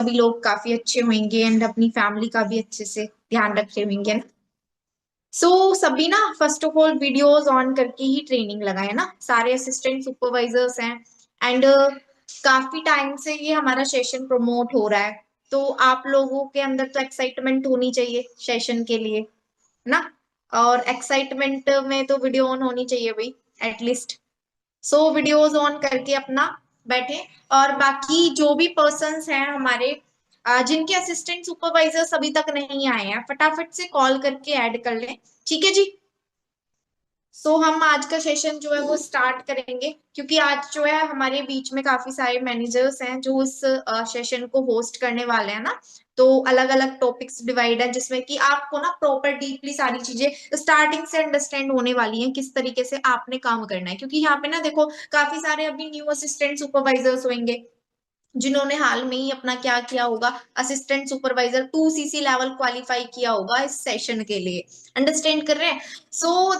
सभी लोग काफी अच्छे होंगे एंड अपनी फैमिली का भी अच्छे से ध्यान रख रहे होंगे ना। सभी ना first of all videos on करके ही ट्रेनिंग लगाए ना, सारे असिस्टेंट सुपरवाइजर्स हैं। एंड काफी टाइम से ये हमारा सेशन प्रमोट हो रहा है, तो आप लोगों के अंदर तो एक्साइटमेंट होनी चाहिए सेशन के लिए ना। और एक्साइटमेंट में तो वीडियो ऑन होनी चाहिए भाई, एटलीस्ट। वीडियोस ऑन करके अपना बैठे। और बाकी जो भी पर्सन्स हैं हमारे, जिनके असिस्टेंट सुपरवाइजर्स अभी तक नहीं आए हैं, फटाफट से कॉल करके ऐड कर लें। ठीक है जी। हम आज का सेशन जो है वो स्टार्ट करेंगे, क्योंकि आज जो है हमारे बीच में काफी सारे मैनेजर्स हैं जो इस सेशन को होस्ट करने वाले हैं ना। तो अलग अलग टॉपिक्स डिवाइड है, जिसमें कि आपको ना प्रॉपर डीपली सारी चीजें स्टार्टिंग से अंडरस्टैंड होने वाली हैं, किस तरीके से आपने काम करना है। क्योंकि यहाँ पे ना देखो, काफी सारे अभी न्यू असिस्टेंट सुपरवाइजर्स होंगे जिन्होंने हाल में ही अपना क्या किया होगा, assistant supervisor 2 CC level qualify किया होगा इस सेशन के लिए। अंडरस्टैंड कर रहे हैं।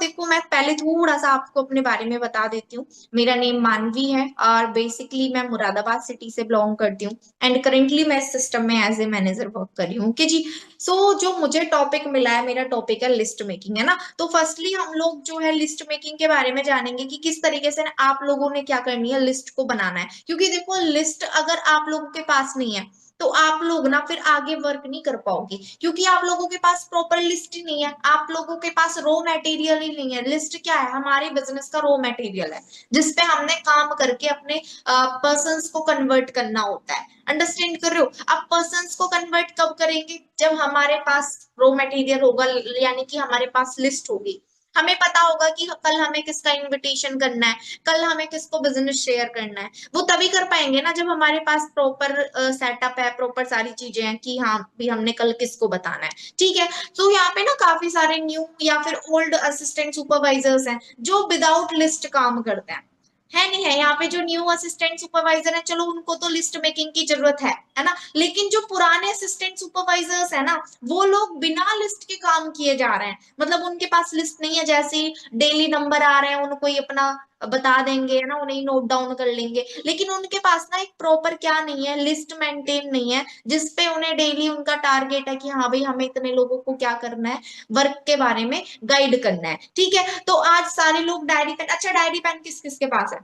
देखो, मैं पहले थोड़ा सा आपको अपने बारे में बता देती हूँ। मेरा नेम मानवी है और बेसिकली मैं मुरादाबाद सिटी से बिलोंग करती हूँ। एंड करेंटली मैं इस सिस्टम में एज ए मैनेजर वर्क कर रही हूँ। ओके जी। जो मुझे टॉपिक मिला है, मेरा टॉपिक है लिस्ट मेकिंग, है ना। तो फर्स्टली हम लोग जो है लिस्ट मेकिंग के बारे में जानेंगे कि किस तरीके से आप लोगों ने क्या करनी है, लिस्ट को बनाना है। क्योंकि देखो, लिस्ट अगर आप लोगों के पास नहीं है तो आप लोग ना फिर आगे वर्क नहीं कर पाओगे, क्योंकि आप लोगों के पास प्रॉपर लिस्ट ही नहीं है, आप लोगों के पास रॉ मटेरियल ही नहीं है। लिस्ट क्या है? हमारे बिजनेस का रॉ मटेरियल है, जिसपे हमने काम करके अपने पर्सन्स को कन्वर्ट करना होता है। अंडरस्टैंड कर रहे हो? अब पर्सन्स को कन्वर्ट कब करेंगे? जब हमारे पास रॉ मटेरियल होगा, यानी कि हमारे पास लिस्ट होगी। हमें पता होगा कि कल हमें किसका इनविटेशन करना है, कल हमें किसको बिजनेस शेयर करना है। वो तभी कर पाएंगे ना जब हमारे पास प्रॉपर सेटअप है, प्रॉपर सारी चीजें हैं कि हाँ भी हमने कल किसको बताना है। ठीक है। यहाँ पे ना काफी सारे न्यू या फिर ओल्ड असिस्टेंट सुपरवाइजर्स हैं जो विदाउट लिस्ट काम करते हैं। है नहीं है? यहाँ पे जो न्यू असिस्टेंट सुपरवाइजर है, चलो उनको तो लिस्ट मेकिंग की जरूरत है ना। लेकिन जो पुराने असिस्टेंट सुपरवाइजर्स है ना, वो लोग बिना लिस्ट के काम किए जा रहे हैं। मतलब उनके पास लिस्ट नहीं है, जैसे ही डेली नंबर आ रहे हैं उनको ही अपना बता देंगे, है ना, उन्हें नोट डाउन कर लेंगे। लेकिन उनके पास ना एक प्रॉपर क्या नहीं है, लिस्ट मेंटेन नहीं है, जिसपे उन्हें डेली उनका टारगेट है कि हाँ भाई हमें इतने लोगों को क्या करना है, वर्क के बारे में गाइड करना है। ठीक है। तो आज सारे लोग डायरी पेन, अच्छा डायरी पेन किस किस के पास है?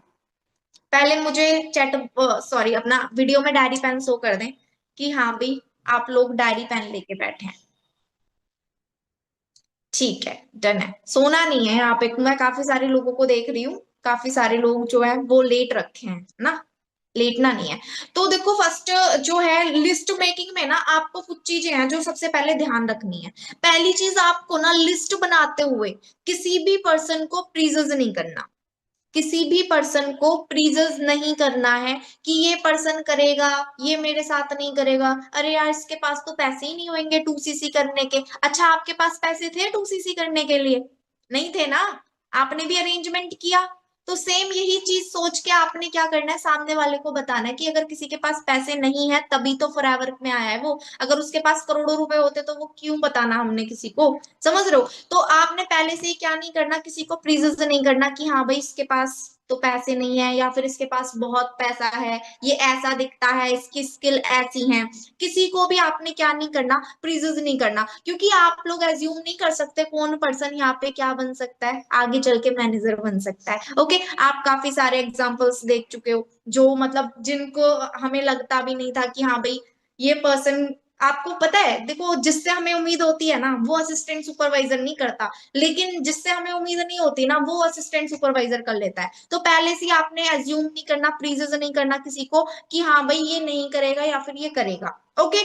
पहले मुझे चैट, सॉरी, अपना वीडियो में डायरी पेन शो कर दें कि हाँ भाई आप लोग डायरी पेन लेके बैठे हैं। ठीक है, डन है। सोना नहीं है यहाँ पे, मैं काफी सारे लोगों को देख रही हूँ, काफी सारे लोग जो है वो लेट रखे हैं ना। लेटना नहीं है। तो देखो, फर्स्ट जो है लिस्ट मेकिंग में ना आपको कुछ चीजें हैं जो सबसे पहले ध्यान रखनी है। पहली चीज, आपको ना लिस्ट बनाते हुए किसी भी पर्सन को प्रीजज नहीं करना। किसी भी पर्सन को प्रीजज नहीं करना है कि ये पर्सन करेगा, ये मेरे साथ नहीं करेगा। अरे यार, इसके पास तो पैसे ही नहीं होंगे 2 CC करने के। अच्छा, आपके पास पैसे थे 2 CC करने के लिए? नहीं थे ना। आपने भी अरेंजमेंट किया। तो सेम यही चीज सोच के आपने क्या करना है, सामने वाले को बताना है कि अगर किसी के पास पैसे नहीं है तभी तो फॉरएवर में आया है वो। अगर उसके पास करोड़ों रुपए होते तो वो क्यों बताना हमने किसी को। समझ रहे हो? तो आपने पहले से ही क्या नहीं करना, किसी को प्रीजुडिस नहीं करना कि हाँ भाई इसके पास तो पैसे नहीं है, या फिर इसके पास बहुत पैसा है, ये ऐसा दिखता है, इसकी स्किल ऐसी है। किसी को भी आपने क्या नहीं करना, प्रीजुडिस नहीं करना, क्योंकि आप लोग एज्यूम नहीं कर सकते कौन पर्सन यहाँ पे क्या बन सकता है, आगे चल के मैनेजर बन सकता है। ओके। आप काफी सारे एग्जांपल्स देख चुके हो, जो मतलब जिनको हमें लगता भी नहीं था कि हाँ भाई ये पर्सन, आपको पता है, देखो जिससे हमें उम्मीद होती है ना वो असिस्टेंट सुपरवाइजर नहीं करता, लेकिन जिससे हमें उम्मीद नहीं होती ना वो असिस्टेंट सुपरवाइजर कर लेता है। तो पहले से ही आपने एज्यूम नहीं करना, प्रीजज नहीं करना किसी को कि हाँ भाई ये नहीं करेगा या फिर ये करेगा। ओके।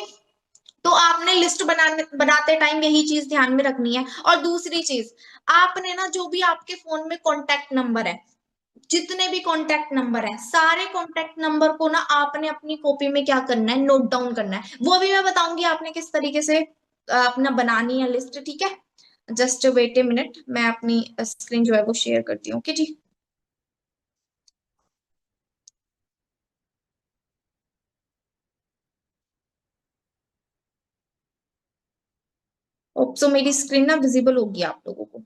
तो आपने लिस्ट बनाते टाइम यही चीज ध्यान में रखनी है। और दूसरी चीज, आपने ना जो भी आपके फोन में कॉन्टेक्ट नंबर है, जितने भी कॉन्टेक्ट नंबर है, सारे कॉन्टेक्ट नंबर को ना आपने अपनी कॉपी में क्या करना है, नोट डाउन करना है। वो भी मैं बताऊंगी आपने किस तरीके से अपना बनानी है लिस्ट। ठीक है। जस्ट वेट ए मिनट, मैं अपनी स्क्रीन जो है वो शेयर करती हूँ। ओके जी। सो मेरी स्क्रीन ना विजिबल होगी आप लोगों को।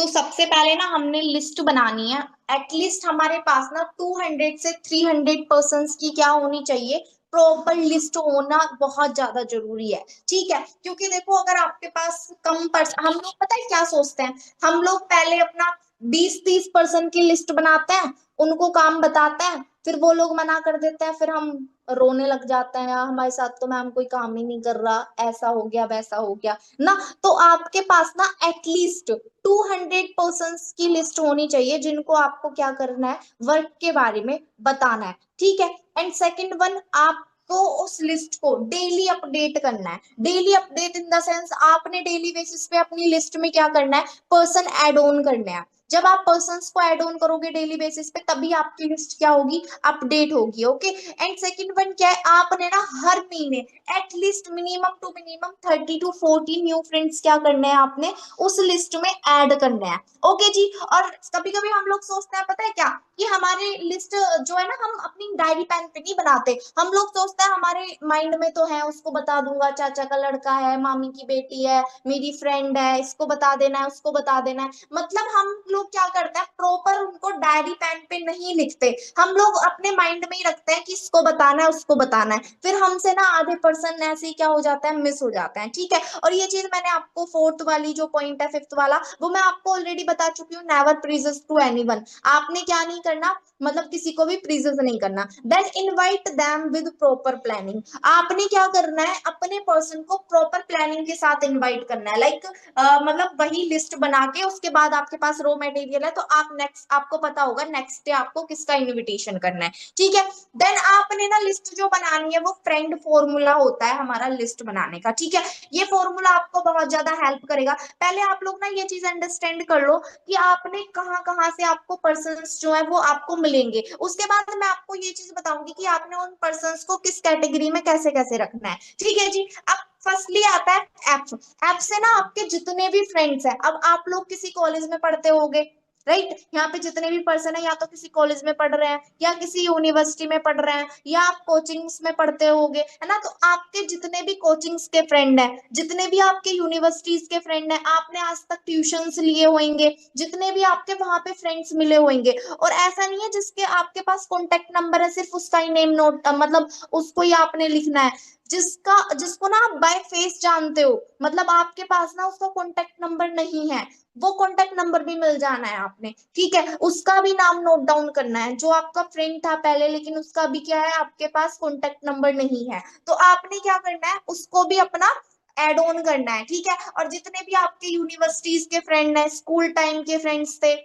तो सबसे पहले ना हमने लिस्ट बनानी है। एटलीस्ट हमारे पास ना 200 से 300 पर्सन्स की क्या होनी चाहिए, प्रॉपर लिस्ट होना बहुत ज्यादा जरूरी है। ठीक है, क्योंकि देखो अगर आपके पास कम पर्सन, हम लोग पता है क्या सोचते हैं, हम लोग पहले अपना 20-30 पर्सन की लिस्ट बनाते हैं, उनको काम बताते हैं, फिर वो लोग मना कर देते हैं, फिर हम रोने लग जाते हैं, यार हमारे साथ तो मैम कोई काम ही नहीं कर रहा, ऐसा हो गया वैसा हो गया ना। तो आपके पास ना एटलीस्ट 200 पर्सन्स की लिस्ट होनी चाहिए जिनको आपको क्या करना है, वर्क के बारे में बताना है। ठीक है, एंड सेकंड वन, आपको उस लिस्ट को डेली अपडेट करना है। Daily update in the sense, आपने डेली बेसिस पे अपनी लिस्ट में क्या करना है, पर्सन ऐड ऑन करना है। जब आप पर्सन्स को ऐड ऑन करोगे डेली बेसिस पे, तभी आपकी लिस्ट क्या होगी, अपडेट होगी। ओके, एंड सेकंड वन क्या है, आपने ना हर महीने at least minimum two minimum 30 to 40 new friends क्या करने हैं, आपने उस लिस्ट में ऐड करने हैं। ओके जी। और कभी कभी हम लोग सोचते हैं पता है क्या, कि हमारी लिस्ट जो है ना, हम अपनी डायरी पेन पे नहीं बनाते, हम लोग सोचते हैं हमारे माइंड में तो है, उसको बता दूंगा, चाचा का लड़का है, मामी की बेटी है, मेरी फ्रेंड है, इसको बता देना है, उसको बता देना है। मतलब हम लोग क्या करते हैं, प्रॉपर उनको डायरी पेन पे नहीं लिखते, हम लोग अपने माइंड में ही रखते हैं कि इसको बताना है, उसको बताना है, फिर हमसे ना आधे पर्सन ऐसे ही क्या हो जाता है, मिस हो जाते हैं। ठीक है, और ये चीज मैंने आपको फोर्थ वाली जो पॉइंट है, फिफ्थ वाला, वो मैं आपको ऑलरेडी बता चुकी हूँ, नेवर प्रीजेस टू एनीवन। आपने क्या नहीं करना, मतलब किसी को भी प्रीजेस नहीं करना। Then invite them with proper planning. आपने क्या करना है, अपने पर्सन को प्रॉपर प्लानिंग के साथ इनवाइट करना है। लाइक मतलब वही लिस्ट बना के, उसके बाद आपके पास रॉ मटेरियल है, तो आप नेक्स्ट, आपको पता होगा नेक्स्ट डे आपको किसका इनविटेशन करना है। ठीक है, देन आपने ना लिस्ट जो बनानी है, वो फ्रेंड फॉर्मूला होता है हमारा लिस्ट बनाने का। ठीक है, ये फॉर्मूला आपको बहुत ज्यादा हेल्प करेगा। पहले आप लोग ना ये चीज अंडरस्टैंड कर लो कि आपने कहाँ कहाँ से आपको पर्सन्स जो है वो आपको मिलेंगे। उसके बाद मैं आपको ये चीज बताऊंगी कि आपने उन पर्सन्स को किस कैटेगरी में कैसे कैसे रखना है। ठीक है जी। अब फर्स्टली आता है ऐप। ऐप से ना आपके जितने भी फ्रेंड्स हैं, अब आप लोग किसी कॉलेज में पढ़ते होगे, राइट, यहाँ पे जितने भी पर्सन है, या तो किसी कॉलेज में पढ़ रहे हैं, या किसी यूनिवर्सिटी में पढ़ रहे हैं, या आप कोचिंग्स में पढ़ते होगे, है ना। तो आपके जितने भी कोचिंग्स के फ्रेंड हैं, जितने भी आपके यूनिवर्सिटीज के फ्रेंड हैं, आपने आज तक ट्यूशंस लिए होंगे, जितने भी आपके वहां पे फ्रेंड्स मिले होंगे, और ऐसा नहीं है जिसके आपके पास कॉन्टेक्ट नंबर है सिर्फ उसका ही नेम नोट, मतलब उसको ही आपने लिखना है। जिसका, जिसको ना आप बाय फेस जानते हो, मतलब आपके पास ना उसका कॉन्टेक्ट नंबर नहीं है, वो कॉन्टेक्ट नंबर भी मिल जाना है आपने। ठीक है, उसका भी नाम नोट डाउन करना है, जो आपका फ्रेंड था पहले, लेकिन उसका भी क्या है, आपके पास कॉन्टेक्ट नंबर नहीं है, तो आपने क्या करना है, उसको भी अपना एड ऑन करना है। ठीक है, और जितने भी आपके यूनिवर्सिटीज के फ्रेंड हैं, स्कूल टाइम के फ्रेंड्स थे,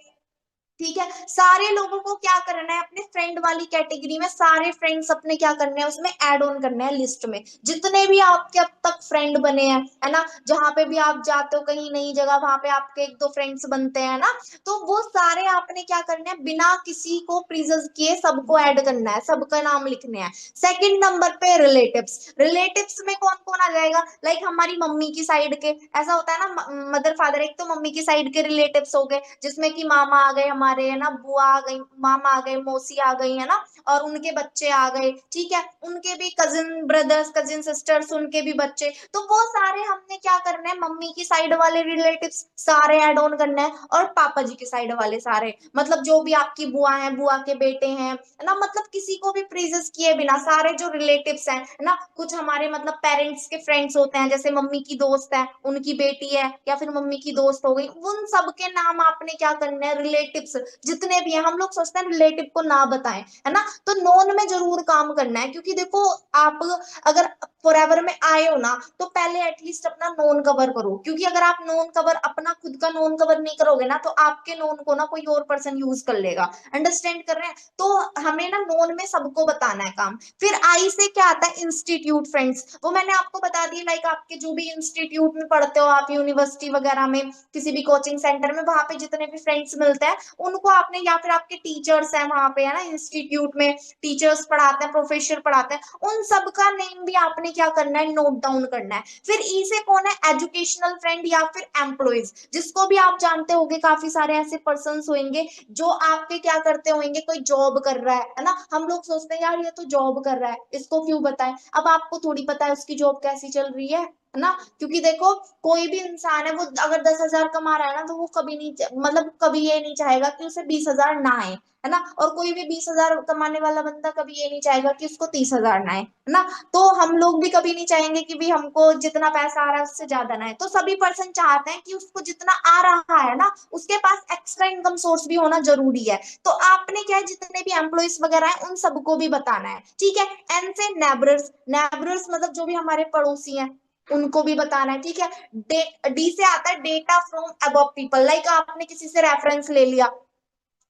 ठीक है, सारे लोगों को क्या करना है, अपने फ्रेंड वाली कैटेगरी में सारे फ्रेंड्स अपने क्या करने हैं, उसमें ऐड ऑन करने हैं लिस्ट में, जितने भी आपके अब तक फ्रेंड बने हैं, है ना। जहां पे भी आप जाते हो कहीं नई जगह, वहां पे आपके एक दो फ्रेंड्स बनते हैं ना, तो वो सारे आपने क्या करने हैं, बिना किसी को प्रिजर्व किए सबको ऐड करना है, सबका नाम लिखने हैं। सेकंड नंबर पे रिलेटिव्स। रिलेटिव्स में कौन कौन आ जाएगा, लाइक हमारी मम्मी की साइड के, ऐसा होता है ना, मदर फादर, एक तो मम्मी की साइड के रिलेटिव्स हो गए, जिसमें कि मामा आ गए हमारे, है ना, बुआ आ गई, मामा आ गए, मौसी आ गई, है ना, और उनके बच्चे आ गए। ठीक है, उनके भी कजिन ब्रदर्स, कजिन सिस्टर्स, उनके भी बच्चे, तो वो सारे हमने क्या करना है, मम्मी की साइड वाले रिलेटिव्स सारे ऐड ऑन करना है, और पापा जी की साइड वाले सारे, मतलब जो भी आपकी बुआ है, बुआ के बेटे हैं, है ना, मतलब किसी को भी प्रेजेस किए बिना सारे जो रिलेटिव्स हैं, है ना, कुछ हमारे मतलब पेरेंट्स के फ्रेंड्स होते हैं, जैसे मम्मी की दोस्त है, उनकी बेटी है, या फिर मम्मी की दोस्त हो गई, उन सबके नाम आपने क्या करना है, रिलेटिव्स जितने भी हैं, हम लोग सोचते हैं रिलेटिव को ना बताएं, है ना, तो नॉन में जरूर काम करना है, क्योंकि देखो आप अगर फॉरएवर में आए हो ना, तो पहले एटलीस्ट अपना नोन कवर करो, क्योंकि अगर आप नोन कवर, अपना खुद का नोन कवर नहीं करोगे ना, तो आपके नोन को ना कोई और पर्सन यूज कर लेगा। अंडरस्टैंड कर रहे हैं, तो हमें ना नोन में सबको बताना है काम। फिर आई से क्या आता है, इंस्टीट्यूट फ्रेंड्स, वो मैंने आपको बता दी, लाइक आपके जो भी इंस्टीट्यूट में पढ़ते हो आप, यूनिवर्सिटी वगैरह में, किसी भी कोचिंग सेंटर में, वहां पे जितने भी फ्रेंड्स मिलते हैं, उनको आपने, या फिर आपके टीचर्स हैं वहां पे, है ना, इंस्टीट्यूट में टीचर्स पढ़ाते हैं, प्रोफेसर पढ़ाते हैं, उन सबका नेम भी आपने क्या करना है, नोट डाउन करना है। फिर ई से कौन है, एजुकेशनल फ्रेंड या फिर एम्प्लॉइज, जिसको भी आप जानते होंगे, काफी सारे ऐसे पर्सन होंगे जो आपके क्या करते होंगे, कोई जॉब कर रहा है ना, हम लोग सोचते हैं यार ये तो जॉब कर रहा है, इसको क्यों बताएं, अब आपको थोड़ी पता है उसकी जॉब कैसी चल रही है, है ना। क्योंकि देखो कोई भी इंसान है वो अगर 10,000 कमा रहा है ना तो वो कभी नहीं मतलब कभी ये नहीं चाहेगा कि उसे 20,000 ना आए, है ना। और कोई भी 20,000 कमाने वाला बंदा कभी ये नहीं चाहेगा कि उसको 30,000 ना आए, है ना। तो हम लोग भी कभी नहीं चाहेंगे कि भी हमको जितना पैसा आ रहा है उससे ज्यादा ना आए। तो सभी पर्सन चाहते हैं कि उसको जितना आ रहा है ना उसके पास एक्स्ट्रा इनकम सोर्स भी होना जरूरी है। तो आपने क्या है जितने भी एम्प्लॉइज वगैरह हैं उन सबको भी बताना है, ठीक है। एन से नेबरर्स, नेबरर्स मतलब जो भी हमारे पड़ोसी हैं उनको भी बताना है, ठीक है। डी से आता है data from above people, like आपने किसी से रेफरेंस ले लिया,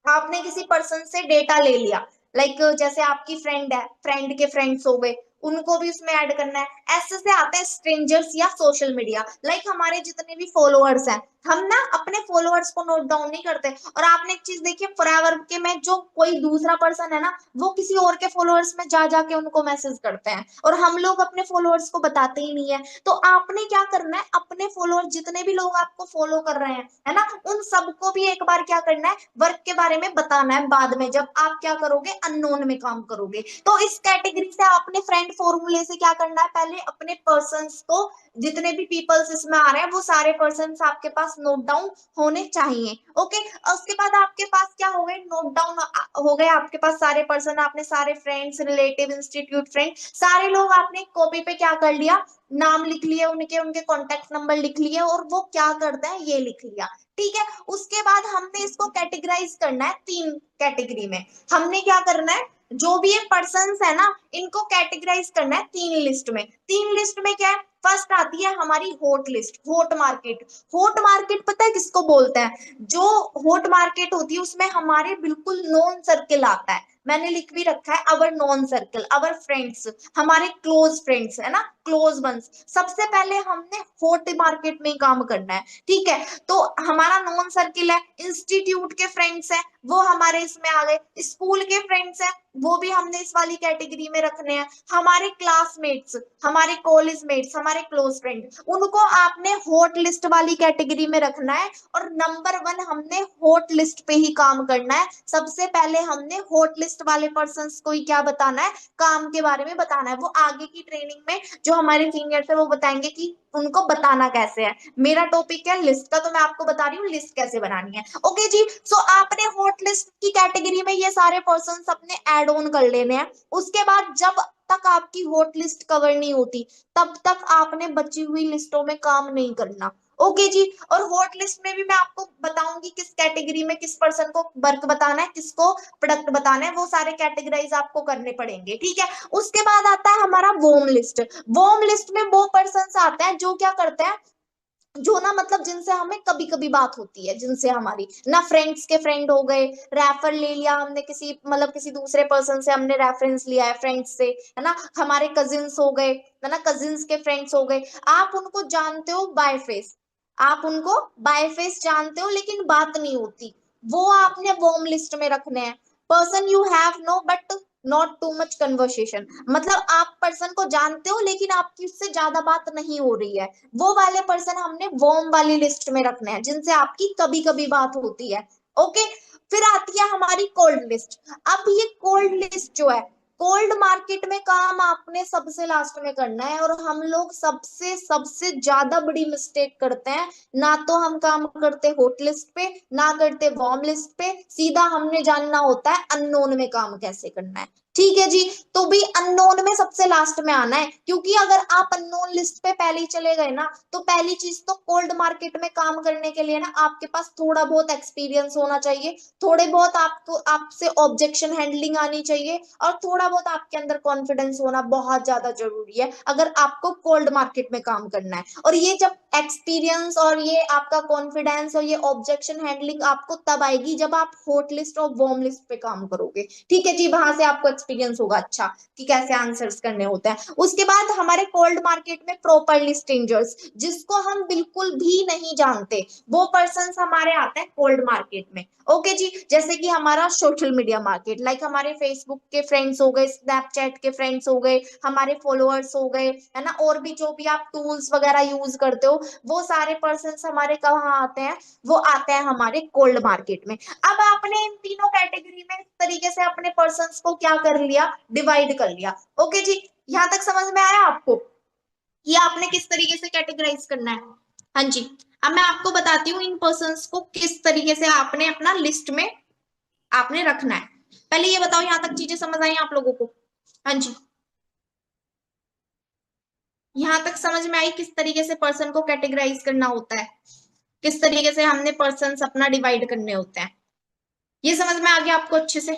आपने किसी पर्सन से डेटा ले लिया, लाइक जैसे आपकी फ्रेंड है, फ्रेंड के फ्रेंड्स हो गए, उनको भी उसमें ऐड करना है। ऐसे से आता है स्ट्रेंजर्स या सोशल मीडिया, लाइक हमारे जितने भी फॉलोअर्स हैं, हम ना अपने फॉलोअर्स को नोट डाउन नहीं करते। और आपने एक चीज देखी है फॉरएवर के में जो कोई दूसरा पर्सन है ना वो किसी और के फॉलोअर्स में जा जाके उनको मैसेज करते हैं, और हम लोग अपने फॉलोअर्स को बताते ही नहीं है। तो आपने क्या करना है अपने फॉलोअर्स जितने भी लोग आपको फॉलो कर रहे हैं, है ना, उन सबको भी एक बार क्या करना है वर्क के बारे में बताना है, बाद में जब आप क्या करोगे अननोन में काम करोगे। तो इस कैटेगरी से आपने फ्रेंड फॉर्मूले से क्या करना है, पहले अपने पर्सन्स को, जितने भी पीपल्स इसमें आ रहे हैं वो सारे पर्सन्स आपके पास नोट डाउन होने चाहिए, ओके। उसके बाद आपके पास क्या हो गए, नोट डाउन हो गए आपके पास सारे पर्सन, आपने सारे फ्रेंड्स, रिलेटिव, इंस्टीट्यूट फ्रेंड, सारे लोग आपने कॉपी पे क्या कर लिया, नाम लिख लिए उनके, उनके कॉन्टेक्ट नंबर लिख लिए, और वो क्या करते हैं ये लिख लिया, ठीक है। उसके बाद हमने इसको कैटेगराइज करना है 3 कैटेगरी में। हमने क्या करना है, जो भी ये पर्सन्स है ना इनको कैटेगराइज करना है 3 लिस्ट में। 3 लिस्ट में क्या है, फर्स्ट आती है हमारी hot list, hot market. Hot market पता है किसको बोलते हैं, जो हॉट मार्केट होती है उसमें हमारे बिल्कुल नॉन सर्किल आता है, मैंने लिख भी रखा है अवर नॉन सर्कल, अवर फ्रेंड्स, हमारे क्लोज फ्रेंड्स, है ना, क्लोज वंस। सबसे पहले हमने हॉट मार्केट में ही काम करना है, ठीक है। तो हमारा नॉन सर्किल है, इंस्टीट्यूट के फ्रेंड्स हैं वो हमारे इसमें आ गए, स्कूल के फ्रेंड्स हैं वो भी हमने इस वाली कैटेगरी में रखने हैं, हमारे क्लासमेट्स, हमारे कॉलेज मेट्स, हमारे क्लोज फ्रेंड, उनको आपने हॉट लिस्ट वाली कैटेगरी में रखना है। और नंबर 1 हमने हॉट लिस्ट पे ही काम करना है, सबसे पहले हमने हॉट लिस्ट वाले पर्संस को ही क्या बताना है, काम के बारे में बताना है। वो आगे की ट्रेनिंग में जो हमारे सीनियर्स है वो बताएंगे कि उनको बताना कैसे है। मेरा टॉपिक है लिस्ट का, तो मैं आपको बता रही हूँ लिस्ट कैसे बनानी है, ओके जी। सो आपने हॉट लिस्ट की कैटेगरी में ये सारे पर्सन अपने ऐड ऑन कर लेने हैं। उसके बाद जब तक आपकी हॉट लिस्ट कवर नहीं होती तब तक आपने बची हुई लिस्टों में काम नहीं करना, ओके जी। और हॉट लिस्ट में भी मैं आपको बताऊंगी किस कैटेगरी में किस पर्सन को वर्क बताना है, किसको प्रोडक्ट बताना है, वो सारे कैटेगराइज आपको करने पड़ेंगे, ठीक है। उसके बाद आता है हमारा वॉर्म लिस्ट। वॉर्म लिस्ट में वो पर्सन आते हैं जो क्या करते हैं, जो ना मतलब जिनसे हमें कभी कभी बात होती है, जिनसे हमारी ना फ्रेंड्स के फ्रेंड हो गए, रेफर ले लिया हमने किसी मतलब किसी दूसरे पर्सन से हमने रेफरेंस लिया है फ्रेंड्स से, है ना, हमारे कजिन्स हो गए, है ना, कजिन्स के फ्रेंड्स हो गए। आप उनको जानते हो बाय फेस, आप उनको बाय फेस जानते हो लेकिन बात नहीं होती, वो आपने वॉर्म लिस्ट में रखने हैं। Person you have know but not too much conversation, मतलब आप पर्सन को जानते हो लेकिन आपकी उससे ज्यादा बात नहीं हो रही है, वो वाले पर्सन हमने वॉर्म वाली लिस्ट में रखने हैं जिनसे आपकी कभी कभी बात होती है, ओके। फिर आती है हमारी कोल्ड लिस्ट। अब ये कोल्ड लिस्ट जो है, कोल्ड मार्केट में काम आपने सबसे लास्ट में करना है, और हम लोग सबसे सबसे ज्यादा बड़ी मिस्टेक करते हैं, ना तो हम काम करते हॉट लिस्ट पे ना करते वार्म लिस्ट पे, सीधा हमने जानना होता है अननोन में काम कैसे करना है, ठीक है जी। तो भी अननोन में सबसे लास्ट में आना है, क्योंकि अगर आप अननोन लिस्ट पे पहले ही चले गए ना तो पहली चीज तो कोल्ड मार्केट में काम करने के लिए ना आपके पास थोड़ा बहुत एक्सपीरियंस होना चाहिए, थोड़े बहुत आपको आपसे ऑब्जेक्शन हैंडलिंग आनी चाहिए, और थोड़ा बहुत आपके अंदर कॉन्फिडेंस होना बहुत ज्यादा जरूरी है अगर आपको कोल्ड मार्केट में काम करना है। और ये जब एक्सपीरियंस और ये आपका कॉन्फिडेंस और ये ऑब्जेक्शन हैंडलिंग आपको तब आएगी जब आप हॉट लिस्ट और वार्म लिस्ट पे काम करोगे, ठीक है जी। वहां से आपको एक्सपीरियंस होगा अच्छा कि कैसे आंसर्स करने होते हैं। उसके बाद हमारे कोल्ड मार्केट में प्रॉपरली स्ट्रेंजर्स, जिसको हम बिल्कुल भी नहीं जानते, वो पर्सन हमारे आते हैं कोल्ड मार्केट में, ओके जी। जैसे कि हमारा सोशल मीडिया मार्केट, लाइक हमारे फेसबुक के फ्रेंड्स हो गए, स्नैपचैट के फ्रेंड्स हो गए, हमारे फॉलोअर्स हो गए, है ना, और भी जो भी आप टूल्स वगैरह यूज करते हो वो सारे पर्सन हमारे कहाँ आते हैं, वो आते हैं हमारे कोल्ड मार्केट में। अब आपने इन तीनों कैटेगरी में इस तरीके से अपने पर्सन्स को क्या कर लिया, डिवाइड कर लिया, ओके जी। यहां तक समझ में आया आपको। कि आपने किस तरीके से कैटेगराइज करना है। हाँ जी, अब मैं आपको बताती हूँ इन पर्सन्स को किस तरीके से आपने अपना लिस्ट में आपने रखना है। पहले ये बताओ, यहां तक चीजें समझ आई आप लोगों को? हाँ जी, यहां तक समझ में आई किस तरीके से पर्सन को कैटेगराइज करना होता है, किस तरीके से हमने पर्सन्स अपना डिवाइड करने होते हैं? ये समझ में आ गया आपको अच्छे से?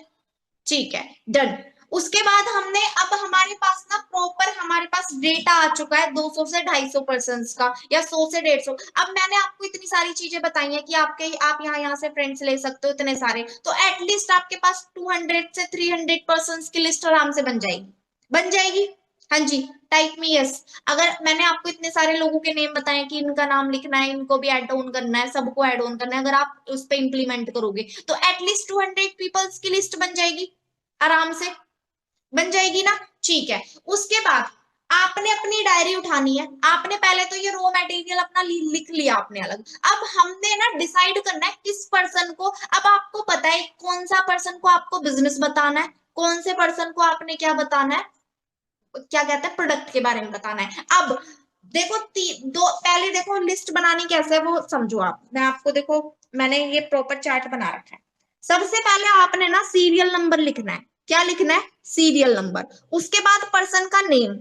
ठीक है, डन। उसके बाद हमने, अब हमारे पास ना प्रॉपर हमारे पास डेटा आ चुका है 200 से 250 पर्सन्स का, या 100 से 150। अब मैंने आपको इतनी सारी चीजें बताई हैं कि आपके आप यहाँ से फ्रेंड्स ले सकते हो इतने सारे, तो एटलीस्ट आपके पास 200 से 300 पर्सन्स की लिस्ट आराम से बन जाएगी, बन जाएगी। हाँ जी, टाइप में यस। अगर मैंने आपको इतने सारे लोगों के नेम बताए कि इनका नाम लिखना है, इनको भी ऐड ऑन करना है, सबको ऐड ऑन करना है, अगर आप उस पर इंप्लीमेंट करोगे तो एटलीस्ट 200 पीपल्स की लिस्ट बन जाएगी, आराम से बन जाएगी ना। ठीक है, उसके बाद आपने अपनी डायरी उठानी है। आपने पहले तो ये रॉ मटेरियल अपना लिख लिया आपने अलग। अब हमने ना डिसाइड करना है किस पर्सन को, अब आपको पता है कौन सा पर्सन को आपको बिजनेस बताना है, कौन से पर्सन को आपने क्या बताना है, क्या कहते हैं, प्रोडक्ट के बारे में बताना है। अब देखो दो, पहले देखो लिस्ट बनानी कैसे है वो समझो आप। मैं आपको देखो, मैंने ये प्रॉपर चार्ट बना रखा है। सबसे पहले आपने ना सीरियल नंबर लिखना है। क्या लिखना है? Serial number. उसके बाद पर्सन का नेम,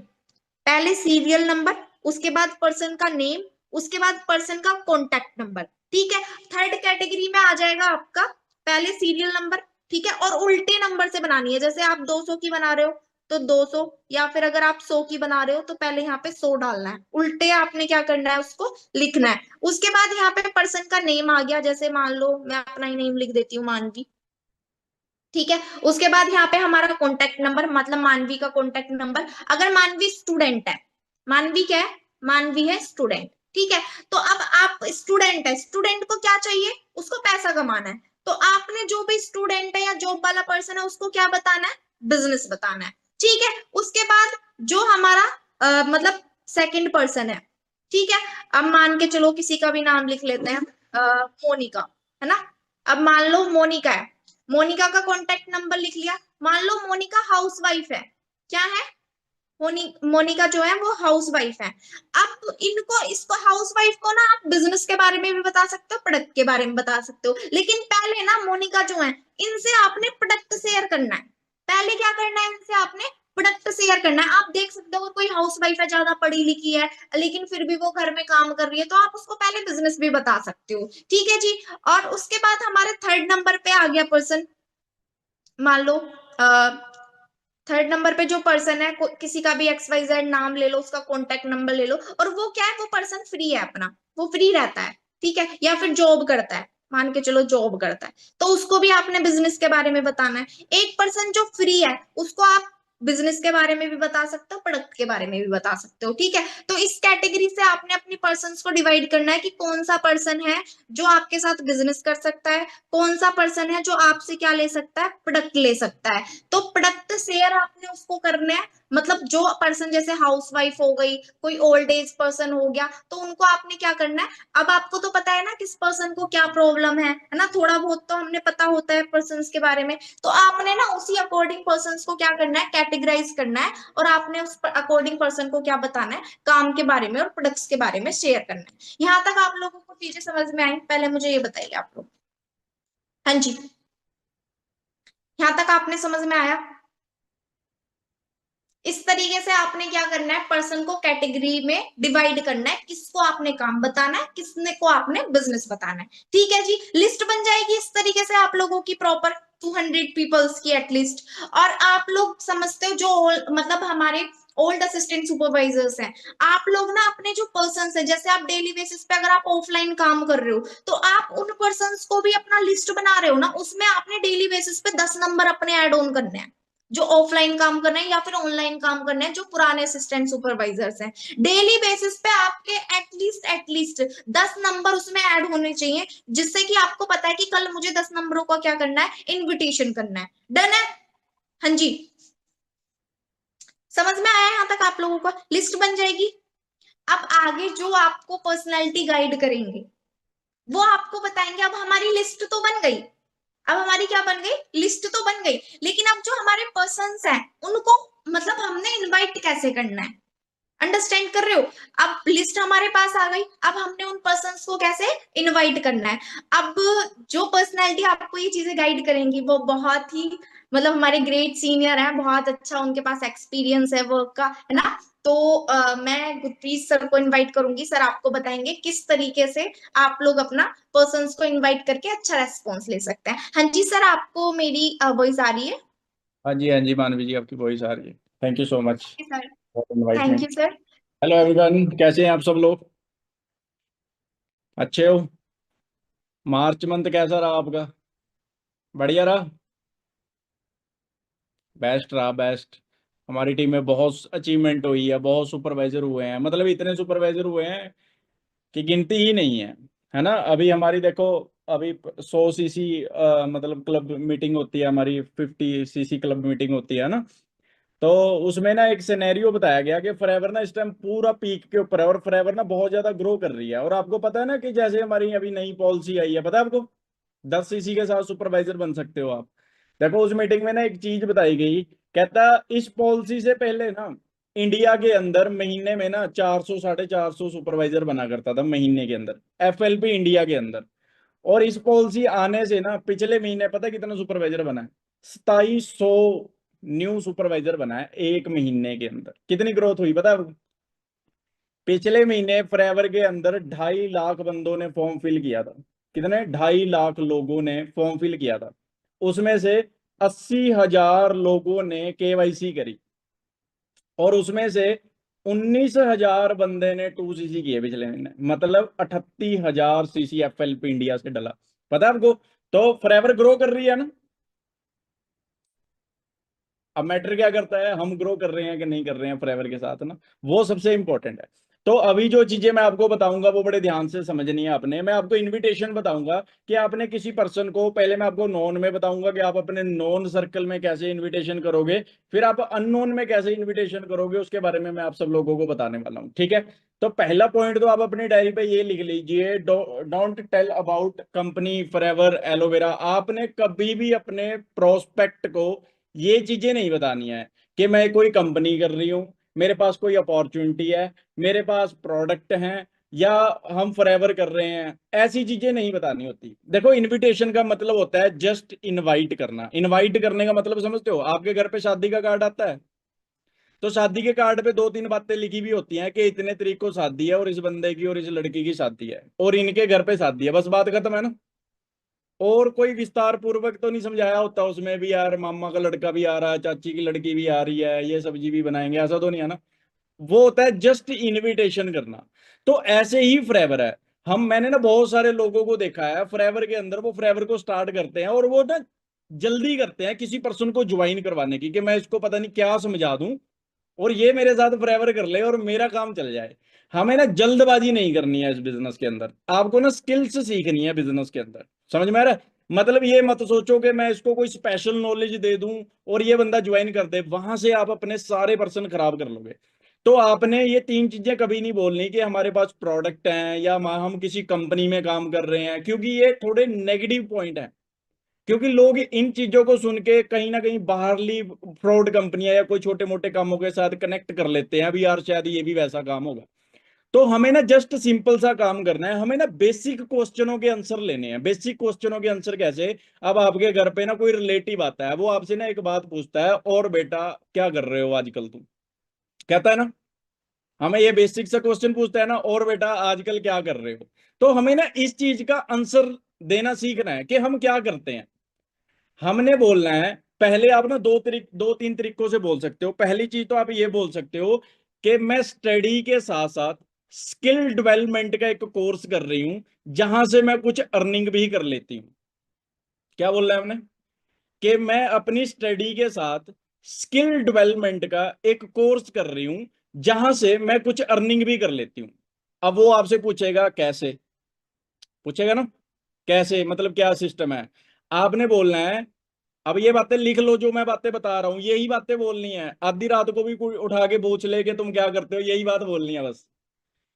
पहले सीरियल नंबर, उसके बाद पर्सन का नेम, उसके बाद पर्सन का कॉन्टेक्ट नंबर। ठीक है, थर्ड कैटेगरी में आ जाएगा आपका पहले सीरियल नंबर। ठीक है, और उल्टे नंबर से बनानी है, जैसे आप 200 की बना रहे हो तो 200, या फिर अगर आप 100 की बना रहे हो तो पहले यहाँ पे 100 डालना है, उल्टे आपने क्या करना है, उसको लिखना है। उसके बाद यहाँ पे पर्सन का नेम आ गया, जैसे मान लो मैं अपना ही नेम लिख देती हूँ, मानवी। ठीक है, उसके बाद यहाँ पे हमारा कॉन्टेक्ट नंबर, मतलब मानवी का कॉन्टेक्ट नंबर। अगर मानवी स्टूडेंट है, मानवी क्या है, मानवी है स्टूडेंट। ठीक है, तो अब आप स्टूडेंट है, स्टूडेंट को क्या चाहिए, उसको पैसा कमाना है। तो आपने जो भी स्टूडेंट है या जॉब वाला पर्सन है उसको क्या बताना है, बिजनेस बताना है। ठीक है, उसके बाद जो हमारा मतलब सेकंड पर्सन है, ठीक है, अब मान के चलो किसी का भी नाम लिख लेते हैं, मोनिका, है ना। अब मान लो मोनिका है, मोनिका का कॉन्टेक्ट नंबर लिख लिया। मान लो मोनिका हाउस वाइफ है, क्या है, मोनिका जो है वो हाउस वाइफ है। अब इनको, इसको हाउस वाइफ को ना आप बिजनेस के बारे में भी बता सकते हो, प्रोडक्ट के बारे में बता सकते हो, लेकिन पहले ना मोनिका जो है इनसे आपने प्रोडक्ट शेयर करना है। पहले क्या करना है, इनसे आपने प्रोडक्ट शेयर करना है। आप देख सकते हो कोई हाउस वाइफ है, ज्यादा पढ़ी लिखी है, लेकिन फिर भी वो घर में काम कर रही है, तो आप उसको पहले बिजनेस भी बता सकते हो। ठीक है जी। और उसके बाद हमारे थर्ड नंबर पे आ गया पर्सन, मान लो थर्ड नंबर पे जो पर्सन है, किसी का भी XYZ नाम ले लो, उसका कॉन्टेक्ट नंबर ले लो, और वो क्या है, वो पर्सन फ्री है अपना, वो फ्री रहता है। ठीक है, या फिर जॉब करता है, मान के चलो जॉब करता है, तो उसको भी आपने बिजनेस के बारे में बताना है। एक पर्सन जो फ्री है उसको आप बिजनेस के बारे में भी बता सकते हो, प्रोडक्ट के बारे में भी बता सकते हो। ठीक है, तो इस कैटेगरी से आपने अपनी पर्सन्स को डिवाइड करना है कि कौन सा पर्सन है जो आपके साथ बिजनेस कर सकता है, कौन सा पर्सन है जो आपसे क्या ले सकता है, प्रोडक्ट ले सकता है। तो प्रोडक्ट शेयर आपने उसको करना है, मतलब जो पर्सन जैसे हाउस वाइफ हो गई, कोई ओल्ड एज पर्सन हो गया, तो उनको आपने क्या करना है। अब आपको तो पता है ना किस पर्सन को क्या प्रॉब्लम है ना, थोड़ा बहुत तो हमने पता होता है पर्सन के बारे में, तो आपने ना उसी अकॉर्डिंग पर्सन को क्या करना है, कैटेगराइज करना है, और आपने उस अकॉर्डिंग पर्सन को क्या बताना है, काम के बारे में और प्रोडक्ट्स के बारे में शेयर करना है। यहाँ तक आप लोगों को चीजें समझ में आई? पहले मुझे ये बताइए आप लोग। हाँ जी, यहाँ तक आपने समझ में आया? इस तरीके से आपने क्या करना है, पर्सन को कैटेगरी में डिवाइड करना है, किसको आपने काम बताना है, किसने को आपने बिजनेस बताना है। ठीक है जी, लिस्ट बन जाएगी इस तरीके से आप लोगों की प्रॉपर 200 पीपल्स की एटलीस्ट। और आप लोग समझते हो जो मतलब हमारे ओल्ड असिस्टेंट सुपरवाइजर्स हैं, आप लोग ना अपने जो पर्सन है, जैसे आप डेली बेसिस पे अगर आप ऑफलाइन काम कर रहे हो, तो आप उन पर्सन को भी अपना लिस्ट बना रहे हो ना, उसमें आपने डेली बेसिस पे 10 नंबर अपने ऐड ऑन करने हैं, जो ऑफलाइन काम करना है या फिर ऑनलाइन काम करना है, जो पुराने असिस्टेंट सुपरवाइजर्स हैं, डेली बेसिस पे आपके एटलीस्ट 10 नंबर उसमें ऐड होने चाहिए, जिससे कि आपको पता है कि कल मुझे 10 नंबरों का क्या करना है, इनविटेशन करना है। डन है? हाँ जी, समझ में आया यहाँ तक आप लोगों को? लिस्ट बन जाएगी। अब आगे जो आपको पर्सनैलिटी गाइड करेंगे वो आपको बताएंगे। अब हमारी लिस्ट तो बन गई, अब हमारी क्या बन गई, लिस्ट तो बन गई, लेकिन अब जो हमारे पर्सन्स हैं उनको मतलब हमने इनवाइट कैसे करना है, अंडरस्टैंड कर रहे हो? अब लिस्ट हमारे पास आ गई, अब हमने उन पर्सन्स को कैसे इनवाइट करना है। अब जो पर्सनैलिटी आपको ये चीजें गाइड करेंगी वो बहुत ही मतलब हमारे ग्रेट सीनियर हैं, बहुत अच्छा उनके पास एक्सपीरियंस है वर्क का, है ना। तो मैं गुरप्रीत सर को इनवाइट करूंगी, सर आपको बताएंगे किस तरीके से आप लोग अपना पर्सन्स को इनवाइट करके अच्छा रेस्पॉन्स ले सकते हैं। हाँ जी सर, आपको मेरी वॉइस आ रही है? हाँ जी मानवी जी, आपकी वॉइस आ रही है। Thank you so much sir, for thank invitement. You sir. Hello everyone, कैसे हैं आप सब लोग? अच्छे हो? मार्च मंथ कैसा रहा आपका? बढ़िया रहा? बेस्ट रहा, बेस्ट। हमारी टीम में बहुत अचीवमेंट हुई है, बहुत सुपरवाइजर हुए हैं, मतलब इतने सुपरवाइजर हुए हैं कि गिनती ही नहीं है ना। अभी हमारी देखो, अभी 100 सीसी मतलब क्लब मीटिंग होती है हमारी, 50 सीसी क्लब मीटिंग होती है ना। तो उसमें ना एक सिनेरियो बताया गया कि फॉरएवर ना इस टाइम पूरा पीक के ऊपर है, और फॉरएवर ना बहुत ज्यादा ग्रो कर रही है। और आपको पता है ना कि जैसे हमारी अभी नई पॉलिसी आई है, पता है आपको? 10 सीसी के साथ सुपरवाइजर बन सकते हो आप। देखो उस मीटिंग में ना एक चीज बताई गई, कहता इस पॉलिसी से पहले ना इंडिया के अंदर महीने में ना 400 450 सुपरवाइजर बना करता था महीने के अंदर, एफएलपी इंडिया के अंदर। और इस पॉलिसी आने से ना पिछले महीने पता है कितना सुपरवाइजर बना है? 2700 न्यू सुपरवाइजर बना है एक महीने के अंदर। कितनी ग्रोथ हुई पता है आपको? पिछले महीने फॉरएवर के अंदर 2.5 लाख बंदों ने फॉर्म फिल किया था। कितने? 2.5 लाख लोगों ने फॉर्म फिल किया था। उसमें से 80,000 लोगों ने केवाईसी करी, और उसमें से 19,000 बंदे ने 2 सीसी किए पिछले महीने, मतलब 38,000 सीसी एफएलपी इंडिया से डला। पता है आपको? तो फॉरएवर ग्रो कर रही है ना। अब मैटर क्या करता है, हम ग्रो कर रहे हैं कि नहीं कर रहे हैं फॉरएवर के साथ ना, वो सबसे इंपॉर्टेंट है। तो अभी जो चीजें मैं आपको बताऊंगा वो बड़े ध्यान से समझनी है आपने। मैं आपको इनविटेशन बताऊंगा कि आपने किसी पर्सन को, पहले मैं आपको नॉन में बताऊंगा कि आप अपने नॉन सर्कल में कैसे इनविटेशन करोगे, फिर आप अननोन में कैसे इनविटेशन करोगे, उसके बारे में मैं आप सब लोगों को बताने वाला हूँ, ठीक है। तो पहला पॉइंट तो आप अपनी डायरी पे ये लिख लीजिए, don't tell about company Forever aloe vera. आपने कभी भी अपने प्रोस्पेक्ट को ये चीजें नहीं बतानी है कि मैं कोई कंपनी कर रही हूँ, मेरे पास कोई अपॉर्चुनिटी है, मेरे पास प्रोडक्ट हैं, या हम फॉरएवर कर रहे हैं। ऐसी चीजें नहीं बतानी होती। देखो इनविटेशन का मतलब होता है जस्ट इनवाइट करना। इनवाइट करने का मतलब समझते हो? आपके घर पे शादी का कार्ड आता है, तो शादी के कार्ड पे 2-3 बातें लिखी भी होती हैं कि इतने तारीख को शादी है, और इस बंदे की और इस लड़की की शादी है, और इनके घर पे शादी है, बस बात खत्म है ना। और कोई विस्तार पूर्वक तो नहीं समझाया होता उसमें भी, यार मामा का लड़का भी आ रहा है, चाची की लड़की भी आ रही है, ये सब्जी भी बनाएंगे, ऐसा तो नहीं है ना। वो होता है जस्ट इनविटेशन करना। तो ऐसे ही फॉरएवर है। मैंने ना बहुत सारे लोगों को देखा है फॉरएवर के अंदर, वो फॉरएवर को स्टार्ट करते हैं और वो ना जल्दी करते हैं किसी पर्सन को ज्वाइन करवाने की, कि मैं इसको पता नहीं क्या समझा दूं और ये मेरे साथ फॉरएवर कर ले और मेरा काम चल जाए। हमें ना जल्दबाजी नहीं करनी है इस बिजनेस के अंदर। आपको ना स्किल्स सीखनी है बिजनेस के अंदर। समझ में आ रहा है? मतलब ये मत सोचो कि मैं इसको कोई स्पेशल नॉलेज दे दूं और ये बंदा ज्वाइन कर दे, वहां से आप अपने सारे पर्सन खराब कर लोगे। तो आपने ये 3 चीजें कभी नहीं बोलनी कि हमारे पास प्रोडक्ट हैं या हम किसी कंपनी में काम कर रहे हैं, क्योंकि ये थोड़े नेगेटिव पॉइंट है। क्योंकि लोग इन चीजों को सुन के कहीं ना कहीं बाहरली फ्रॉड कंपनियां या कोई छोटे मोटे कामों के साथ कनेक्ट कर लेते हैं, अभी यार शायद ये भी वैसा काम होगा। तो हमें ना जस्ट सिंपल सा काम करना है। हमें ना बेसिक क्वेश्चनों के आंसर लेने हैं। बेसिक क्वेश्चनों के आंसर कैसे? अब आपके घर पे ना कोई रिलेटिव आता है, वो आपसे ना एक बात पूछता है, और बेटा क्या कर रहे हो आजकल तुम? कहता है ना। हमें ये बेसिक सा क्वेश्चन पूछता है ना, और बेटा आजकल क्या कर रहे हो? तो हमें ना इस चीज का आंसर देना सीखना है कि हम क्या करते हैं। हमने बोलना है। पहले आप ना 2-3 तरीकों से बोल सकते हो। पहली चीज तो आप ये बोल सकते हो कि मैं स्टडी के साथ साथ स्किल डेवलपमेंट का एक कोर्स कर रही हूं, जहां से मैं कुछ अर्निंग भी कर लेती हूँ। क्या बोल रहे हैं हमने? कि मैं अपनी स्टडी के साथ स्किल डेवलपमेंट का एक कोर्स कर रही हूं, जहां से मैं कुछ अर्निंग भी कर लेती हूँ। अब वो आपसे पूछेगा कैसे? पूछेगा ना, कैसे मतलब क्या सिस्टम है? आपने बोलना है, अब ये बातें लिख लो जो मैं बातें बता रहा हूं, यही बातें बोलनी है। आधी रात को भी कोई उठा के पूछ ले कि तुम क्या करते हो, यही बात बोलनी है बस।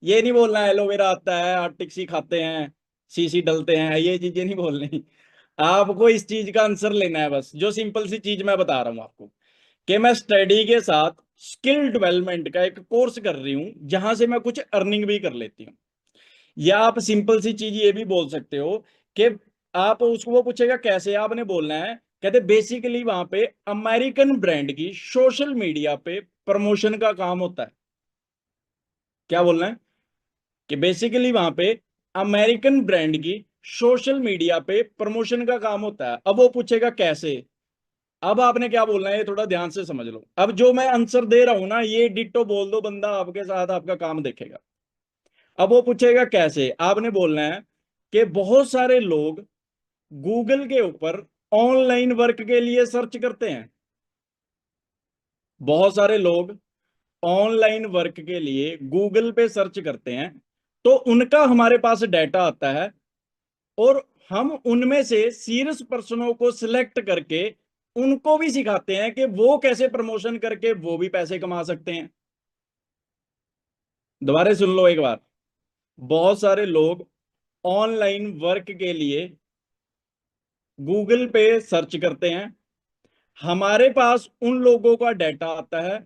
ये नहीं बोलना है एलोवेरा आता है, आर्टिक सी खाते हैं, सीसी डलते हैं, ये चीजें नहीं बोलनी। आपको इस चीज का आंसर लेना है बस, जो सिंपल सी चीज मैं बता रहा हूं आपको, कि मैं स्टडी के साथ स्किल डेवलपमेंट का एक कोर्स कर रही हूं जहां से मैं कुछ अर्निंग भी कर लेती हूँ। या आप सिंपल सी चीज ये भी बोल सकते हो कि आप उसको, वो पूछेगा कैसे, आपने बोलना है, कहते बेसिकली वहां पे अमेरिकन ब्रांड की सोशल मीडिया पे प्रमोशन का काम होता है। क्या बोलना है कि बेसिकली वहां पे अमेरिकन ब्रांड की सोशल मीडिया पे प्रमोशन का काम होता है। अब वो पूछेगा कैसे, अब आपने क्या बोलना है, ये थोड़ा ध्यान से समझ लो। अब जो मैं आंसर दे रहा हूं ना, ये डिट्टो बोल दो, बंदा आपके साथ आपका काम देखेगा। अब वो पूछेगा कैसे, आपने बोलना है कि बहुत सारे लोग गूगल के ऊपर ऑनलाइन वर्क के लिए सर्च करते हैं। बहुत सारे लोग ऑनलाइन वर्क के लिए गूगल पे सर्च करते हैं, तो उनका हमारे पास डाटा आता है, और हम उनमें से सीरियस पर्सनों को सिलेक्ट करके उनको भी सिखाते हैं कि वो कैसे प्रमोशन करके वो भी पैसे कमा सकते हैं। दोबारा सुन लो एक बार। बहुत सारे लोग ऑनलाइन वर्क के लिए गूगल पे सर्च करते हैं, हमारे पास उन लोगों का डाटा आता है,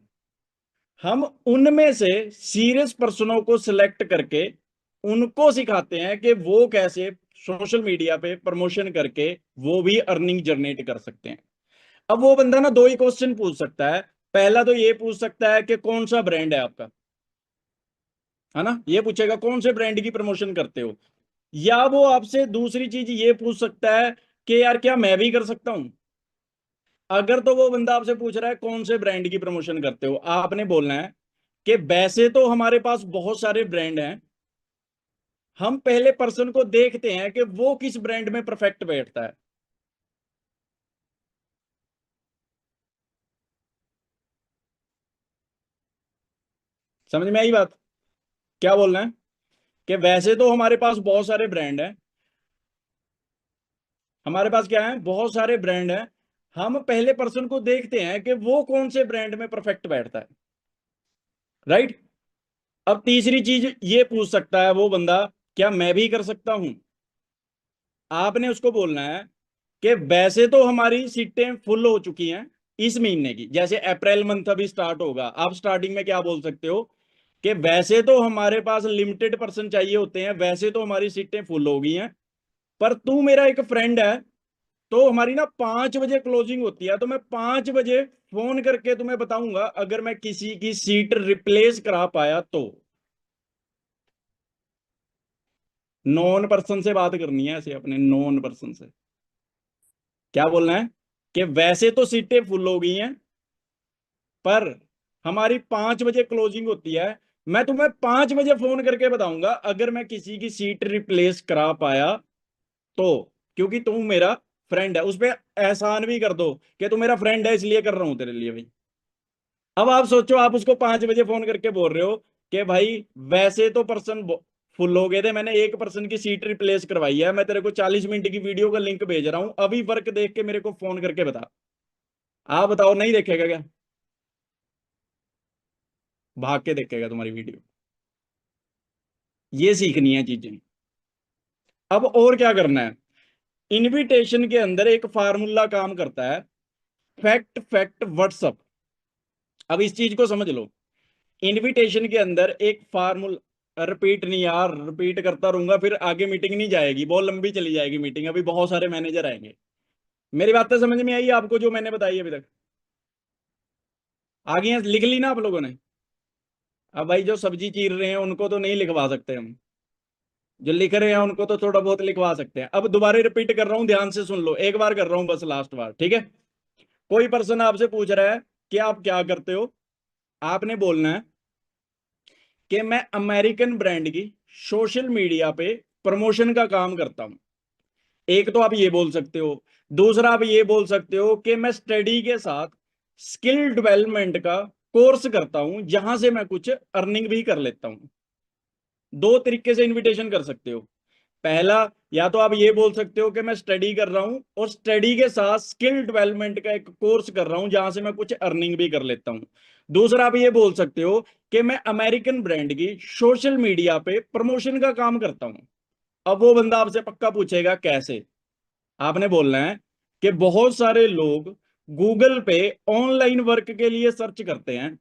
हम उनमें से सीरियस पर्सनों को सिलेक्ट करके उनको सिखाते हैं कि वो कैसे सोशल मीडिया पे प्रमोशन करके वो भी अर्निंग जनरेट कर सकते हैं। अब वो बंदा ना दो ही क्वेश्चन पूछ सकता है। पहला तो ये पूछ सकता है कि कौन सा ब्रांड है आपका, है ना, ये पूछेगा कौन से ब्रांड की प्रमोशन करते हो। या वो आपसे दूसरी चीज ये पूछ सकता है कि यार क्या मैं भी कर सकता हूं। अगर तो वो बंदा आपसे पूछ रहा है कौन से ब्रांड की प्रमोशन करते हो, आपने बोलना है कि वैसे तो हमारे पास बहुत सारे ब्रांड हैं, हम पहले पर्सन को देखते हैं कि वो किस ब्रांड में परफेक्ट बैठता है। समझ में आई बात? क्या बोलना है कि वैसे तो हमारे पास बहुत सारे ब्रांड हैं, हमारे पास क्या है, बहुत सारे ब्रांड हैं, हम पहले पर्सन को देखते हैं कि वो कौन से ब्रांड में परफेक्ट बैठता है। राइट। अब तीसरी चीज ये पूछ सकता है वो बंदा, क्या मैं भी कर सकता हूं। आपने उसको बोलना है कि वैसे तो हमारी सीटें फुल हो चुकी हैं इस महीने की, जैसे अप्रैल मंथ अभी स्टार्ट होगा, आप स्टार्टिंग में क्या बोल सकते हो कि वैसे तो हमारे पास लिमिटेड पर्सन चाहिए होते हैं, वैसे तो हमारी सीटें फुल हो गई हैं, पर तू मेरा एक फ्रेंड है, तो हमारी ना 5 बजे क्लोजिंग होती है, तो मैं 5 बजे फोन करके तुम्हें बताऊंगा अगर मैं किसी की सीट रिप्लेस करा पाया तो। नॉन पर्सन से बात करनी है ऐसे, अपने नॉन पर्सन से। क्या बोलना है कि वैसे तो सीटें फुल हो गई हैं, पर हमारी 5 बजे क्लोजिंग होती है, मैं तुम्हें 5 बजे फोन करके बताऊंगा अगर मैं किसी की सीट रिप्लेस करा पाया तो, क्योंकि तुम मेरा फ्रेंड है। उस पर एहसान भी कर दो कि तू मेरा फ्रेंड है इसलिए कर रहा हूं तेरे लिए भाई। अब आप सोचो, आप उसको 5 बजे फोन करके बोल रहे हो कि भाई वैसे तो पर्सन फुल हो गए थे, मैंने एक पर्सन की सीट रिप्लेस करवाई है, मैं तेरे को 40 मिनट की वीडियो का लिंक भेज रहा हूं, अभी वर्क देख के मेरे को फोन करके बता। आप बताओ, नहीं देखेगा क्या? भाग के देखेगा तुम्हारी वीडियो। ये सीखनी है चीजें। अब और क्या करना है, इनविटेशन के अंदर एक फार्मूला काम करता है, फैक्ट फैक्ट व्हाट्सअप। अब इस चीज को समझ लो, इनविटेशन के अंदर एक फार्मूला, रिपीट नहीं यार, रिपीट करता रहूंगा फिर आगे मीटिंग नहीं जाएगी, बहुत लंबी चली जाएगी मीटिंग, अभी बहुत सारे मैनेजर आएंगे। मेरी बातें समझ में आई आपको जो मैंने बताई अभी तक? आगे लिख ली ना आप लोगों ने? अब भाई जो सब्जी चीर रहे हैं उनको तो नहीं लिखवा सकते हम, जो लिख रहे हैं उनको तो थोड़ा बहुत लिखवा सकते हैं। अब दोबारा रिपीट कर रहा हूं, ध्यान से सुन लो, एक बार कर रहा हूं बस, लास्ट बार, ठीक है। कोई पर्सन आपसे पूछ रहा है कि आप क्या करते हो, आपने बोलना है कि मैं अमेरिकन ब्रांड की सोशल मीडिया पे प्रमोशन का काम करता हूं। एक तो आप ये बोल सकते हो। दूसरा आप ये बोल सकते हो कि मैं स्टडी के साथ स्किल डेवलपमेंट का कोर्स करता हूं जहां से मैं कुछ अर्निंग भी कर लेता हूं। दो तरीके से इनविटेशन कर सकते हो। पहला, या तो आप ये बोल सकते हो कि मैं स्टडी कर रहा हूं और स्टडी के साथ स्किल डेवलपमेंट का एक कोर्स कर रहा हूं जहां से मैं कुछ अर्निंग भी कर लेता हूं। दूसरा आप ये बोल सकते हो कि मैं अमेरिकन ब्रांड की सोशल मीडिया पे प्रमोशन का काम करता हूं। अब वो बंदा आपसे पक्का पूछेगा कैसे, आपने बोलना है कि बहुत सारे लोग गूगल पे ऑनलाइन वर्क के लिए सर्च करते हैं,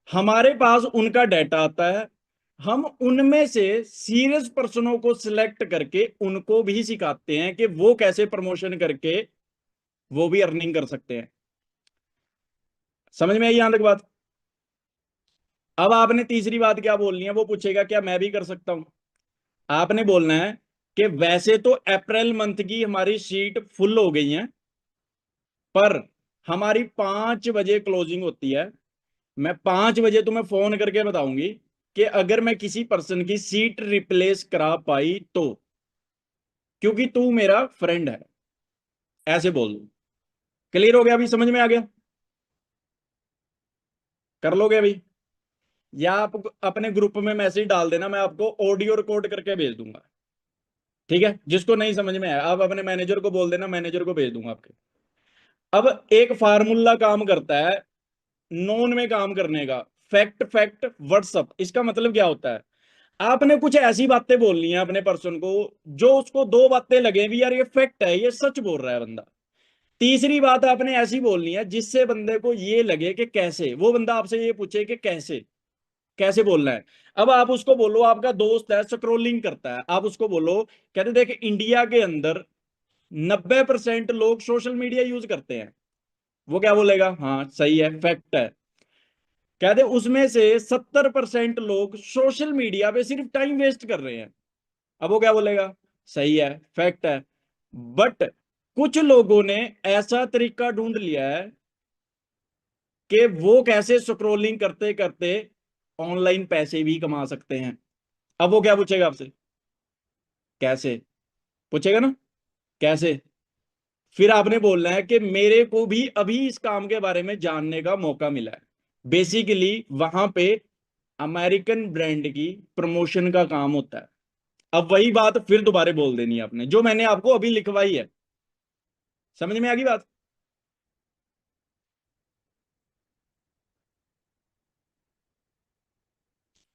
हमारे पास उनका डाटा आता है, हम उनमें से सीरियस पर्सनों को सिलेक्ट करके उनको भी सिखाते हैं कि वो कैसे प्रमोशन करके वो भी अर्निंग कर सकते हैं। समझ में आई यहां तक बात? अब आपने तीसरी बात क्या बोलनी है, वो पूछेगा क्या मैं भी कर सकता हूं? आपने बोलना है कि वैसे तो अप्रैल मंथ की हमारी सीट फुल हो गई है, पर हमारी 5 बजे क्लोजिंग होती है। मैं 5 बजे तुम्हें फोन करके बताऊंगी कि अगर मैं किसी पर्सन की सीट रिप्लेस करा पाई तो, क्योंकि तू मेरा फ्रेंड है, ऐसे बोल दो। क्लियर हो गया? अभी समझ में आ गया? कर लोगे अभी? या आप अपने ग्रुप में मैसेज डाल देना, मैं आपको ऑडियो रिकॉर्ड करके भेज दूंगा। ठीक है, जिसको नहीं समझ में आया आप अपने मैनेजर को बोल देना, मैनेजर को भेज दूंगा आपके। अब एक फार्मूला काम करता है नोन में काम करने का, फैक्ट फैक्ट व्हाट्सअप। इसका मतलब क्या होता है? आपने कुछ ऐसी बातें बोलनी है अपने पर्सन को जो उसको दो बातें लगे भी यार ये फैक्ट है, ये सच बोल रहा है बंदा। तीसरी बात आपने ऐसी बोलनी है जिससे बंदे को ये लगे कि कैसे, वो बंदा आपसे ये पूछे कि कैसे, कैसे बोलना है। अब आप उसको बोलो आपका दोस्त है स्क्रोलिंग करता है, आप उसको बोलो कहते देख इंडिया के अंदर 90% लोग सोशल मीडिया यूज करते हैं। वो क्या बोलेगा? हाँ सही है, फैक्ट है। कहते उसमें से 70% लोग सोशल मीडिया पे सिर्फ टाइम वेस्ट कर रहे हैं। अब वो क्या बोलेगा? सही है, फैक्ट है। बट कुछ लोगों ने ऐसा तरीका ढूंढ लिया है कि वो कैसे स्क्रोलिंग करते करते ऑनलाइन पैसे भी कमा सकते हैं। अब वो क्या पूछेगा आपसे? कैसे? पूछेगा ना, कैसे? फिर आपने बोलना है कि मेरे को भी अभी इस काम के बारे में जानने का मौका मिला है। बेसिकली वहां पे अमेरिकन ब्रांड की प्रमोशन का काम होता है। अब वही बात फिर दोबारा बोल देनी है आपने, जो मैंने आपको अभी लिखवाई है। समझ में आ गई बात?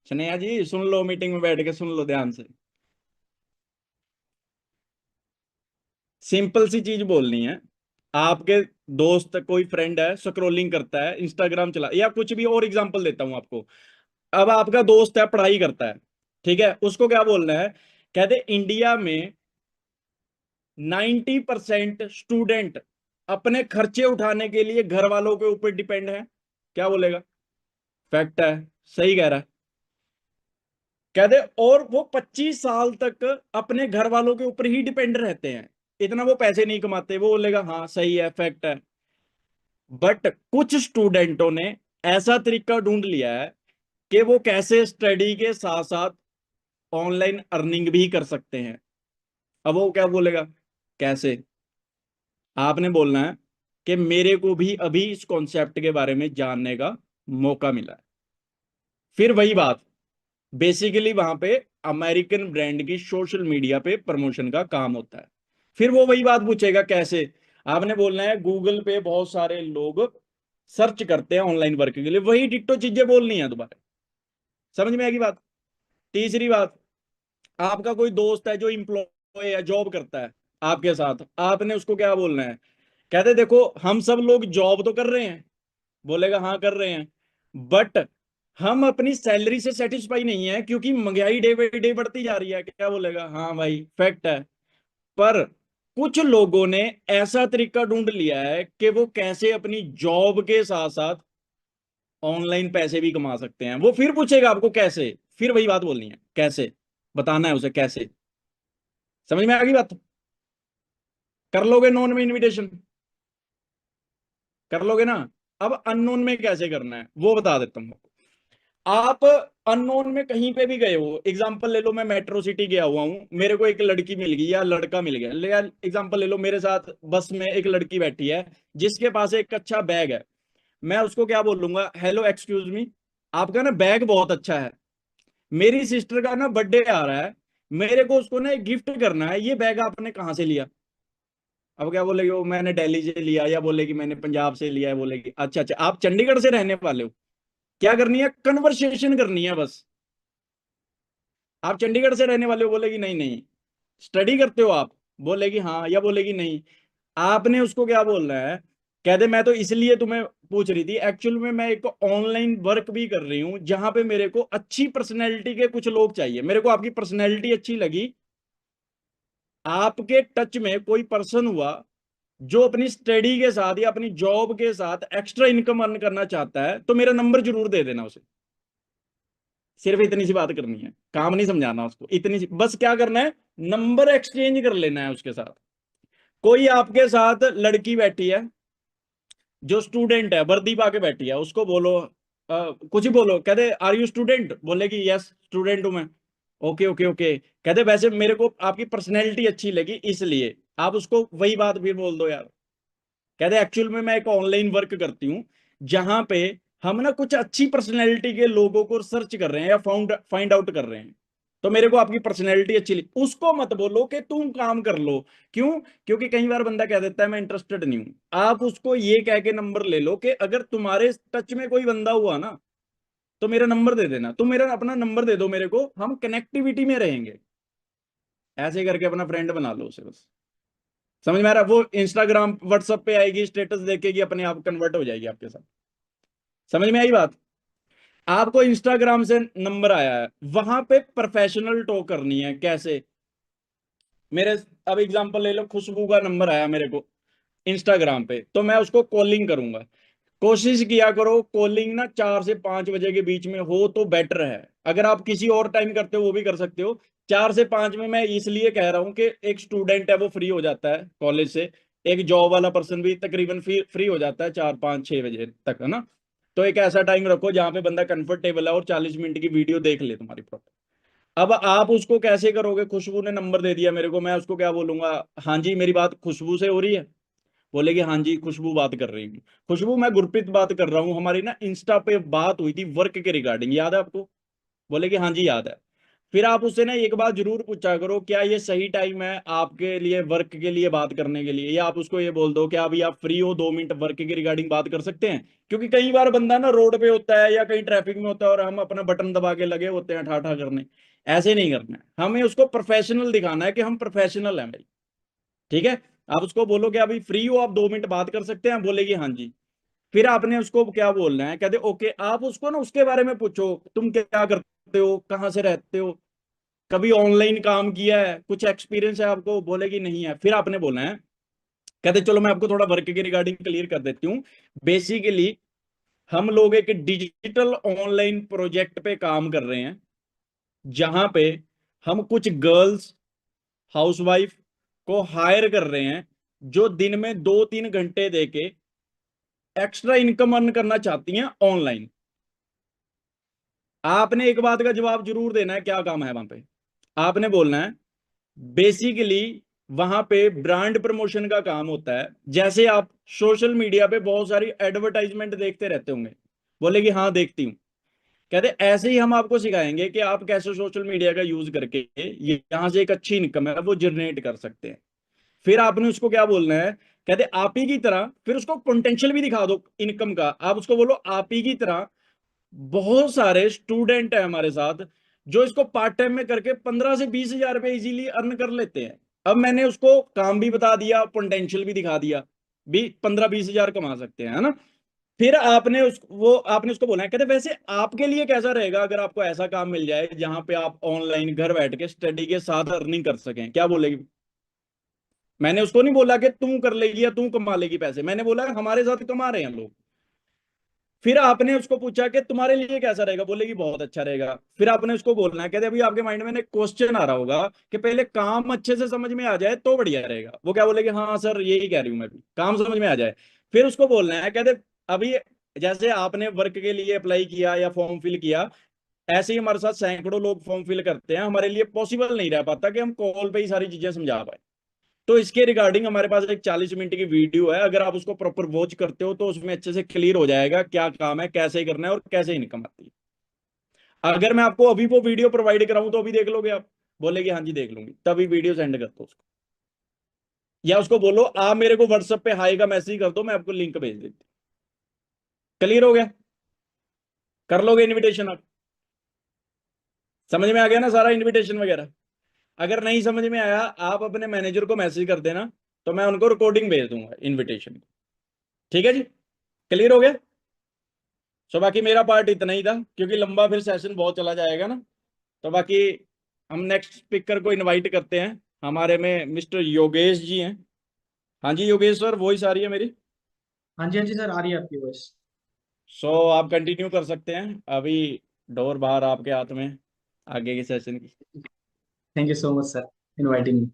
स्नेहा जी सुन लो, मीटिंग में बैठ के सुन लो ध्यान से। सिंपल सी चीज बोलनी है। आपके दोस्त कोई फ्रेंड है स्क्रोलिंग करता है, इंस्टाग्राम चला, या कुछ भी और एग्जांपल देता हूं आपको। अब आपका दोस्त है पढ़ाई करता है, ठीक है, उसको क्या बोलना है? कहते इंडिया में 90% स्टूडेंट अपने खर्चे उठाने के लिए घर वालों के ऊपर डिपेंड है। क्या बोलेगा? फैक्ट है, सही कह रहा है। कहते और वो 25 साल तक अपने घर वालों के ऊपर ही डिपेंड रहते हैं, इतना वो पैसे नहीं कमाते। वो बोलेगा हाँ सही है, फैक्ट है। बट कुछ स्टूडेंटों ने ऐसा तरीका ढूंढ लिया है कि वो कैसे स्टडी के साथ साथ ऑनलाइन अर्निंग भी कर सकते हैं। अब वो क्या बोलेगा? कैसे? आपने बोलना है कि मेरे को भी अभी इस कॉन्सेप्ट के बारे में जानने का मौका मिला है। फिर वही बात, बेसिकली वहां पे अमेरिकन ब्रांड की सोशल मीडिया पे प्रमोशन का काम होता है। फिर वो वही बात पूछेगा कैसे। आपने बोलना है गूगल पे बहुत सारे लोग सर्च करते हैं ऑनलाइन वर्क के लिए, वही डिट्टो चीजें बोलनी है दोबारा। समझ में आएगी बात? तीसरी बात, आपका कोई दोस्त है जो इम्प्लॉय है, जॉब करता है आपके साथ, आपने उसको क्या बोलना है? कहते देखो हम सब लोग जॉब तो कर रहे हैं। बोलेगा हाँ कर रहे हैं, बट हम अपनी सैलरी से सेटिस्फाई नहीं है क्योंकि महंगाई डे बाई डे बढ़ती जा रही है। क्या बोलेगा? हाँ भाई फैक्ट है। पर कुछ लोगों ने ऐसा तरीका ढूंढ लिया है कि वो कैसे अपनी जॉब के साथ साथ ऑनलाइन पैसे भी कमा सकते हैं। वो फिर पूछेगा आपको कैसे, फिर वही बात बोलनी है कैसे, बताना है उसे कैसे। समझ में आ गई बात? कर लोगे नोन में इनविटेशन? कर लोगे ना? अब अननोन में कैसे करना है वो बता देता हूँ। आप अननोन में कहीं पे भी गए हो, एग्जांपल ले लो मैं मेट्रो सिटी गया हुआ हूँ, मेरे को एक लड़की मिल गई या लड़का मिल गया, ले यार एग्जांपल ले लो, मेरे साथ बस में एक लड़की बैठी है जिसके पास एक अच्छा बैग है। मैं उसको क्या बोलूंगा? हेलो एक्सक्यूज मी, आपका ना बैग बहुत अच्छा है, मेरी सिस्टर का ना बर्थडे आ रहा है, मेरे को उसको ना एक गिफ्ट करना है, ये बैग आपने कहाँ से लिया? अब क्या बोलेगी वो? मैंने दिल्ली से लिया, या बोलेगी मैंने पंजाब से लिया है। बोलेगी अच्छा अच्छा आप चंडीगढ़ से रहने वाले हो? क्या करनी है? कन्वर्सेशन करनी है बस। आप चंडीगढ़ से रहने वाले हो? बोलेगी नहीं नहीं। स्टडी करते हो आप? बोलेगी हाँ, या बोलेगी नहीं। आपने उसको क्या बोलना है? कह दे मैं तो इसलिए तुम्हें पूछ रही थी, एक्चुअल में मैं एक ऑनलाइन वर्क भी कर रही हूँ जहां पे मेरे को अच्छी पर्सनैलिटी के कुछ लोग चाहिए। मेरे को आपकी पर्सनैलिटी अच्छी लगी, आपके टच में कोई पर्सन हुआ जो अपनी स्टडी के साथ या अपनी जॉब के साथ एक्स्ट्रा इनकम अर्न करना चाहता है, तो मेरा नंबर जरूर दे देना उसे। सिर्फ इतनी सी बात करनी है, काम नहीं समझाना उसको, इतनी सी बस। क्या करना है, नंबर एक्सचेंज कर लेना है उसके साथ। कोई आपके साथ लड़की बैठी है जो स्टूडेंट है, वर्दी पाके बैठी है, उसको बोलो कुछ ही बोलो, कहते आर यू स्टूडेंट, बोलेगी यस स्टूडेंट हूं मैं। ओके ओके ओके, कहते वैसे मेरे को आपकी पर्सनैलिटी अच्छी लगी इसलिए। आप उसको वही बात फिर बोल दो यार, कहते एक्चुअल में मैं एक ऑनलाइन वर्क करती हूँ जहां पे हम ना कुछ अच्छी पर्सनैलिटी के लोगों को सर्च कर रहे हैं या फाइंड आउट कर रहे हैं, तो मेरे को आपकी पर्सनैलिटी अच्छी लगी। उसको मत बोलो कि तुम काम कर लो। क्यों? क्योंकि कई बार बंदा कह देता है मैं इंटरेस्टेड नहीं हूं। आप उसको ये कह के नंबर ले लो कि अगर तुम्हारे टच में कोई बंदा हुआ ना, तो मेरा नंबर दे देना, तुम मेरा अपना नंबर दे दो मेरे को, हम कनेक्टिविटी में रहेंगे। ऐसे करके अपना फ्रेंड बना लो उसे बस। समझ में आ रहा है? वो इंस्टाग्राम व्हाट्सएप पे आएगी, स्टेटस देखेगी, अपने आप कन्वर्ट हो जाएगी आपके साथ। समझ में आई बात? आपको इंस्टाग्राम से नंबर आया है, वहां पे प्रोफेशनल टॉक करनी है। कैसे? मेरे अब एग्जांपल ले लो, खुशबू का नंबर आया मेरे को इंस्टाग्राम पे, तो मैं उसको कॉलिंग करूंगा। कोशिश किया करो कॉलिंग ना 4 से 5 बजे के बीच में हो तो बेटर है। अगर आप किसी और टाइम करते हो वो भी कर सकते हो। 4 से 5 में मैं इसलिए कह रहा हूँ कि एक स्टूडेंट है वो फ्री हो जाता है कॉलेज से, एक जॉब वाला पर्सन भी तकरीबन फ्री हो जाता है 4 5 6 बजे तक, है ना। तो एक ऐसा टाइम रखो जहां पे बंदा कंफर्टेबल है और 40 मिनट की वीडियो देख ले तुम्हारी प्रॉपर। अब आप उसको कैसे करोगे? खुशबू ने नंबर दे दिया मेरे को, मैं उसको क्या बोलूंगा, हाँ जी मेरी बात खुशबू से हो रही है, बोलेगी हाँ जी खुशबू बात कर रही हूँ। खुशबू मैं गुरप्रीत बात कर रहा हूँ, हमारी ना इंस्टा पे बात हुई थी वर्क के रिगार्डिंग, याद है आपको? बोलेगी हाँ जी याद है। फिर आप उससे ना एक बात जरूर पूछा करो, क्या ये सही टाइम है आपके लिए वर्क के लिए बात करने के लिए, या आप उसको ये बोल दो कि अभी आप फ्री हो 2 मिनट वर्क के रिगार्डिंग बात कर सकते हैं। क्योंकि कई बार बंदा ना रोड पे होता है या कहीं ट्रैफिक में होता है और हम अपना बटन दबा के लगे होते हैं ठाठा करने। ऐसे नहीं करना है, हमें उसको प्रोफेशनल दिखाना है कि हम प्रोफेशनल हैं भाई। ठीक है? आप उसको बोलो कि अभी फ्री हो, आप 2 मिनट बात कर सकते हैं, बोलेगी हाँ जी। फिर आपने उसको क्या बोलना है, कहते ओके, आप उसको ना उसके बारे में पूछो, तुम क्या करते हो, कहाँ से रहते हो, कभी ऑनलाइन काम किया है, कुछ एक्सपीरियंस है आपको, बोलेगी नहीं है। फिर आपने बोलना है, कहते चलो मैं आपको थोड़ा वर्क के रिगार्डिंग क्लियर कर देती हूँ। बेसिकली हम लोग एक डिजिटल ऑनलाइन प्रोजेक्ट पे काम कर रहे हैं जहां पे हम कुछ गर्ल्स हाउसवाइफ को हायर कर रहे हैं जो दिन में 2 3 घंटे देके एक्स्ट्रा इनकम अर्न करना चाहती हैं ऑनलाइन। आपने एक बात का जवाब जरूर देना है, क्या काम है वहां पे? आपने बोलना है बेसिकली वहां पे ब्रांड प्रमोशन का काम होता है। जैसे आप सोशल मीडिया पे बहुत सारी एडवर्टाइजमेंट देखते रहते होंगे, बोलेगी हाँ देखती हूँ। कहते ऐसे ही हम आपको सिखाएंगे कि आप कैसे सोशल मीडिया का यूज करके ये यहाँ से एक अच्छी इनकम है वो जनरेट कर सकते हैं। फिर आपने उसको क्या बोलना है, कहते आप ही की तरह, फिर उसको पोटेंशियल भी दिखा दो इनकम का। आप उसको बोलो आप ही की तरह बहुत सारे स्टूडेंट है हमारे साथ जो इसको पार्ट टाइम में करके 15 से 20 हजार रुपए इजीली अर्न कर लेते हैं। अब मैंने उसको काम भी बता दिया, पोटेंशियल भी दिखा दिया, भी 15 20 हजार कमा सकते हैं, है ना। फिर आपने उसको बोला है, कहते वैसे आपके लिए कैसा रहेगा अगर आपको ऐसा काम मिल जाए जहां पे आप ऑनलाइन घर बैठ के स्टडी के साथ अर्निंग कर सकें, क्या बोलेगी? मैंने उसको नहीं बोला कि तू कर लेगी या तू कमा लेगी पैसे, मैंने बोला हमारे साथ कमा रहे हैं लोग। फिर आपने उसको पूछा कि तुम्हारे लिए कैसा रहेगा, बोलेगी बहुत अच्छा रहेगा। फिर आपने उसको बोलना है, कहते अभी आपके माइंड में एक क्वेश्चन आ रहा होगा कि पहले काम अच्छे से समझ में आ जाए तो बढ़िया रहेगा। वो क्या बोलेगी, हाँ सर यही कह रही हूँ मैं भी, काम समझ में आ जाए। फिर उसको बोलना है, कहते अभी जैसे आपने वर्क के लिए अप्लाई किया या फॉर्म फिल किया, ऐसे ही हमारे साथ सैकड़ों लोग फॉर्म फिल करते हैं, हमारे लिए पॉसिबल नहीं रह पाता कि हम कॉल पे ही सारी चीजें समझा पाए। तो इसके रिगार्डिंग हमारे पास एक 40 मिनट की वीडियो है, अगर आप उसको प्रॉपर वॉच करते हो तो उसमें अच्छे से क्लियर हो जाएगा क्या काम है, कैसे करना है और कैसे इनकम आती है। अगर मैं आपको अभी वो वीडियो प्रोवाइड कराऊं तो अभी देख लोगे आप? बोलेगी हाँ जी देख लूंगी, तभी वीडियो सेंड कर दो उसको, या उसको बोलो आप मेरे को व्हाट्सएप पे हाई का मैसेज कर दो, मैं आपको लिंक भेज देती। क्लियर हो गया? कर लोगे इनविटेशन आप? समझ में आ गया ना सारा इनविटेशन वगैरह? अगर नहीं समझ में आया आप अपने मैनेजर को मैसेज कर देना, तो मैं उनको रिकॉर्डिंग भेज दूंगा इनविटेशन। ठीक है जी? क्लियर हो गया? सो बाकी मेरा पार्ट इतना ही था, क्योंकि लंबा फिर सेशन बहुत चला जाएगा ना। तो बाकी हम नेक्स्ट स्पीकर को इनवाइट करते हैं। हमारे में मिस्टर योगेश जी हैं। हाँ जी योगेश सर, वॉइस आ रही है मेरी? हाँ जी सर, आ रही है आपकी वॉइस। सो आप कंटिन्यू कर सकते हैं, अभी डोर बाहर आपके हाथ में आगे के सेशन की। Thank you so much sir inviting me.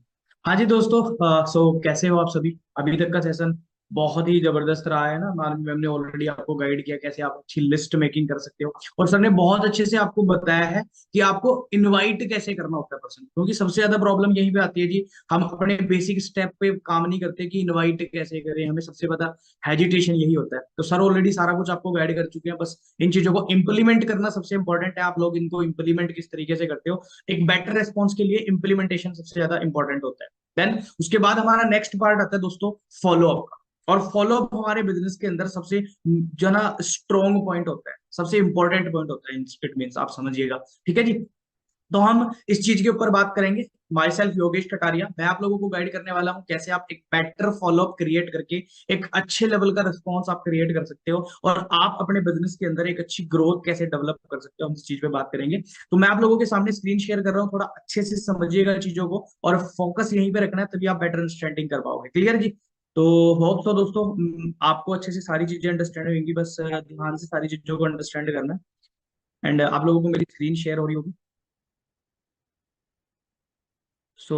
हाँ जी दोस्तों, सो कैसे हो आप सभी? अभी तक का सेशन बहुत ही जबरदस्त रहा है ना। मैम ने ऑलरेडी आपको गाइड किया कैसे आप अच्छी लिस्ट मेकिंग कर सकते हो, और सर ने बहुत अच्छे से आपको बताया है कि आपको इनवाइट कैसे करना होता है पर्सन, क्योंकि सबसे ज्यादा प्रॉब्लम यहीं पे आती है जी। हम अपने बेसिक स्टेप पे काम नहीं करते कि इनवाइट कैसे करें, हमें सबसे ज्यादा हेजिटेशन यही होता है। तो सर ऑलरेडी सारा कुछ आपको गाइड कर चुके हैं, बस इन चीजों को इंप्लीमेंट करना सबसे इंपॉर्टेंट है। आप लोग इनको इंप्लीमेंट किस तरीके से करते हो, एक बेटर रेस्पॉन्स के लिए इंप्लीमेंटेशन सबसे ज्यादा इंपॉर्टेंट होता है। देन उसके बाद हमारा नेक्स्ट पार्ट आता है दोस्तों फॉलो अप का। और फॉलो अप हमारे बिजनेस के अंदर सबसे जो ना स्ट्रॉन्ग पॉइंट होता है, सबसे इंपॉर्टेंट पॉइंट होता है। इट मीन्स आप समझिएगा, ठीक है जी। तो हम इस चीज के ऊपर बात करेंगे। माई सेल्फ योगेश कटारिया, मैं आप लोगों को गाइड करने वाला हूं कैसे आप एक बेटर फॉलोअप क्रिएट करके एक अच्छे लेवल का रिस्पॉन्स आप क्रिएट कर सकते हो, और आप अपने बिजनेस के अंदर एक अच्छी ग्रोथ कैसे डेवलप कर सकते हो, हम इस चीज पे बात करेंगे। तो मैं आप लोगों के सामने स्क्रीन शेयर कर रहा हूँ, थोड़ा अच्छे से समझिएगा चीजों को, और फोकस यहीं पे रखना है, तभी आप बेटर अंडरस्टैंडिंग कर पाओगे। क्लियर जी? तो होप तो दोस्तों आपको अच्छे से सारी चीजें अंडरस्टैंड होंगी, बस ध्यान से सारी चीजों को अंडरस्टैंड करना है। एंड आप लोगों को मेरी स्क्रीन शेयर हो रही होगी। सो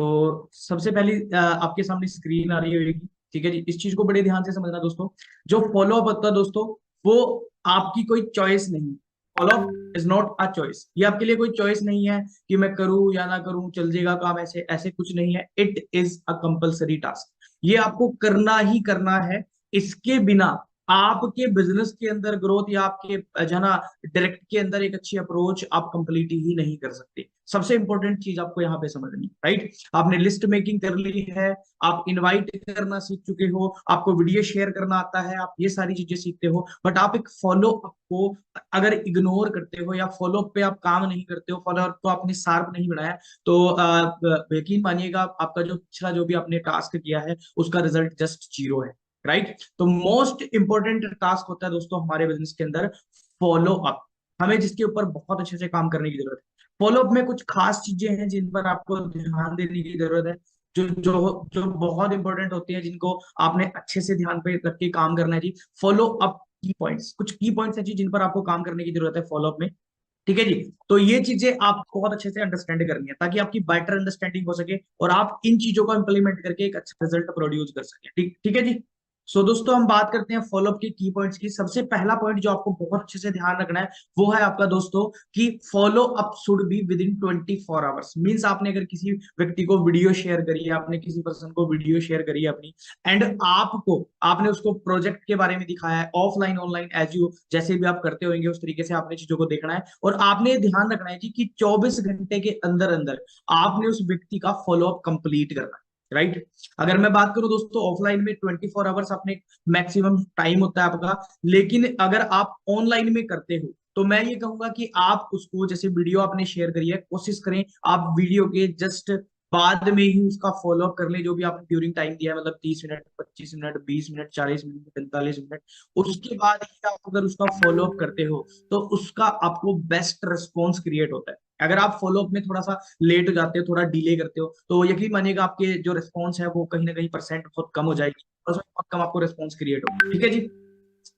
सबसे पहली आपके सामने स्क्रीन आ रही होगी, ठीक है जी। इस चीज को बड़े ध्यान से समझना दोस्तों। जो फॉलो अप होता है दोस्तों, वो आपकी कोई चॉइस नहीं। Follow up is not a choice. ये आपके लिए कोई चॉइस नहीं है कि मैं करूं या ना करूं, चल जाएगा काम, ऐसे ऐसे कुछ नहीं है। It is a compulsory task. ये आपको करना ही करना है। इसके बिना आपके बिजनेस के अंदर ग्रोथ, या आपके जो है ना डायरेक्ट के अंदर एक अच्छी अप्रोच आप कंप्लीट ही नहीं कर सकते। सबसे इंपॉर्टेंट चीज आपको यहाँ पे समझनी, राइट? आपने लिस्ट मेकिंग कर ली है, आप इनवाइट करना सीख चुके हो, आपको वीडियो शेयर करना आता है, आप ये सारी चीजें सीखते हो, बट आप एक फॉलो अप को अगर इग्नोर करते हो, या फॉलो अप पे आप काम नहीं करते हो, फॉलो अप को आपने शार्प नहीं बनाया, तो यकीन मानिएगा आपका जो पिछला जो भी आपने टास्क किया है उसका रिजल्ट जस्ट जीरो है, राइट? तो मोस्ट इंपॉर्टेंट टास्क होता है दोस्तों हमारे बिजनेस के अंदर फॉलो अप, हमें जिसके ऊपर बहुत अच्छे से काम करने की जरूरत है। फॉलो अप में कुछ खास चीजें हैं जिन पर आपको ध्यान देने की जरूरत है, जो जो जो बहुत इंपॉर्टेंट होती है, जिनको आपने अच्छे से ध्यान पे करके काम करना है जी। फॉलो अप की पॉइंट्स, कुछ की पॉइंट्स हैं जी जिन पर आपको काम करने की जरूरत है फॉलो अप में, ठीक है जी। तो ये चीजें आपको बहुत अच्छे से अंडरस्टैंड करनी है, ताकि आपकी बेटर अंडरस्टैंडिंग हो सके और आप इन चीजों को इंप्लीमेंट करके एक अच्छा रिजल्ट प्रोड्यूस कर सके। ठीक ठीक है जी। सो दोस्तों हम बात करते हैं फॉलोअप के की पॉइंट्स की। सबसे पहला पॉइंट जो आपको बहुत अच्छे से ध्यान रखना है वो है आपका दोस्तों कि follow up should be with in 24 hours. Means आपने अगर किसी व्यक्ति को वीडियो शेयर करी है, आपने किसी पर्सन को वीडियो शेयर करी है अपनी, एंड आपको आपने उसको प्रोजेक्ट के बारे में दिखाया है ऑफलाइन ऑनलाइन एज यू जैसे भी आप करते होंगे उस तरीके से आपने चीजों को देखना है, और आपने ध्यान रखना है जी कि 24 घंटे के अंदर अंदर आपने उस व्यक्ति का फॉलोअप कंप्लीट करना है, राइट? अगर मैं बात करूं दोस्तों ऑफलाइन में 24 आवर्स आपने मैक्सिमम टाइम होता है आपका, लेकिन अगर आप ऑनलाइन में करते हो तो मैं ये कहूंगा कि आप उसको जैसे वीडियो आपने शेयर करी है, कोशिश करें आप वीडियो के जस्ट बाद में ही उसका फॉलोअप कर ले, जो भी आपने ड्यूरिंग टाइम दिया है, मतलब 30 minute, 25 minute, 20 minute, 40 minute, 45 minute, उसके बाद ही आप अगर उसका फॉलोअप करते हो तो उसका आपको बेस्ट रिस्पॉन्स क्रिएट होता है। अगर आप फॉलोअप में थोड़ा सा लेट हो जाते हो, थोड़ा डिले करते हो, तो यकीन मानिएगा आपके जो रिस्पॉन्स है वो कहीं ना कहीं परसेंट बहुत कम हो जाएगी, और उसमें बहुत कम आपको रिस्पॉन्स क्रिएट होगा, ठीक है जी।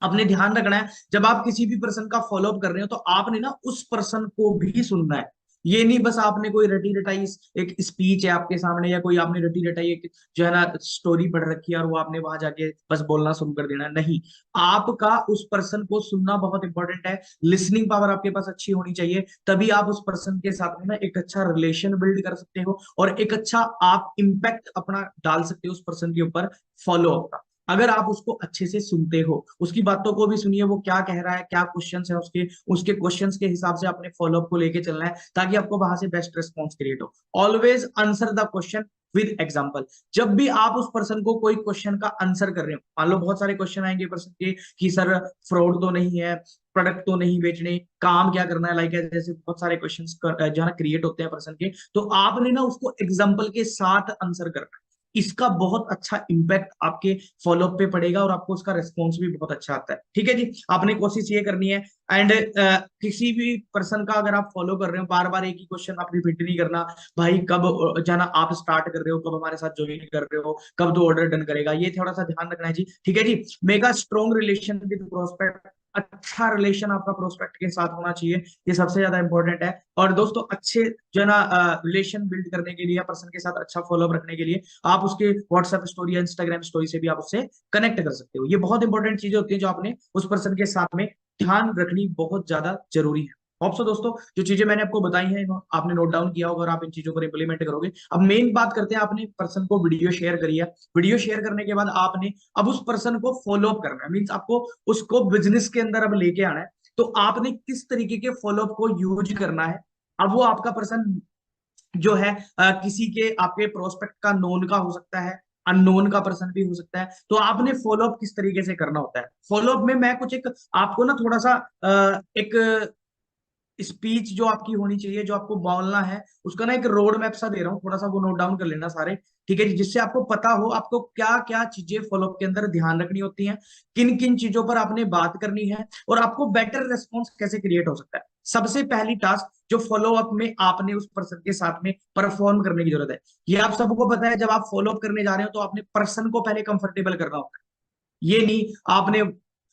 अपने ध्यान रखना है जब आप किसी भी पर्सन का फॉलोअप कर रहे हो तो आपने ना उस पर्सन को भी सुनना है। ये नहीं बस आपने कोई रटी रटाई एक स्पीच है आपके सामने, या कोई आपने रटी रटाई एक जो है ना स्टोरी पढ़ रखी है और वो आपने वहां जाके बस बोलना शुरू कर देना, नहीं। आपका उस पर्सन को सुनना बहुत इंपॉर्टेंट है। लिसनिंग पावर आपके पास अच्छी होनी चाहिए, तभी आप उस पर्सन के साथ में ना एक अच्छा रिलेशन बिल्ड कर सकते हो, और एक अच्छा आप इम्पैक्ट अपना डाल सकते हो उस पर्सन के ऊपर फॉलोअप का। अगर आप उसको अच्छे से सुनते हो, उसकी बातों को भी सुनिए, वो क्या कह रहा है, क्या क्वेश्चंस है उसके, उसके क्वेश्चंस के हिसाब से अपने फॉलोअप को लेके चलना है, ताकि आपको वहां से बेस्ट रिस्पॉन्स क्रिएट हो। Always answer the question with example. जब भी आप उस पर्सन को कोई क्वेश्चन का आंसर कर रहे हो, मान लो बहुत सारे क्वेश्चन आएंगे पर्सन के कि सर फ्रॉड तो नहीं है, प्रोडक्ट तो नहीं बेचने, काम क्या करना है, लाइक जैसे बहुत सारे क्वेश्चन जो है क्रिएट होते हैं पर्सन के, तो आपने ना उसको एग्जाम्पल के साथ आंसर करना है। इसका बहुत अच्छा इम्पैक्ट आपके फॉलोअप पे पड़ेगा और आपको उसका रिस्पॉन्स भी बहुत अच्छा आता है। ठीक है जी, आपने कोशिश ये करनी है। एंड किसी भी पर्सन का अगर आप फॉलो कर रहे हो, बार बार एक ही क्वेश्चन आप रिपीट नहीं करना। भाई कब जाना आप स्टार्ट कर रहे हो, कब हमारे साथ ज्वाइन कर रहे हो, कब तो ऑर्डर डन करेगा, ये थोड़ा सा ध्यान रखना है जी। ठीक है जी, make a strong relation with prospect, अच्छा रिलेशन आपका प्रोस्पेक्ट के साथ होना चाहिए, ये सबसे ज्यादा इंपॉर्टेंट है। और दोस्तों अच्छे जो है ना रिलेशन बिल्ड करने के लिए, पर्सन के साथ अच्छा फॉलोअप रखने के लिए आप उसके व्हाट्सएप स्टोरी या इंस्टाग्राम स्टोरी से भी आप उससे कनेक्ट कर सकते हो। ये बहुत इंपॉर्टेंट चीजें होती है जो आपने उस पर्सन के साथ में ध्यान रखनी बहुत ज्यादा जरूरी है। ऑप्शन दोस्तों जो चीजें मैंने आपको बताई हैं आपने नोट डाउन किया होगा और आप इन चीजों को इम्प्लीमेंट करोगे। अब मेन बात करते हैं, आपने पर्सन को वीडियो शेयर करी है, वीडियो शेयर करने के बाद आपने अब उस पर्सन को फॉलो अप करना है, मीन्स आपको उसको बिजनेस के अंदर अब लेके आना है। तो आपने किस तरीके के फॉलोअप को यूज करना है, अब वो आपका पर्सन जो है किसी के आपके प्रोस्पेक्ट का नोन का हो सकता है, अननोन का पर्सन भी हो सकता है। तो आपने फॉलोअप किस तरीके से करना होता है, फॉलोअप में मैं कुछ एक आपको ना थोड़ा सा एक स्पीच जो आपकी होनी चाहिए, जो आपको बोलना है, उसका ना एक रोड मैप सा दे रहा हूँ, थोड़ा सा वो नोट डाउन कर लेना सारे। ठीक है जी, जिससे आपको पता हो आपको क्या क्या चीजें फॉलोअप के अंदर ध्यान रखनी होती हैं, किन किन चीजों पर आपने बात करनी है और आपको बेटर रेस्पॉन्स कैसे क्रिएट हो सकता है। सबसे पहली टास्क जो फॉलोअप में आपने उस पर्सन के साथ में परफॉर्म करने की जरूरत है, ये आप सबको पता है, जब आप फॉलोअप करने जा रहे हो तो आपने पर्सन को पहले कंफर्टेबल करना होता है। ये नहीं आपने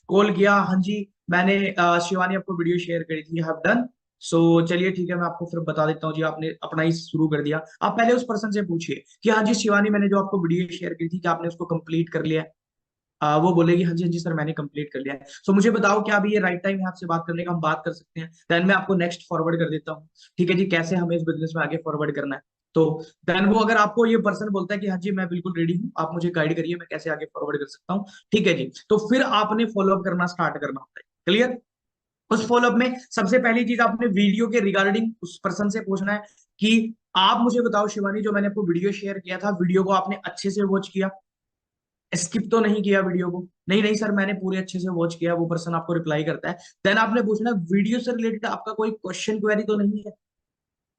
कॉल किया, हाँ जी मैंने शिवानी आपको वीडियो शेयर करी थी, हैव डन, सो चलिए ठीक है मैं आपको फिर बता देता हूँ जी, आपने अपना ही शुरू कर दिया। आप पहले उस पर्सन से पूछिए कि हाँ जी शिवानी मैंने जो आपको वीडियो शेयर की थी क्या आपने उसको कंप्लीट कर लिया है। वो बोलेगी हाँ जी सर मैंने कंप्लीट कर लिया है। सो मुझे बताओ क्या अभी ये राइट टाइम है आपसे बात करने का, हम बात कर सकते हैं। देन मैं आपको नेक्स्ट फॉरवर्ड कर देता हूँ। ठीक है जी, कैसे हमें इस बिजनेस में आगे फॉरवर्ड करना है। तो देन वो अगर आपको ये पर्सन बोलता है कि हाँ जी मैं बिल्कुल रेडी हूँ, आप मुझे गाइड करिए मैं कैसे आगे फॉरवर्ड कर सकता हूँ। ठीक है जी, तो फिर आपने फॉलोअप करना स्टार्ट करना होता है। क्लियर? उस फॉलोअप में सबसे पहली चीज आपने वीडियो के रिगार्डिंग उस पर्सन से पूछना है कि आप मुझे बताओ शिवानी जो मैंने आपको वीडियो शेयर किया था, वीडियो को आपने अच्छे से वॉच किया, स्किप तो नहीं किया वीडियो को? नहीं नहीं सर मैंने पूरे अच्छे से वॉच किया, वो पर्सन आपको रिप्लाई करता है। देन आपने पूछना वीडियो से रिलेटेड आपका कोई क्वेश्चन क्वेरी तो नहीं है,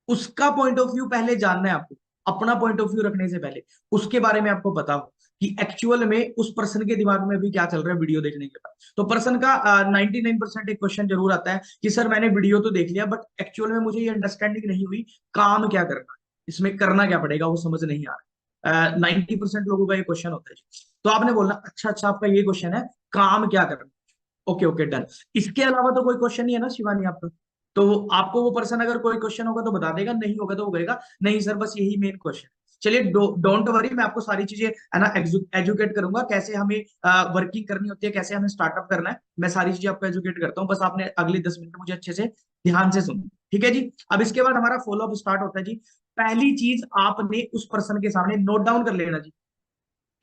उसका पॉइंट ऑफ व्यू पहले जानना है आपको, अपना पॉइंट ऑफ व्यू रखने से पहले उसके बारे में आपको पता हो कि एक्चुअल में उस पर्सन के दिमाग में भी क्या चल रहा है वीडियो देखने के बाद। तो पर्सन का 99% एक क्वेश्चन जरूर आता है कि सर मैंने वीडियो तो देख लिया बट एक्चुअल में मुझे ये अंडरस्टैंडिंग नहीं हुई, काम क्या करना है, इसमें करना क्या पड़ेगा वो समझ नहीं आ रहा। 90% लोगों का ये क्वेश्चन होता है। तो आपने बोलना अच्छा अच्छा आपका ये क्वेश्चन है, काम क्या करना, ओके ओके डन। इसके अलावा तो कोई क्वेश्चन नहीं है ना शिवानी आपका? तो आपको वो पर्सन अगर कोई क्वेश्चन होगा तो बता देगा, नहीं होगा तो वो कहेगा नहीं सर बस यही मेन क्वेश्चन। चलिए डोंट वरी, मैं आपको सारी चीजें है ना एजुकेट करूंगा, कैसे हमें वर्किंग करनी होती है, कैसे हमें स्टार्टअप करना है, मैं सारी चीजें आपको एजुकेट करता हूँ। बस आपने अगले 10 मिनट मुझे अच्छे से ध्यान से सुनो। ठीक है जी, अब इसके बाद हमारा फॉलोअप स्टार्ट होता है जी। पहली चीज आपने उस पर्सन के सामने नोट डाउन कर लेना जी।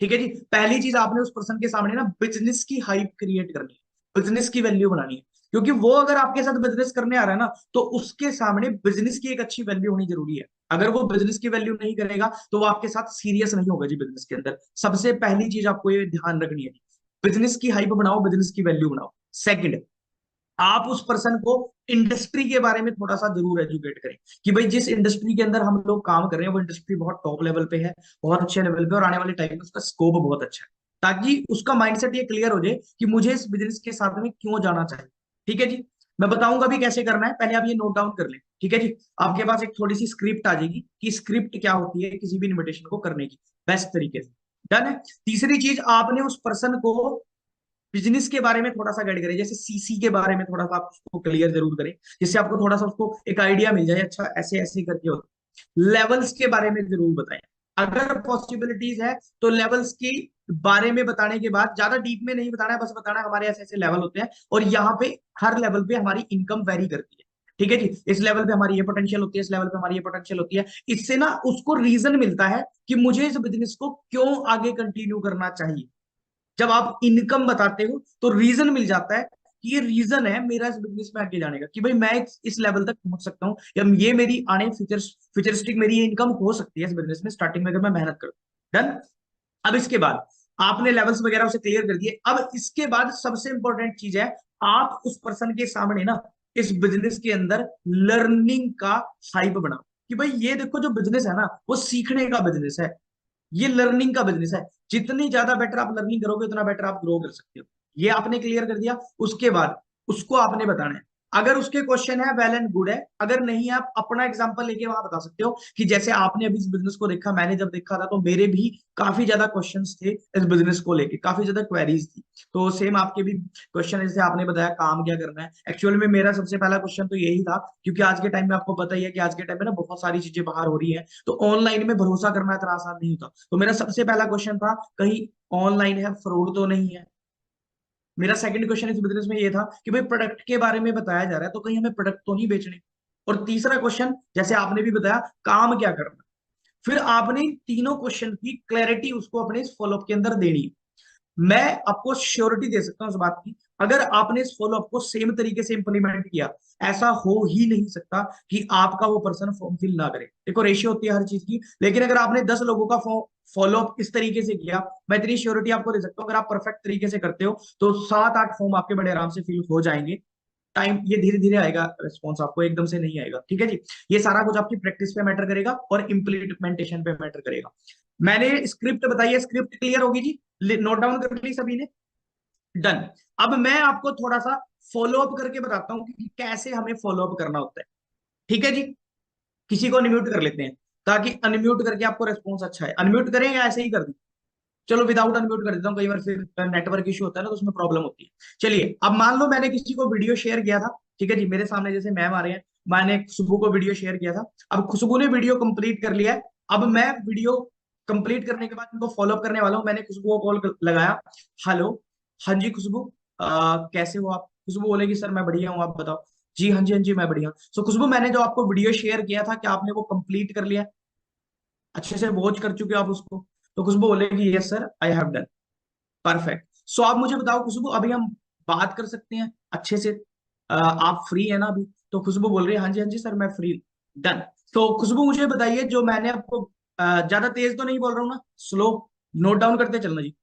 ठीक है जी, पहली चीज आपने उस पर्सन के सामने ना बिजनेस की हाइप क्रिएट करनी है, बिजनेस की वैल्यू बनानी है। क्योंकि वो अगर आपके साथ बिजनेस करने आ रहा है ना तो उसके सामने बिजनेस की एक अच्छी वैल्यू होनी जरूरी है। अगर वो बिजनेस की वैल्यू नहीं करेगा तो वो आपके साथ सीरियस नहीं होगा जी बिजनेस के अंदर। सबसे पहली चीज आपको ये ध्यान रखनी है, बिजनेस की हाइप बनाओ, बिजनेस की वैल्यू बनाओ। सेकंड, आप उस पर्सन को इंडस्ट्री के बारे में थोड़ा सा जरूर एजुकेट करें कि भाई जिस इंडस्ट्री के अंदर हम लोग काम कर रहे हैं वो इंडस्ट्री बहुत टॉप लेवल पे है, बहुत अच्छे लेवल पे, और आने वाले टाइम में उसका स्कोप बहुत अच्छा है, ताकि उसका माइंडसेट ये क्लियर हो जाए कि मुझे इस बिजनेस के साथ में क्यों जाना चाहिए। ठीक है जी, मैं बताऊंगा भी कैसे करना है, पहले आप ये नोट डाउन कर लें। ठीक है जी, आपके पास एक थोड़ी सी स्क्रिप्ट आ जाएगी कि स्क्रिप्ट क्या होती है किसी भी इन्विटेशन को करने की बेस्ट तरीके से। डन है? तीसरी चीज आपने उस पर्सन को बिजनेस के बारे में थोड़ा सा गाइड करें, जैसे सीसी के बारे में थोड़ा सा आप उसको क्लियर जरूर करें, जिससे आपको थोड़ा सा उसको एक आइडिया मिल जाए, अच्छा ऐसे ऐसे करके होता। लेवल्स के बारे में जरूर बताएं, अगर पॉसिबिलिटीज है तो लेवल्स की बारे में बताने के बाद ज्यादा डीप में नहीं बताना है, बस बताना है हमारे ऐसे ऐसे लेवल होते हैं और यहाँ पे हर लेवल पे हमारी इनकम वेरी करती है। ठीक है जी, इस लेवल पे हमारी ये पोटेंशियल होती है, इस लेवल पे हमारी ये पोटेंशियल होती है। इससे ना उसको रीजन मिलता है कि मुझे इस बिजनेस को क्यों आगे कंटिन्यू करना चाहिए। जब आप इनकम बताते हो तो रीजन मिल जाता है कि ये रीजन है मेरा इस बिजनेस में आगे जाने का, कि भाई मैं इस लेवल तक पहुंच सकता हूँ या ये मेरी आने फ्यूचरिस्टिक मेरी ये इनकम हो सकती है इस बिजनेस में स्टार्टिंग में अगर मैं मेहनत करूँ। डन? अब इसके बाद आपने लेवल्स वगैरह उसे क्लियर कर दिए। अब इसके बाद सबसे इंपॉर्टेंट चीज है, आप उस पर्सन के सामने ना इस बिजनेस के अंदर लर्निंग का हाइप बनाओ कि भाई ये देखो जो बिजनेस है ना वो सीखने का बिजनेस है। ये लर्निंग का बिजनेस है। जितनी ज्यादा बेटर आप लर्निंग करोगे उतना बेटर आप ग्रो कर सकते हो। ये आपने क्लियर कर दिया। उसके बाद उसको आपने बताना है, अगर उसके क्वेश्चन है वेल एंड गुड है, अगर नहीं आप अपना एग्जांपल लेके वहां बता सकते हो कि जैसे आपने अभी इस बिजनेस को देखा, मैंने जब देखा था तो मेरे भी काफी ज्यादा क्वेश्चंस थे इस बिजनेस को लेके, काफी ज्यादा क्वेरीज थी। तो सेम आपके भी क्वेश्चन जैसे आपने बताया काम क्या करना है, एक्चुअल में मेरा सबसे पहला क्वेश्चन तो यही था, क्योंकि आज के टाइम में आपको पता ही है कि आज के टाइम में ना बहुत सारी चीजें बाहर हो रही है, तो ऑनलाइन में भरोसा करना इतना आसान नहीं होता। तो मेरा सबसे पहला क्वेश्चन था कहीं ऑनलाइन है, फ्रॉड तो नहीं है। मेरा सेकंड क्वेश्चन इस बिजनेस में ये था कि भाई प्रोडक्ट के बारे में बताया जा रहा है तो कहीं हमें प्रोडक्ट तो नहीं बेचने। और तीसरा क्वेश्चन जैसे आपने भी बताया काम क्या करना। फिर आपने तीनों क्वेश्चन की क्लैरिटी उसको अपने इस फॉलोअप के अंदर देनी है। मैं आपको श्योरिटी दे सकता हूं इस बात की, अगर आपने इस फॉलोअप को सेम तरीके से इंप्लीमेंट किया, ऐसा हो ही नहीं सकता कि आपका वो पर्सन फॉर्म फिल ना करे। देखो रेशियो होती है हर चीज की, लेकिन अगर आपने 10 लोगों का फॉलोअप इस तरीके से किया, मैं इतनी श्योरिटी आपको दे सकता हूँ अगर आप परफेक्ट तरीके से करते हो तो 7-8 फॉर्म आपके बड़े आराम से फिल हो जाएंगे। टाइम ये धीरे धीरे आएगा, रिस्पॉन्स आपको एकदम से नहीं आएगा। ठीक है जी, ये सारा कुछ आपकी प्रैक्टिस पे मैटर करेगा और इम्प्लीमेंटेशन पे मैटर करेगा। मैंने स्क्रिप्ट बताई है, स्क्रिप्ट क्लियर होगी जी, नोट डाउन कर ली सभी ने? डन। अब मैं आपको थोड़ा सा फॉलो अप करके बताता हूँ कि कैसे हमें फॉलो अप करना होता है। ठीक है जी, किसी को अनम्यूट कर लेते हैं ताकि अनम्यूट करके आपको रिस्पॉन्स अच्छा है। अनम्यूट करें या ऐसे ही कर दें? चलो विदाउट अनम्यूट कर देता हूँ, कई बार फिर नेटवर्क इशू होता है ना तो उसमें प्रॉब्लम होती है। चलिए, अब मान लो मैंने किसी को वीडियो शेयर किया था। ठीक है जी, मेरे सामने जैसे मैम आ रहे हैं, मैंने खुशबू को वीडियो शेयर किया था। अब खुशबू ने वीडियो कंप्लीट कर लिया है। अब मैं वीडियो कंप्लीट करने के बाद इनको फॉलो अप करने वाला हूँ। मैंने खुशबू को कॉल लगाया, हेलो, हाँ जी खुशबू, कैसे हो आप? खुशबू बोलेगी सर मैं बढ़िया हूँ, आप बताओ। जी हाँ जी, हाँ जी मैं बढ़िया हूँ। सो खुशबू, मैंने जो आपको वीडियो शेयर किया था, क्या आपने वो कंप्लीट कर लिया? अच्छे से वॉच कर चुके हो आप उसको? तो खुशबू बोलेगी yes sir I have done. Perfect. So आप मुझे बताओ खुशबू, अभी हम बात कर सकते हैं अच्छे से? आप फ्री है ना अभी? तो खुशबू बोल रही है हाँ जी सर मैं फ्री। डन। तो खुशबू मुझे बताइए, जो मैंने आपको ज्यादा तेज तो नहीं बोल रहा हूँ ना, स्लो? नोट डाउन करते चलना जी।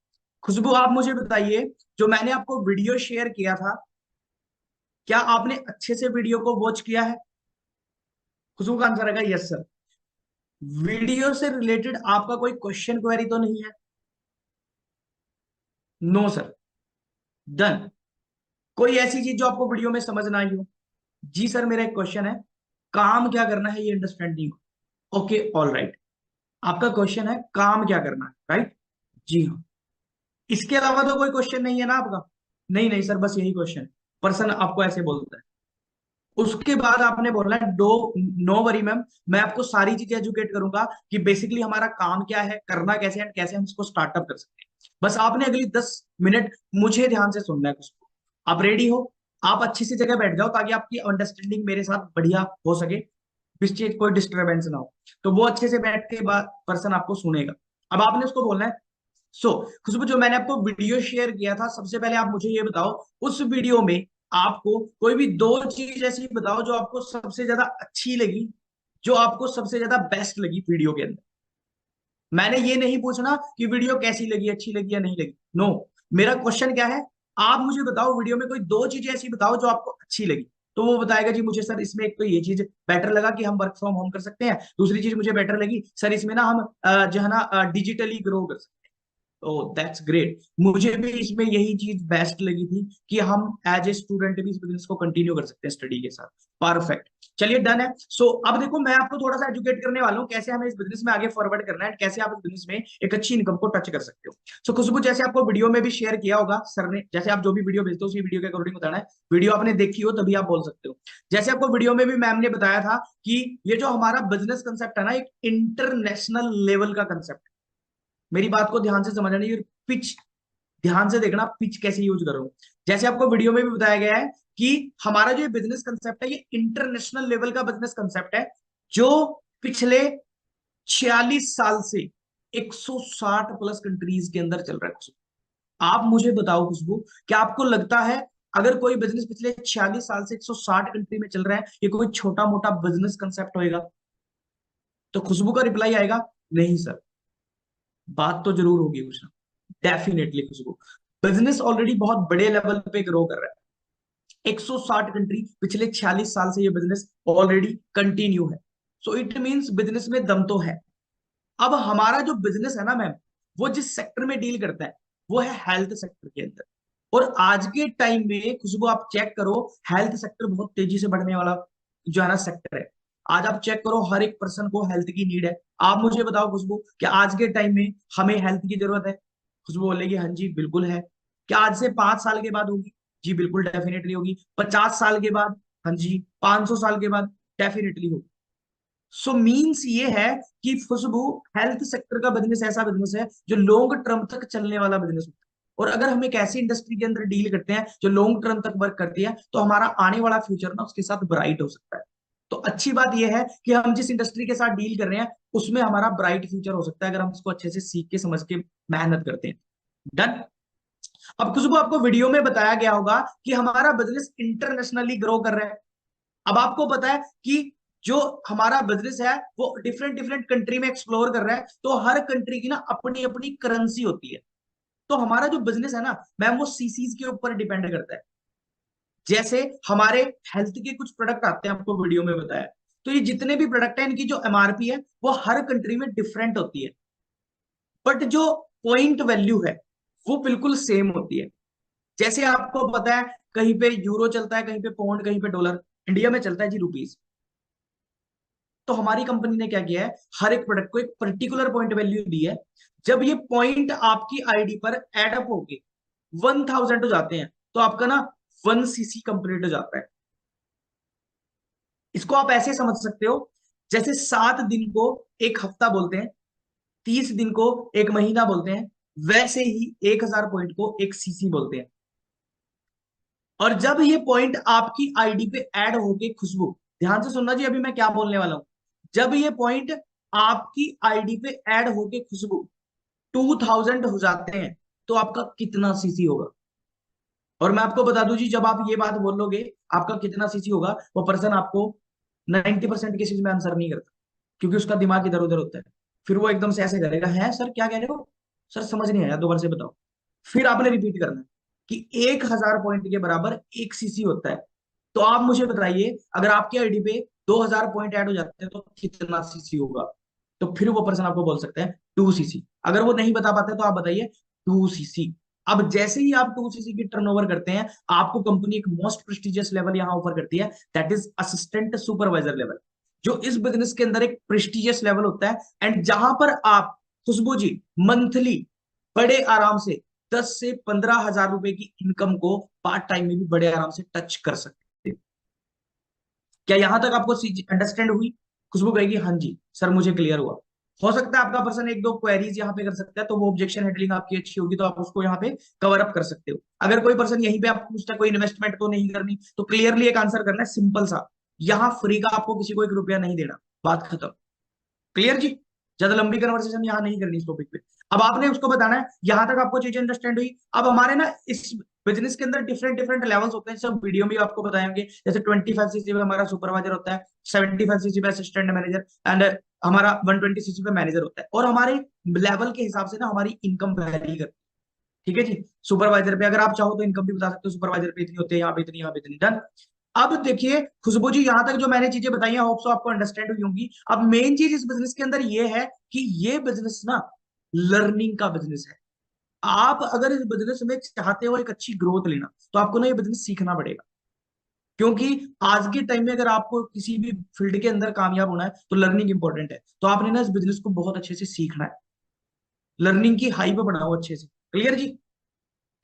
खुशबू आप मुझे बताइए, जो मैंने आपको वीडियो शेयर किया था, क्या आपने अच्छे से वीडियो को वॉच किया है? खुशबू का आंसर आएगा यस सर। वीडियो से रिलेटेड आपका कोई क्वेश्चन क्वेरी तो नहीं है? No sir. डन। कोई ऐसी चीज जो आपको वीडियो में समझ ना आई हो? जी सर मेरा एक क्वेश्चन है, काम क्या करना है ये अंडरस्टैंडिंग। ओके ऑल राइट, आपका क्वेश्चन है काम क्या करना है, राइट? जी हाँ। इसके अलावा तो कोई क्वेश्चन नहीं है ना आपका? नहीं नहीं सर, बस यही क्वेश्चन। पर्सन आपको ऐसे बोलता है। उसके बाद आपने बोलना है डो नो वरी मैम, मैं आपको सारी चीजें एजुकेट करूंगा कि बेसिकली हमारा काम क्या है, करना कैसे है, कैसे हम इसको स्टार्टअप कर सकते हैं। बस आपने अगली 10 मिनट मुझे ध्यान से सुनना है उसको। आप रेडी हो? आप अच्छी सी जगह बैठ जाओ ताकि आपकी अंडरस्टैंडिंग मेरे साथ बढ़िया हो सके, किस चीज कोई डिस्टरबेंस ना हो। तो वो अच्छे से बैठ के बाद पर्सन आपको सुनेगा। अब आपने उसको बोलना है खुशबू, जो मैंने आपको वीडियो शेयर किया था, सबसे पहले आप मुझे ये बताओ, उस वीडियो में आपको कोई भी 2 चीज ऐसी बताओ जो आपको सबसे ज्यादा अच्छी लगी, जो आपको सबसे ज्यादा बेस्ट लगी वीडियो के अंदर। मैंने ये नहीं पूछना कि वीडियो कैसी लगी, अच्छी लगी या नहीं लगी, नो। मेरा क्वेश्चन क्या है, आप मुझे बताओ वीडियो में कोई 2 चीजें ऐसी बताओ जो आपको अच्छी लगी। तो वो बताएगा जी मुझे सर इसमें एक तो ये चीज बेटर लगा कि हम वर्क फ्रॉम होम कर सकते हैं, दूसरी चीज मुझे बेटर लगी सर इसमें ना हम जो है ना डिजिटली ग्रो कर सकते हैं। ओह दैट्स ग्रेट, मुझे भी इसमें यही चीज बेस्ट लगी थी कि हम एज ए स्टूडेंट भी इस बिजनेस को कंटिन्यू कर सकते हैं स्टडी के साथ। परफेक्ट। चलिए डन है। अब देखो मैं आपको थोड़ा सा एजुकेट करने वाला हूँ कैसे हमें इस बिजनेस में आगे फॉरवर्ड करना है, कैसे आप इस बिजनेस में एक अच्छी इनकम को टच कर सकते हो। खुशबू, जैसे आपको वीडियो में भी शेयर किया होगा सर ने, जैसे आप जो भी वीडियो भेजते हो उसी वीडियो के अकॉर्डिंग बताना है। वीडियो आपने देखी हो तभी आप बोल सकते हो। जैसे आपको वीडियो में भी मैम ने बताया था कि ये जो हमारा बिजनेस कंसेप्ट है ना, एक इंटरनेशनल लेवल का कंसेप्ट। मेरी बात को ध्यान से समझना, ये पिच ध्यान से देखना, पिच कैसे यूज कर रहा हूं। जैसे आपको वीडियो में भी बताया गया है कि हमारा जो बिजनेस कंसेप्ट है ये इंटरनेशनल लेवल का बिजनेस कंसेप्ट है, जो पिछले 46 साल से 160 प्लस कंट्रीज के अंदर चल रहा है। खुशबू, आप मुझे बताओ खुशबू, क्या आपको लगता है अगर कोई बिजनेस पिछले 46 साल से 160 कंट्री में चल रहा है, ये कोई छोटा मोटा बिजनेस कंसेप्ट होएगा? तो खुशबू का रिप्लाई आएगा नहीं सर। बात तो जरूर होगी कुछ ना, डेफिनेटली खुशबू। बिजनेस ऑलरेडी बहुत बड़े लेवल पे ग्रो कर रहा है। 160 कंट्री, पिछले 46 साल से ये बिजनेस ऑलरेडी कंटिन्यू है। सो इट मींस बिजनेस में दम तो है। अब हमारा जो बिजनेस है ना मैम, वो जिस सेक्टर में डील करता है वो है हेल्थ सेक्टर के अंदर। और आज के टाइम में खुशबू आप चेक करो, हेल्थ सेक्टर बहुत तेजी से बढ़ने वाला जो है ना सेक्टर है। आज आप चेक करो, हर एक पर्सन को हेल्थ की नीड है। आप मुझे बताओ खुशबू, कि आज के टाइम में हमें हेल्थ की जरूरत है? खुशबू बोलेगी हाँ जी बिल्कुल है। क्या आज से 5 साल के बाद होगी? जी बिल्कुल डेफिनेटली होगी। 50 साल के बाद? हाँ जी। 500 साल के बाद? डेफिनेटली होगी। सो मीन्स ये है कि खुशबू, हेल्थ सेक्टर का बिजनेस ऐसा बिजनेस है जो लॉन्ग टर्म तक चलने वाला बिजनेस होता है। और अगर हम एक ऐसी इंडस्ट्री के अंदर डील करते हैं जो लॉन्ग टर्म तक वर्क करती है, तो हमारा आने वाला फ्यूचर ना उसके साथ ब्राइट हो सकता है। तो अच्छी बात यह है कि हम जिस इंडस्ट्री के साथ डील कर रहे हैं उसमें हमारा ब्राइट फ्यूचर हो सकता है, अगर हम इसको अच्छे से सीख के समझ के मेहनत करते हैं। डन। अब खुशबू, आपको वीडियो में बताया गया होगा कि हमारा बिजनेस इंटरनेशनली ग्रो कर रहा है। अब आपको पता है कि जो हमारा बिजनेस है वो डिफरेंट डिफरेंट कंट्री में एक्सप्लोर कर रहा है, तो हर कंट्री की ना अपनी अपनी करेंसी होती है। तो हमारा जो बिजनेस है ना मैम, वो सीसीज के ऊपर डिपेंड करता है। जैसे हमारे हेल्थ के कुछ प्रोडक्ट आते हैं, आपको वीडियो में बताया, तो ये जितने भी प्रोडक्ट है इनकी जो एमआरपी है वो हर कंट्री में डिफरेंट होती है, बट जो पॉइंट वैल्यू है वो बिल्कुल सेम होती है। जैसे आपको पता है, कहीं पे यूरो चलता है, कहीं पे पौंड, कहीं पे डॉलर। इंडिया में चलता है जी रुपीज। तो हमारी कंपनी ने क्या किया है, हर एक प्रोडक्ट को एक पर्टिकुलर पॉइंट वैल्यू दी है। जब ये पॉइंट आपकी आईडी पर एड अप होके 1000 हो जाते हैं, तो आपका ना 1 सीसी कंप्लीट हो जाता है। इसको आप ऐसे समझ सकते हो, जैसे 7 दिन को एक हफ्ता बोलते हैं, 30 दिन को एक महीना बोलते हैं, वैसे ही 1000 पॉइंट को एक सीसी बोलते हैं। और जब ये पॉइंट आपकी आईडी पे ऐड होके, खुशबू ध्यान से सुनना जी, अभी मैं क्या बोलने वाला हूं। जब ये पॉइंट आपकी आईडी पे ऐड होके खुशबू 2000 हो जाते हैं, तो आपका कितना सीसी होगा? और मैं आपको बता दूं जी, जब आप ये बात बोलोगे आपका कितना सीसी होगा, वो पर्सन आपको 90% केसेस में आंसर नहीं करता, क्योंकि उसका दिमाग इधर उधर होता है। फिर वो एकदम से ऐसे करेगा, है सर क्या कह रहे हो, सर समझ नहीं आया, दोबारा से बताओ। फिर आपने रिपीट करना है कि 1000 पॉइंट के बराबर एक सीसी होता है। तो आप मुझे बताइए, अगर आपकी आईडी पे 2000 पॉइंट ऐड हो जाते हैं तो कितना सीसी होगा? तो फिर वो पर्सन आपको बोल सकता है 2 सीसी। अगर वो नहीं बता पाते तो आप बताइए 2 सीसी। अब जैसे ही आप 2 सीसी की टर्नओवर करते हैं, आपको कंपनी एक मोस्ट प्रेस्टिजियस लेवल यहां ऑफर करती है, that is assistant supervisor level, जो इस बिजनेस के अंदर एक प्रेस्टिजियस लेवल होता है। एंड जहां पर आप, खुशबू जी, मंथली बड़े आराम से 10 से 15 हजार रुपए की इनकम को पार्ट टाइम में भी बड़े आराम से टच कर सकते हैं। क्या यहां तक आपको अंडरस्टैंड हुई? खुशबू कहेगी हाँ जी सर मुझे क्लियर हुआ। हो सकता है आपका पर्सन एक दो क्वेरीज यहाँ पे कर सकता है, तो वो ऑब्जेक्शन हैंडलिंग आपकी अच्छी होगी तो आप उसको यहाँ पे कवर अप कर सकते हो। अगर कोई पर्सन यहीं पे आपको पूछता है कोई इन्वेस्टमेंट तो नहीं करनी, तो क्लियरली एक आंसर करना है सिंपल सा, यहाँ फ्री का आपको किसी को 1 रुपया नहीं देना, बात खत्म। क्लियर जी? ज्यादा लंबी कन्वर्सेशन यहाँ नहीं करनी इस टॉपिक पे। अब आपने उसको बताना है, यहां तक आपको चीजें अंडरस्टैंड हुई। अब हमारे ना इस बिजनेस के अंदर डिफरेंट डिफरेंट लेवल्स होते हैं, सब वीडियो में आपको बताएंगे। जैसे 25 सीसी पे हमारा सुपरवाइजर होता है, 75 सीसी पे असिस्टेंट मैनेजर, एंड हमारा 120 सीसी पे मैनेजर होता है। और हमारे लेवल के हिसाब से ना हमारी इनकम वैरी करती है। ठीक है जी? सुपरवाइजर पे अगर आप चाहो तो इनकम भी बता सकते हो, सुपरवाइजर पे इतनी होती है, यहाँ पे इतनी, यहाँ पे इतनी। डन। अब देखिए खुशबू जी, यहां तक जो मैंने चीजें बताई हैं, होप सो आपको अंडरस्टैंड हुई होंगी। अब मेन चीज इस बिजनेस के अंदर ये है कि ये बिजनेस ना लर्निंग का बिजनेस है। आप अगर इस बिजनेस में चाहते हो एक अच्छी ग्रोथ लेना, तो आपको ना ये बिजनेस सीखना पड़ेगा। क्योंकि आज के टाइम में अगर आपको किसी भी फील्ड के अंदर कामयाब होना है तो लर्निंग इंपॉर्टेंट है। तो आपने ना इस बिजनेस को बहुत अच्छे से सीखना है, लर्निंग की हाई पे बनाओ अच्छे से। क्लियर जी?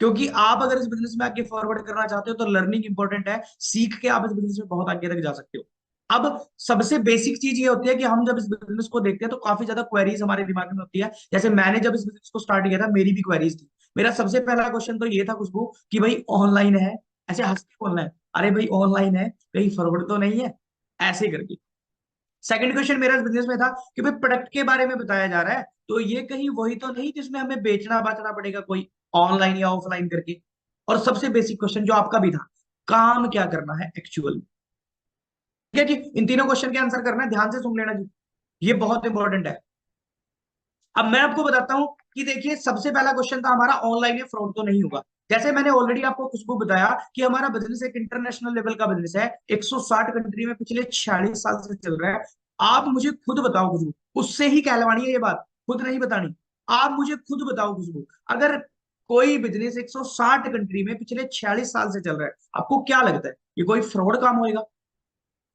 क्योंकि आप अगर इस बिजनेस में आगे फॉरवर्ड करना चाहते हो तो लर्निंग इंपॉर्टेंट है, सीख के आप इस बिजनेस में बहुत आगे तक जा सकते हो। अब सबसे बेसिक चीज ये होती है कि हम जब इस बिजनेस को देखते हैं तो काफी ज्यादा क्वेरीज हमारे दिमाग में होती है। जैसे मैंने जब इस बिजनेस को स्टार्ट किया था, मेरी भी क्वेरीज थी। मेरा सबसे पहला क्वेश्चन तो ये था खुशबू, कि भाई ऑनलाइन है, ऐसे हंस के बोलना है, अरे भाई ऑनलाइन है कहीं फॉरवर्ड तो नहीं है, ऐसे करके। सेकंड क्वेश्चन मेरा इस बिजनेस में था कि भाई प्रोडक्ट के बारे में बताया जा रहा है, तो ये कहीं वही तो नहीं जिसमें हमें बेचना बाचना पड़ेगा कोई, ऑनलाइन या ऑफलाइन करके। और सबसे बेसिक क्वेश्चन जो आपका भी था, काम क्या करना है एक्चुअल। ठीक है जी? इन तीनों क्वेश्चन के आंसर करना है, ध्यान से सुन लेना जी, ये बहुत इंपॉर्टेंट है। अब मैं आपको बताता हूं कि देखिए, सबसे पहला क्वेश्चन था हमारा, ऑनलाइन या फ्रॉड तो नहीं होगा। जैसे मैंने ऑलरेडी आपको खुशबू बताया कि हमारा बिजनेस एक इंटरनेशनल लेवल का बिजनेस है, 160 कंट्री में पिछले 46 साल से चल रहा है। आप मुझे खुद बताओ खुशबू, उससे ही कहलवानी है ये बात खुद नहीं बतानी। आप मुझे खुद बताओ खुशबू, अगर कोई बिजनेस 160 कंट्री में पिछले 46 साल से चल रहा है, आपको क्या लगता है ये कोई फ्रॉड काम होएगा?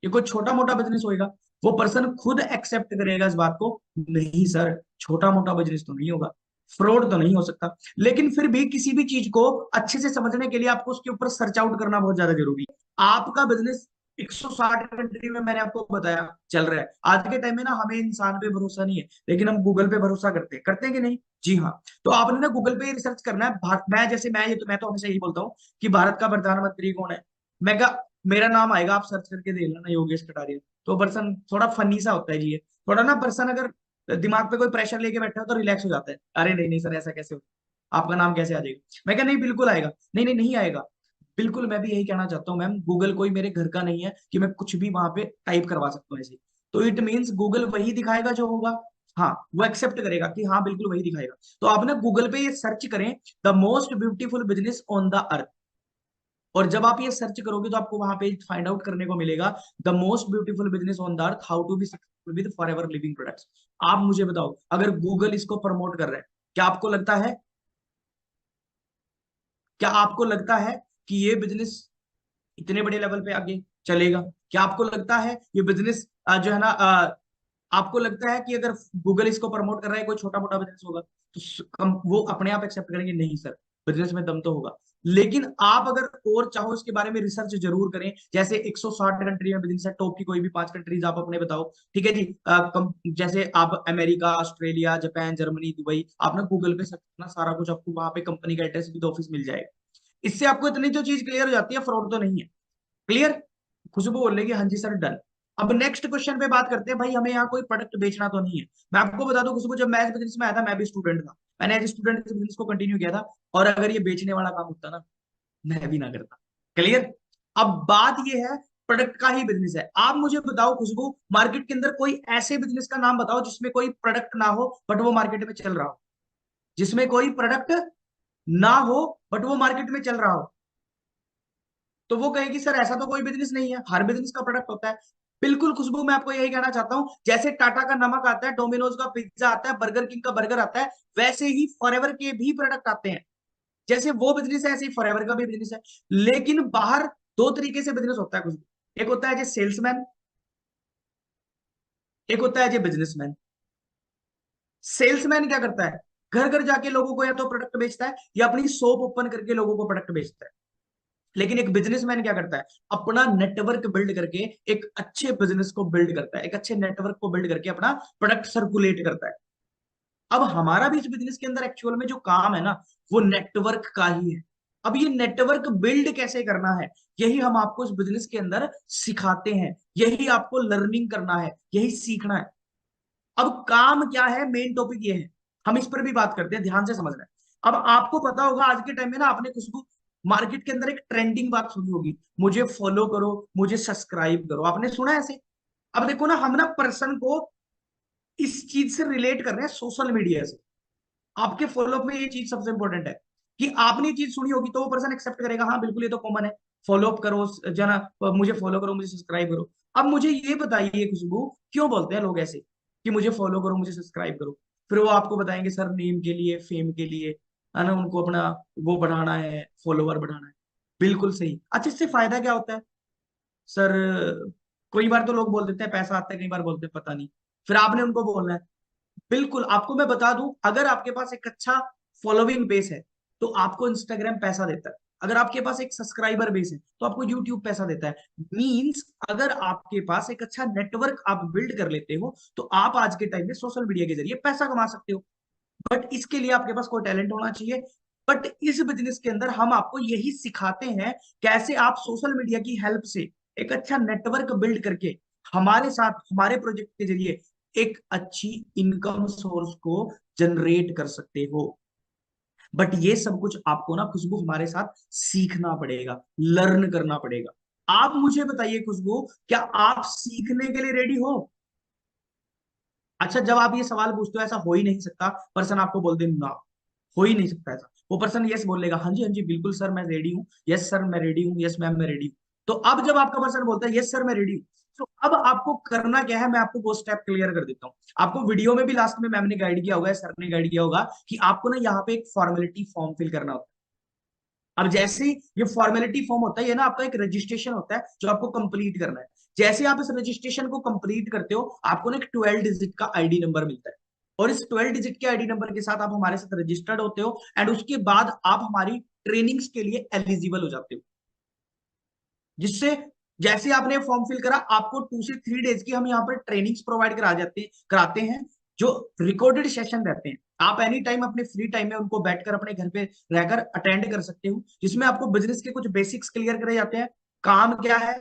ये कोई छोटा मोटा बिजनेस होएगा? वो पर्सन खुद एक्सेप्ट करेगा इस बात को, नहीं सर छोटा मोटा बिजनेस तो नहीं होगा, फ्रॉड तो नहीं हो सकता। लेकिन फिर भी किसी भी चीज को अच्छे से समझने के लिए आपको उसके ऊपर सर्च आउट करना बहुत ज्यादा जरूरी है। आपका बिजनेस 160 कंट्री में मैंने आपको बताया चल रहा है। आज के टाइम में ना हमें इंसान पे भरोसा नहीं है, लेकिन हम गूगल पे भरोसा करते हैं कि नहीं? जी हाँ। तो आपने ना गूगल पे रिसर्च करना है। मैं तो हमेशा यही बोलता हूँ कि भारत का प्रधानमंत्री कौन है। मैं मेरा नाम आएगा, आप सर्च करके देख लेना, योगेश कटारिया। तो पर्सन थोड़ा फनी सा होता है जी ये, थोड़ा ना पर्सन अगर दिमाग पे कोई प्रेशर लेके बैठा हो तो रिलैक्स हो जाता है, अरे नहीं नहीं सर ऐसा कैसे हो, आपका नाम कैसे आ जाएगा? मैं क्या नहीं बिल्कुल आएगा, नहीं नहीं नहीं आएगा बिल्कुल। मैं भी यही कहना चाहता हूँ मैम, गूगल कोई मेरे घर का नहीं है कि मैं कुछ भी वहां पे टाइप करवा सकता हूँ ऐसे। तो इट मीन्स गूगल वही दिखाएगा जो होगा, हाँ वो एक्सेप्ट करेगा कि हाँ बिल्कुल वही दिखाएगा। तो आप ना गूगल पे ये सर्च करें, the most beautiful business on the अर्थ, और जब आप ये सर्च करोगे तो आपको वहां पे फाइंड आउट करने को मिलेगा the most beautiful business on the earth, how to be successful with Forever Living products. आप मुझे बताओ, अगर गूगल इसको प्रमोट कर रहा है, क्या आपको लगता है, क्या आपको लगता है कि ये बिजनेस इतने बड़े लेवल पे आगे चलेगा? क्या आपको लगता है ये बिजनेस जो है ना आपको लगता है कि अगर गूगल इसको प्रमोट कर रहा है कोई छोटा मोटा बिजनेस होगा? तो वो अपने आप एक्सेप्ट करेंगे, नहीं सर बिजनेस में दम तो होगा। लेकिन आप अगर और चाहो इसके बारे में रिसर्च जरूर करें, जैसे 160 कंट्री में बिजनेस है, टॉप की कोई भी 5 कंट्रीज आप अपने बताओ, ठीक है जी। जैसे आप America, Australia, Japan, Germany, Dubai, आप ना गूगल पे सर्च करना, सारा कुछ आपको वहां पे कंपनी का एड्रेस विद ऑफिस मिल जाएगा। इससे आपको इतनी तो चीज क्लियर हो जाती है, फ्रॉड तो नहीं है। क्लियर? खुशबू बोलेगी हाँ जी सर डन। अब नेक्स्ट क्वेश्चन पे बात करते हैं, भाई हमें यहाँ कोई प्रोडक्ट बेचना तो नहीं है। मैं आपको बता दूं खुशबू, जब मैं इस बिजनेस में आया था मैं भी स्टूडेंट था, मैंने एज स्टूडेंट इस बिजनेस को कंटिन्यू किया था, और अगर ये बेचने वाला काम होता ना मैं भी ना करता। क्लियर? अब बात ये है प्रोडक्ट का ही बिजनेस है। आप मुझे बताओ खुशबू, मार्केट के अंदर कोई ऐसे बिजनेस का नाम बताओ जिसमें कोई प्रोडक्ट ना हो बट वो मार्केट में चल रहा हो, जिसमें कोई प्रोडक्ट ना हो बट वो मार्केट में चल रहा हो। तो वो कहेगी सर ऐसा तो कोई बिजनेस नहीं है, हर बिजनेस का प्रोडक्ट होता है। बिल्कुल खुशबू, मैं आपको यही कहना चाहता हूं, जैसे टाटा का नमक आता है, डोमिनोज का पिज्जा आता है, बर्गर किंग का बर्गर आता है, वैसे ही फॉरएवर के भी प्रोडक्ट आते हैं। जैसे वो बिजनेस है ऐसे ही फॉरएवर का भी बिजनेस है। लेकिन बाहर दो तरीके से बिजनेस होता है खुशबू, एक होता है जो सेल्समैन, एक होता है जो बिजनेसमैन। सेल्समैन क्या करता है, घर घर जाके लोगों को या तो प्रोडक्ट बेचता है या अपनी शॉप ओपन करके लोगों को प्रोडक्ट बेचता है। लेकिन एक बिजनेसमैन क्या करता है, अपना नेटवर्क बिल्ड करके एक अच्छे बिजनेस को बिल्ड करता है, एक अच्छे नेटवर्क को बिल्ड करके अपना प्रोडक्ट सर्कुलेट करता है। अब हमारा भी इस बिजनेस के अंदर एक्चुअल में जो काम है ना वो नेटवर्क का ही है। अब ये नेटवर्क बिल्ड कैसे करना है यही हम आपको इस बिजनेस के अंदर सिखाते हैं, यही आपको लर्निंग करना है, यही सीखना है। अब काम क्या है, मेन टॉपिक ये है, हम इस पर भी बात करते हैं, ध्यान से समझना है। अब आपको पता होगा आज के टाइम में ना, आपने खुशबू मार्केट के अंदर एक ट्रेंडिंग बात सुनी होगी, मुझे फॉलो करो, मुझे सब्सक्राइब करो, आपने सुना है ऐसे? अब देखो ना, हम ना पर्सन को इस चीज से रिलेट कर रहे हैं सोशल मीडिया से। आपके फॉलोअप में ये चीज सबसे इंपॉर्टेंट है कि आपने ये चीज सुनी होगी तो वो पर्सन एक्सेप्ट करेगा, हाँ बिल्कुल ये तो कॉमन है, फॉलोअप करो जना, मुझे फॉलो करो, मुझे सब्सक्राइब करो। अब मुझे ये बताइए खुशबू, क्यों बोलते हैं लोग ऐसे कि मुझे फॉलो करो, मुझे सब्सक्राइब करो? फिर वो आपको बताएंगे सर नेम के लिए, फेम के लिए, है ना, उनको अपना वो बढ़ाना है, फॉलोवर बढ़ाना है। बिल्कुल सही। अच्छा इससे फायदा क्या होता है सर? कई बार तो लोग बोल देते हैं पैसा आता है, कई बार बोलते हैं पता नहीं, फिर आपने उनको बोलना है। बिल्कुल आपको मैं बता दूं, अगर आपके पास एक अच्छा फॉलोइंग बेस है तो आपको इंस्टाग्राम पैसा देता है, अगर आपके पास एक सब्सक्राइबर बेस है तो आपको यूट्यूब पैसा देता है। मींस अगर आपके पास एक अच्छा नेटवर्क आप बिल्ड कर लेते हो तो आप आज के टाइम में सोशल मीडिया के जरिए पैसा कमा सकते हो। बट इसके लिए आपके पास कोई टैलेंट होना चाहिए। बट इस बिजनेस के अंदर हम आपको यही सिखाते हैं कैसे आप सोशल मीडिया की हेल्प से एक अच्छा नेटवर्क बिल्ड करके हमारे साथ हमारे प्रोजेक्ट के जरिए एक अच्छी इनकम सोर्स को जनरेट कर सकते हो। बट ये सब कुछ आपको ना खुशबू हमारे साथ सीखना पड़ेगा, लर्न करना पड़ेगा। आप मुझे बताइए खुशबू, क्या आप सीखने के लिए रेडी हो? अच्छा जब आप ये सवाल पूछते हो, ऐसा हो ही नहीं सकता पर्सन आपको बोल दे ना, हो ही नहीं सकता ऐसा। वो पर्सन यस बोलेगा, हाँ जी बिल्कुल सर मैं रेडी हूँ, यस सर मैं रेडी हूँ, यस मैम मैं रेडी हूँ। तो अब जब आपका पर्सन बोलता है यस सर मैं रेडी हूँ, तो अब आपको करना क्या है, मैं आपको वो स्टेप क्लियर कर देता हूँ। आपको वीडियो में भी लास्ट में मैम ने गाइड किया होगा, सर ने गाइड किया होगा कि आपको ना यहाँ पे एक फॉर्मेलिटी फॉर्म फिल करना होता है। अब जैसे ही ये फॉर्मेलिटी फॉर्म होता है, ये ना आपका एक रजिस्ट्रेशन होता है जो आपको कंप्लीट करना है। जैसे आप इस रजिस्ट्रेशन को कंप्लीट करते हो, आपको ना एक 12 डिजिट का आईडी नंबर मिलता है, और इस 12 डिजिट के आईडी नंबर के साथ आप हमारे साथ रजिस्टर्ड होते हो, एंड उसके बाद आप हमारी ट्रेनिंग्स के लिए एलिजिबल हो जाते हो। जिससे जैसे आपने फॉर्म फिल करा, आपको 2 से 3 डेज की हम यहाँ पर ट्रेनिंग्स प्रोवाइड कराते हैं, जो रिकॉर्डेड सेशन रहते हैं। आप एनी टाइम अपने फ्री टाइम में उनको बैठकर अपने घर पे रहकर अटेंड कर सकते हो, जिसमें आपको बिजनेस के कुछ बेसिक्स क्लियर करे जाते हैं। काम क्या है,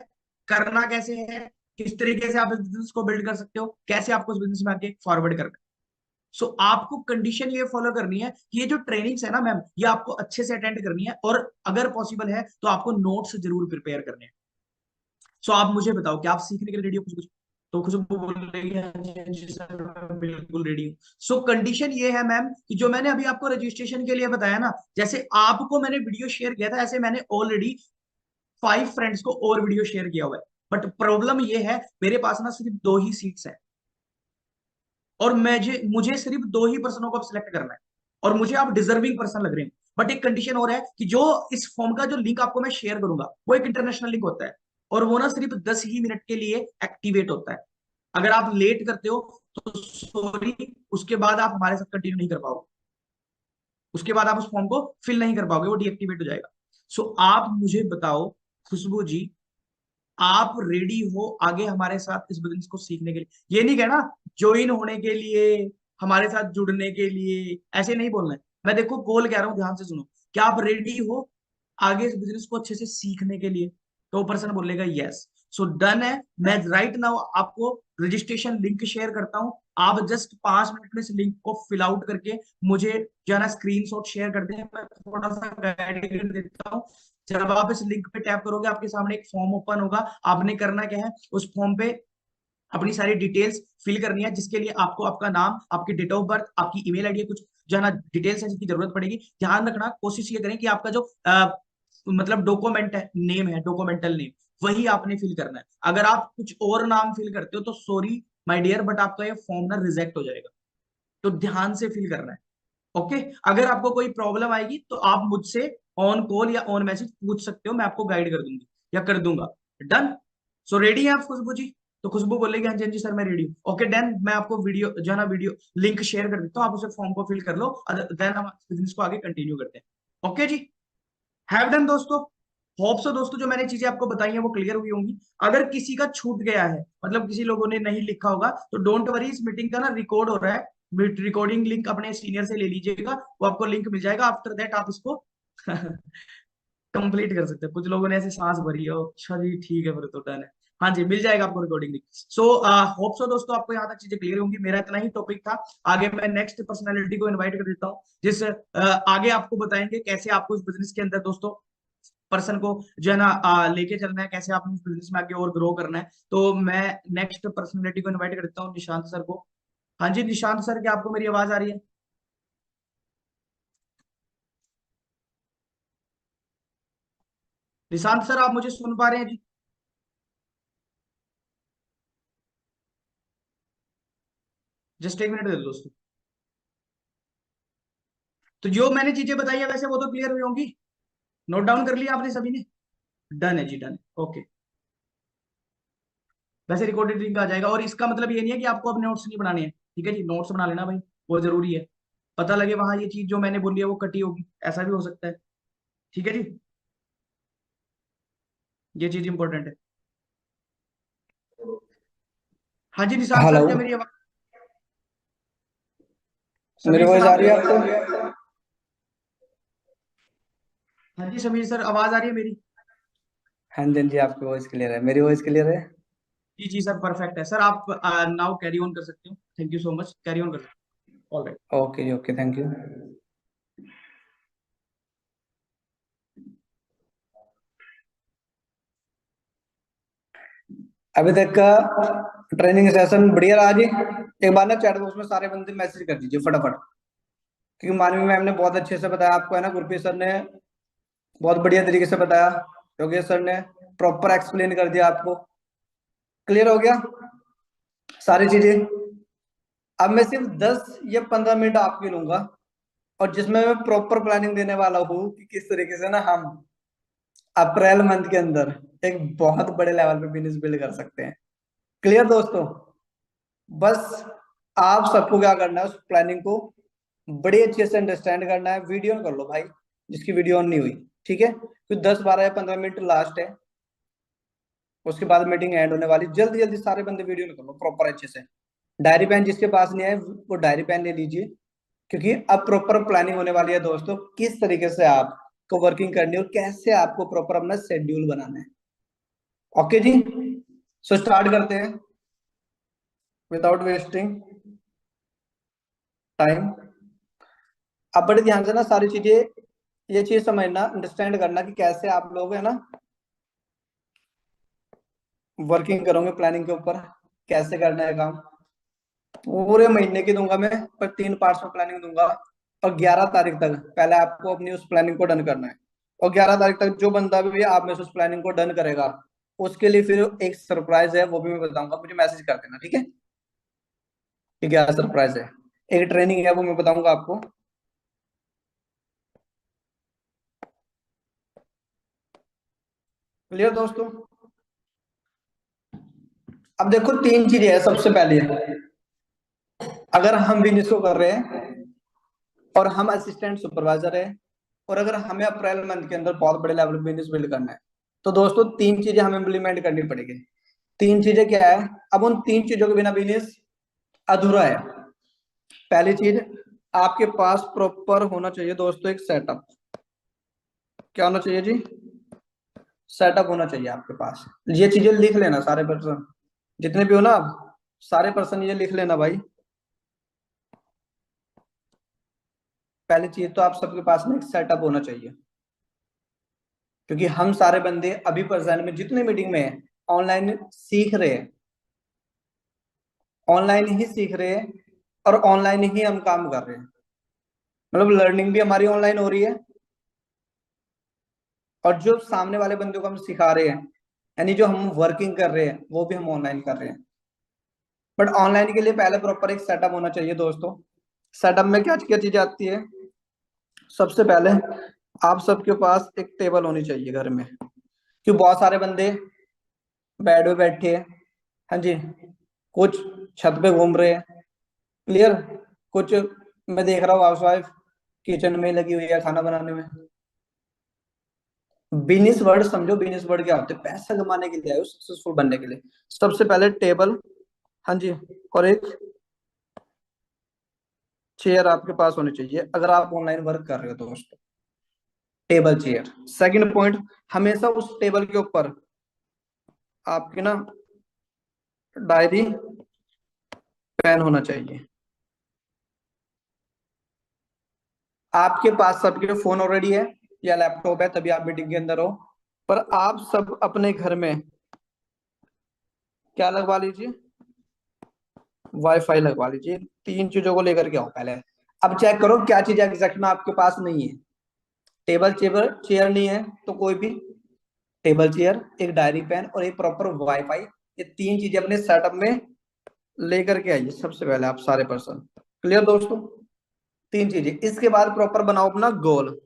करना कैसे है, किस तरीके से आप इस बिजनेस को बिल्ड कर सकते हो, कैसे आपको इस बिजनेस में आगे फॉरवर्ड करना है। सो आपको कंडीशन ये फॉलो करनी है कि ये जो ट्रेनिंग्स है ना मैम, ये आपको अच्छे से अटेंड करनी है, और अगर पॉसिबल है तो आपको नोट्स जरूर प्रिपेयर करने हैं। सो आप मुझे बताओ कि आप सीखने के लिए रेडी हो कुछ कुछ? तो खुशबू बोल रही है हाँ जी, हाँ जी सर मैं बिल्कुल रेडी हूँ। सो कंडीशन ये है मैम कि जो मैंने अभी आपको रजिस्ट्रेशन के लिए बताया ना, जैसे आपको मैंने वीडियो शेयर किया था, ऐसे मैंने ऑलरेडी 5 फ्रेंड्स को और वीडियो शेयर किया हुआ है। बट प्रॉब्लम ये है, मेरे पास ना सिर्फ 2 ही सीट्स हैं, और मुझे मुझे सिर्फ 2 ही पर्सनों को सिलेक्ट करना है, और मुझे आप डिजर्विंग पर्सन लग रहे हैं। बट एक कंडीशन और है कि जो इस फॉर्म का जो लिंक आपको मैं शेयर करूंगा, वो एक इंटरनेशनल लिंक होता है, और वो ना सिर्फ 10 ही मिनट के लिए एक्टिवेट होता है। अगर आप लेट करते हो तो सॉरी, उसके बाद आप हमारे साथ कंटिन्यू नहीं कर पाओगे, उसके बाद आप उस फॉर्म को फिल नहीं कर पाओगे, वो डीएक्टिवेट हो जाएगा। सो आप मुझे बताओ खुशबू जी, आप रेडी हो आगे हमारे साथ इस बिजनेस को सीखने के लिए? ये नहीं कहना ज्वाइन होने के लिए, हमारे साथ जुड़ने के लिए, ऐसे नहीं बोलना है। मैं देखो गोल कह रहा हूँ, ध्यान से सुनो। क्या आप रेडी हो आगे इस बिजनेस को अच्छे से सीखने के लिए? तो वो पर्सन बोलेगा यस। सो डन है। मैं राइट नाउ आपको रजिस्ट्रेशन लिंक शेयर करता हूँ। आप जस्ट 5 मिनट में इस लिंक को फिल आउट करके मुझे जो है ना स्क्रीनशॉट शेयर कर दें, मैं थोड़ा सा गाइड कर देता हूँ। जब आप इस लिंक पे टैप करोगे, आपके सामने एक फॉर्म ओपन होगा। आपने करना क्या है, उस फॉर्म पे अपनी सारी डिटेल्स फिल करनी है, जिसके लिए आपको आपका नाम, आपकी डेट ऑफ बर्थ, आपकी ईमेल आईडी, कुछ जो है ना डिटेल्स है जिसकी जरूरत पड़ेगी। ध्यान रखना, कोशिश ये करें कि आपका जो मतलब डॉक्यूमेंट है, नेम है, डॉक्यूमेंटल नेम, वही आपने फिल करना है। अगर आप कुछ और नाम फिल करते हो तो सॉरी माय डियर, बट आपका ये फॉर्म ना रिजेक्ट हो जाएगा। तो ध्यान से फिल करना है। ओके। अगर आपको कोई प्रॉब्लम आएगी तो आप मुझसे ऑन कॉल या ऑन मैसेज पूछ सकते हो, मैं आपको गाइड कर दूंगी या कर दूंगा। डन। सो रेडी है आप खुशबू जी? तो खुशबू बोलेगी हाँ जी, हाँ जी सर मैं रेडी हूँ। Okay done. मैं आपको वीडियो जो है ना वीडियो लिंक शेयर कर देता हूँ, आप उसे फॉर्म को फिल कर लो, देन हम बिजनेस को आगे कंटिन्यू करते हैं। ओके जी, हैव डन दोस्तों। होप सो दोस्तों, जो मैंने चीजें आपको बताई हैं वो क्लियर हुई होंगी। अगर किसी का छूट गया है, मतलब किसी लोगों ने नहीं लिखा होगा, तो डोंट वरी, इस मीटिंग का ना रिकॉर्ड हो रहा है। रिकॉर्डिंग लिंक अपने सीनियर से ले लीजिएगा, वो आपको लिंक मिल जाएगा। आफ्टर दैट आप इसको कंप्लीट कर सकते हैं। कुछ लोगों ने ऐसे सांस भरी हो, अच्छा जी ठीक है फिर तो डन है। हाँ जी, मिल जाएगा आपको recording link. So hope so दोस्तों, आपको यहाँ तक चीजें क्लियर होंगी। मेरा इतना ही टॉपिक था। आगे मैं नेक्स्ट पर्सनालिटी को इनवाइट कर देता हूँ, जिस आगे आपको बताएंगे कैसे आपको इस बिजनेस के अंदर दोस्तों पर्सन को जो है ना लेके चलना है, कैसे आपने इस बिजनेस में आगे और ग्रो करना है। तो मैं नेक्स्ट पर्सनालिटी को इनवाइट कर देता हूँ, निशांत सर को। हाँ जी निशांत सर, क्या आपको मेरी आवाज आ रही है? निशांत सर, आप मुझे सुन पा रहे हैं जी? जस्ट एक मिनट दे दो दोस्तों। तो जो मैंने चीजें बताई है वैसे वो तो क्लियर हुई होंगी, नोट डाउन कर लिया आपने सभी ने? डन है जी, डन है। ओके। वैसे रिकॉर्डेड लिंक आ जाएगा, और इसका मतलब ये नहीं है कि आपको अपने नोट्स नहीं बनाने हैं। ठीक है जी, नोट्स बना लेना भाई, वो जरूरी है। पता लगे वहां ये चीज जो मैंने बोली है वो कटी होगी, ऐसा भी हो सकता है। ठीक है जी, ये चीज इंपॉर्टेंट है। हाँ जी निशांत हेलो, सर, क्या मेरी आवाज? मेरी समीर सर वॉइस आ आप? रही है आपको? हाँ जी समीर सर, आवाज आ रही है मेरी? हाँ जी, हाँ जी, आपकी वॉइस क्लियर है, मेरी वॉइस क्लियर है। जी जी सर, परफेक्ट है सर। आप नाउ कैरी ऑन कर सकते हो। Thank you so much, carry on कर सकते हो। All right. ओके जी, ओके, थैंक यू। अभी तक का ट्रेनिंग सेशन बढ़िया रहा जी। एक बार ना चैट बॉक्स में सारे बंदे मैसेज कर दीजिए फटाफट, क्योंकि मानवी मैम ने बहुत अच्छे से बताया आपको, है ना। गुरप्रीत सर ने बहुत बढ़िया तरीके से बताया, योगेश सर ने प्रॉपर एक्सप्लेन कर दिया आपको। क्लियर हो गया सारी चीजें? अब मैं सिर्फ 10 या 15 मिनट आपके लूंगा और जिसमें मैं प्रॉपर प्लानिंग देने वाला हूँ कि किस तरीके से ना हम अप्रैल मंथ के अंदर एक बहुत बड़े लेवल पे बिजनेस बिल्ड कर सकते हैं। क्लियर दोस्तों? बस आप सबको क्या करना है, उस प्लानिंग को बड़े अच्छे से अंडरस्टैंड करना है। वीडियो कर लो भाई जिसकी वीडियो ऑन नहीं हुई, ठीक है? तो 10 12 या 15 मिनट लास्ट है, उसके बाद मीटिंग एंड होने वाली। जल्दी जल्दी सारे बंदे वीडियो कर लो प्रॉपर अच्छे से। डायरी पेन जिसके पास नहीं है वो डायरी पेन ले लीजिए, क्योंकि अब प्रॉपर प्लानिंग होने वाली है दोस्तों, किस तरीके से आपको वर्किंग करनी है और कैसे आपको प्रॉपर अपना शेड्यूल बनाना है। ओके जी, सो स्टार्ट करते हैं विदाउट वेस्टिंग टाइम। अब बड़े ध्यान से ना सारी चीजें, ये चीज समझना, अंडरस्टैंड करना कि कैसे आप लोग है ना वर्किंग करोगे प्लानिंग के ऊपर, कैसे करना है काम। पूरे महीने की दूंगा मैं, पर 3 पार्ट्स में प्लानिंग दूंगा और 11 तारीख तक पहले आपको अपनी उस प्लानिंग को डन करना है। और 11 तारीख तक जो बंदा भी आप में से उस प्लानिंग को डन करेगा उसके लिए फिर एक सरप्राइज है, वो भी मैं बताऊंगा, मुझे मैसेज कर देना, ठीक है? कि क्या सरप्राइज है, एक ट्रेनिंग है वो मैं बताऊंगा आपको। क्लियर दोस्तों? अब देखो 3 चीजें है। सबसे पहले अगर हम बिजनेस को कर रहे हैं और हम असिस्टेंट सुपरवाइजर है और अगर हमें अप्रैल मंथ के अंदर बहुत बड़े लेवल पे बिजनेस बिल्ड करना है, तो दोस्तों 3 चीजें हमें इम्प्लीमेंट करनी पड़ेगी। 3 चीजें क्या है? अब उन 3 चीजों के बिना बिजनेस अधूरा है। पहली चीज, आपके पास प्रॉपर होना चाहिए दोस्तों एक सेटअप। क्या होना चाहिए जी? सेटअप होना चाहिए आपके पास। ये चीजें लिख लेना सारे पर्सन, जितने भी हो ना आप, सारे पर्सन ये लिख लेना भाई। पहली चीज तो आप सबके पास में एक सेटअप होना चाहिए, क्योंकि हम सारे बंदे अभी प्रेजेंट में जितने मीटिंग में है ऑनलाइन सीख रहे हैं, ऑनलाइन ही सीख रहे हैं और ऑनलाइन ही हम काम कर रहे हैं। मतलब लर्निंग भी हमारी ऑनलाइन हो रही है और जो सामने वाले बंदे को हम सिखा रहे हैं, यानी जो हम वर्किंग कर रहे हैं, वो भी हम ऑनलाइन कर रहे हैं। बट ऑनलाइन के लिए पहले प्रॉपर एक सेटअप होना चाहिए दोस्तों। सेटअप में क्या क्या चीजें आती है? सबसे पहले आप सबके पास एक टेबल होनी चाहिए घर में, क्योंकि बहुत सारे बंदे बेड पे बैठे हैं, हाँ जी, कुछ छत पे घूम रहे हैं, क्लियर, कुछ मैं देख रहा हूँ हाउस वाइफ किचन में लगी हुई है खाना बनाने में। बिजनेस वर्ड समझो, बिजनेस वर्ड क्या होते हैं? पैसा कमाने के लिए आए हो, सक्सेसफुल बनने के लिए। सबसे पहले टेबल, हाँ जी, और एक चेयर आपके पास होनी चाहिए अगर आप ऑनलाइन वर्क कर रहे हो दोस्तों। Table chair. सेकंड पॉइंट, हमेशा उस टेबल के ऊपर आपकी ना डायरी पेन होना चाहिए। आपके पास सबके फोन ऑलरेडी है या लैपटॉप है, तभी आप मीटिंग के अंदर हो, पर आप सब अपने घर में क्या लगवा लीजिए? वाईफाई लगवा लीजिए। 3 चीजों को लेकर के आओ पहले। अब चेक करो क्या चीज एग्जैक्ट में आपके पास नहीं है। टेबल चेयर चेयर नहीं है तो कोई भी टेबल चेयर, एक डायरी पेन और एक प्रॉपर वाईफाई, ये 3 चीजें अपने सेटअप में लेकर के आइए सबसे पहले आप सारे पर्सन। क्लियर दोस्तों? 3 चीजें। इसके बाद प्रॉपर बनाओ अपना गोल,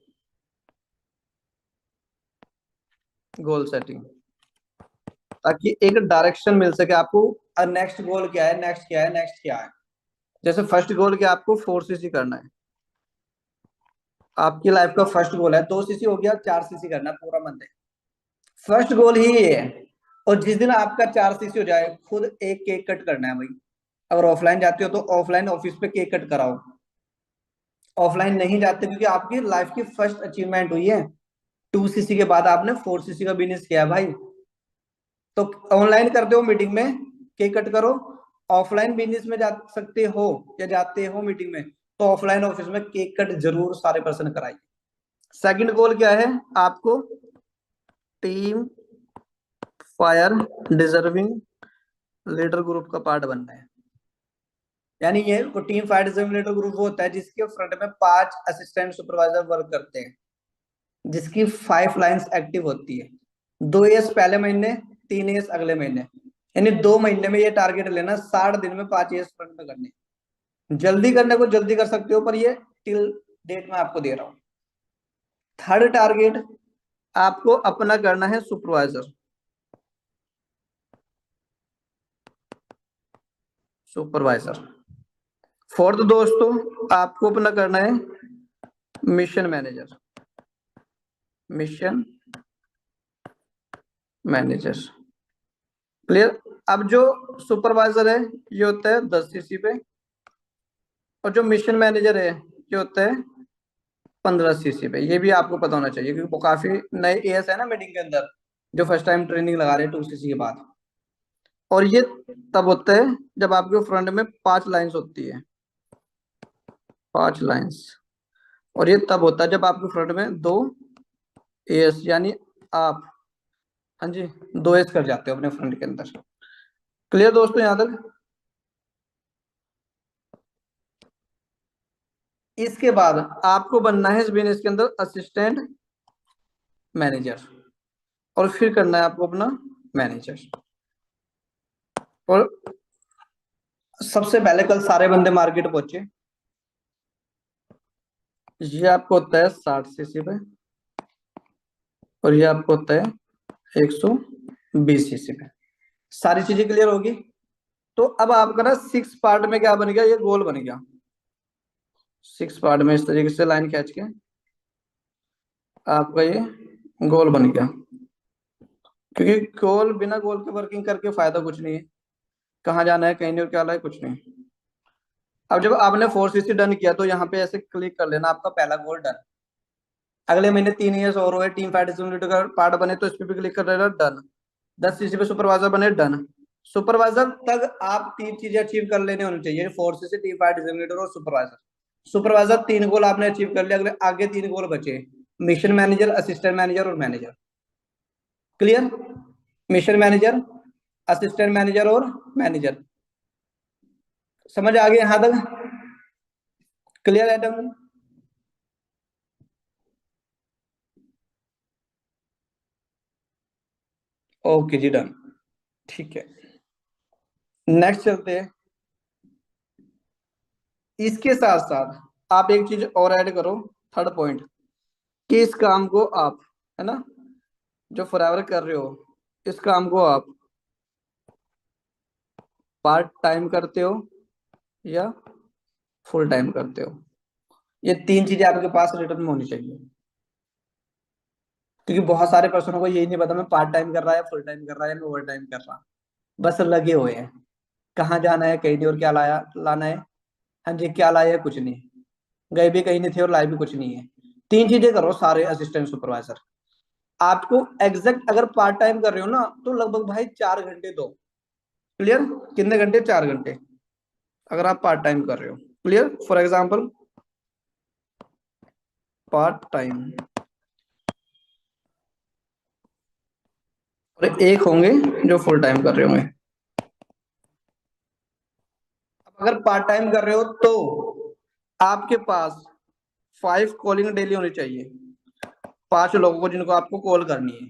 गोल सेटिंग, ताकि एक डायरेक्शन मिल सके आपको। नेक्स्ट गोल क्या है, नेक्स्ट क्या है, नेक्स्ट क्या है। जैसे फर्स्ट गोल क्या, आपको 4cc करना है। आपकी लाइफ का फर्स्ट गोल है 2cc हो गया, 4cc करना है पूरा मंथ है। फर्स्ट गोल ही ये है। और जिस दिन आपका 4cc हो जाए, खुद एक केक कट करना है भाई। अगर ऑफलाइन जाते हो तो ऑफलाइन ऑफिस पे केक कट कराओ। ऑफलाइन नहीं जाते क्योंकि आपकी लाइफ की फर्स्ट अचीवमेंट हुई है, 2cc के बाद आपने 4cc का बिजनेस किया है भाई। तो ऑनलाइन करते हो मीटिंग में केक कट करो, ऑफलाइन बिजनेस में जा सकते हो या जाते हो मीटिंग में, तो ऑफलाइन ऑफिस में केक कट जरूर सारे पर्सन कराइए। सेकंड गोल क्या है आपको? Team fire deserving leader group का पार्ट बनना है। यानी ये team fire deserving leader group वो होता है जिसके फ्रंट में 5 असिस्टेंट सुपरवाइजर वर्क करते हैं, जिसकी 5 लाइंस एक्टिव होती है। 2 एस पहले महीने, 3 एस अगले महीने। यानी 2 महीने में ये टारगेट लेना, 60 दिन में 5 एएस फ्रंट में करने। जल्दी करने को जल्दी कर सकते हो, पर ये टिल डेट में आपको दे रहा हूं। थर्ड टारगेट आपको अपना करना है सुपरवाइजर। फोर्थ दोस्तों आपको अपना करना है मिशन मैनेजर। क्लियर। अब जो सुपरवाइजर है ये होता है 10 सीसी पे, और जो मिशन मैनेजर है ये होता है 15 सीसी पे। ये भी आपको पता होना चाहिए, क्योंकि वो काफी नए एएस है ना मीटिंग के अंदर, जो फर्स्ट टाइम ट्रेनिंग लगा रहे हैं 2 सीसी के बाद। और ये तब होता है जब आपके फ्रंट में 5 लाइंस होती है, 5 लाइंस। और ये तब होता है जब आपके फ्रंट में 2 एएस, यानी आप, हाँ जी, 2 एस कर जाते हो अपने फ्रंट के अंदर। क्लियर दोस्तों यहां तक। इसके बाद आपको बनना है इस बिजनेस के अंदर असिस्टेंट मैनेजर, और फिर करना है आपको अपना मैनेजर। और सबसे पहले कल सारे बंदे मार्केट पहुंचे। ये आपको होता है 60 सीसी पे, और ये आपको होता है 120 सीसी पे। सारी चीजें क्लियर होगी। तो अब आपका ना 6 पार्ट में क्या बन गया, ये गोल बन गया। 6 पार्ट में इस तरीके से लाइन खींच के आपका ये गोल बन गया। क्योंकि गोल, बिना गोल के वर्किंग करके फायदा कुछ नहीं है। कहाँ जाना है, कहीं नहीं, और क्या है, कुछ नहीं। अब जब आपने 4 सीसी डन किया तो यहाँ पे ऐसे क्लिक कर लेना, आपका पहला गोल डन। अगले महीने 3 ईयर्स और हुए, टीम पार्टिसिपेट का पार्ट बने तो इस पे भी क्लिक कर लेना, डन। 10 सीसी पे सुपरवाइजर बने, डन। सुपरवाइजर तक आप 3 चीजें अचीव कर लेने होनी चाहिए, 4 सीसी, टीम पार्टिसिपेटर और सुपरवाइजर। सुपरवाइजर 3 गोल आपने अचीव कर लिया, अगले आगे 3 गोल बचे, मिशन मैनेजर, असिस्टेंट मैनेजर और manager. Clear. Mission manager, assistant manager और मैनेजर। समझ आ गया यहां तक। क्लियर है एकदम। ओके जी, डन। ठीक है, नेक्स्ट चलते हैं। इसके साथ साथ आप एक चीज और ऐड करो, थर्ड पॉइंट, कि इस काम को आप, है ना, जो फॉरएवर कर रहे हो, इस काम को आप पार्ट टाइम करते हो या फुल टाइम करते हो। ये 3 चीजें आपके पास रिटर्न में होनी चाहिए। क्योंकि बहुत सारे पर्सनों को यही नहीं पता मैं पार्ट टाइम कर रहा है, फुल टाइम कर रहा है, मैं ओवर टाइम कर रहा, बस लगे हुए हैं। कहाँ जाना है, कहीं नहीं, और क्या लाना है, हाँ जी, क्या लाया है, कुछ नहीं, गए भी कहीं नहीं थे और लाए भी कुछ नहीं है। 3 चीजें करो सारे असिस्टेंट सुपरवाइजर। आपको एग्जैक्ट अगर पार्ट टाइम कर रहे हो ना, तो लगभग भाई 4 घंटे दो। क्लियर। कितने घंटे, 4 घंटे, अगर आप पार्ट टाइम कर रहे हो। Clear. For example part time, और 1 होंगे जो फुल टाइम कर रहे होंगे। अगर पार्ट टाइम कर रहे हो तो आपके पास 5 कॉलिंग डेली होनी चाहिए, 5 लोगों को जिनको आपको कॉल करनी है।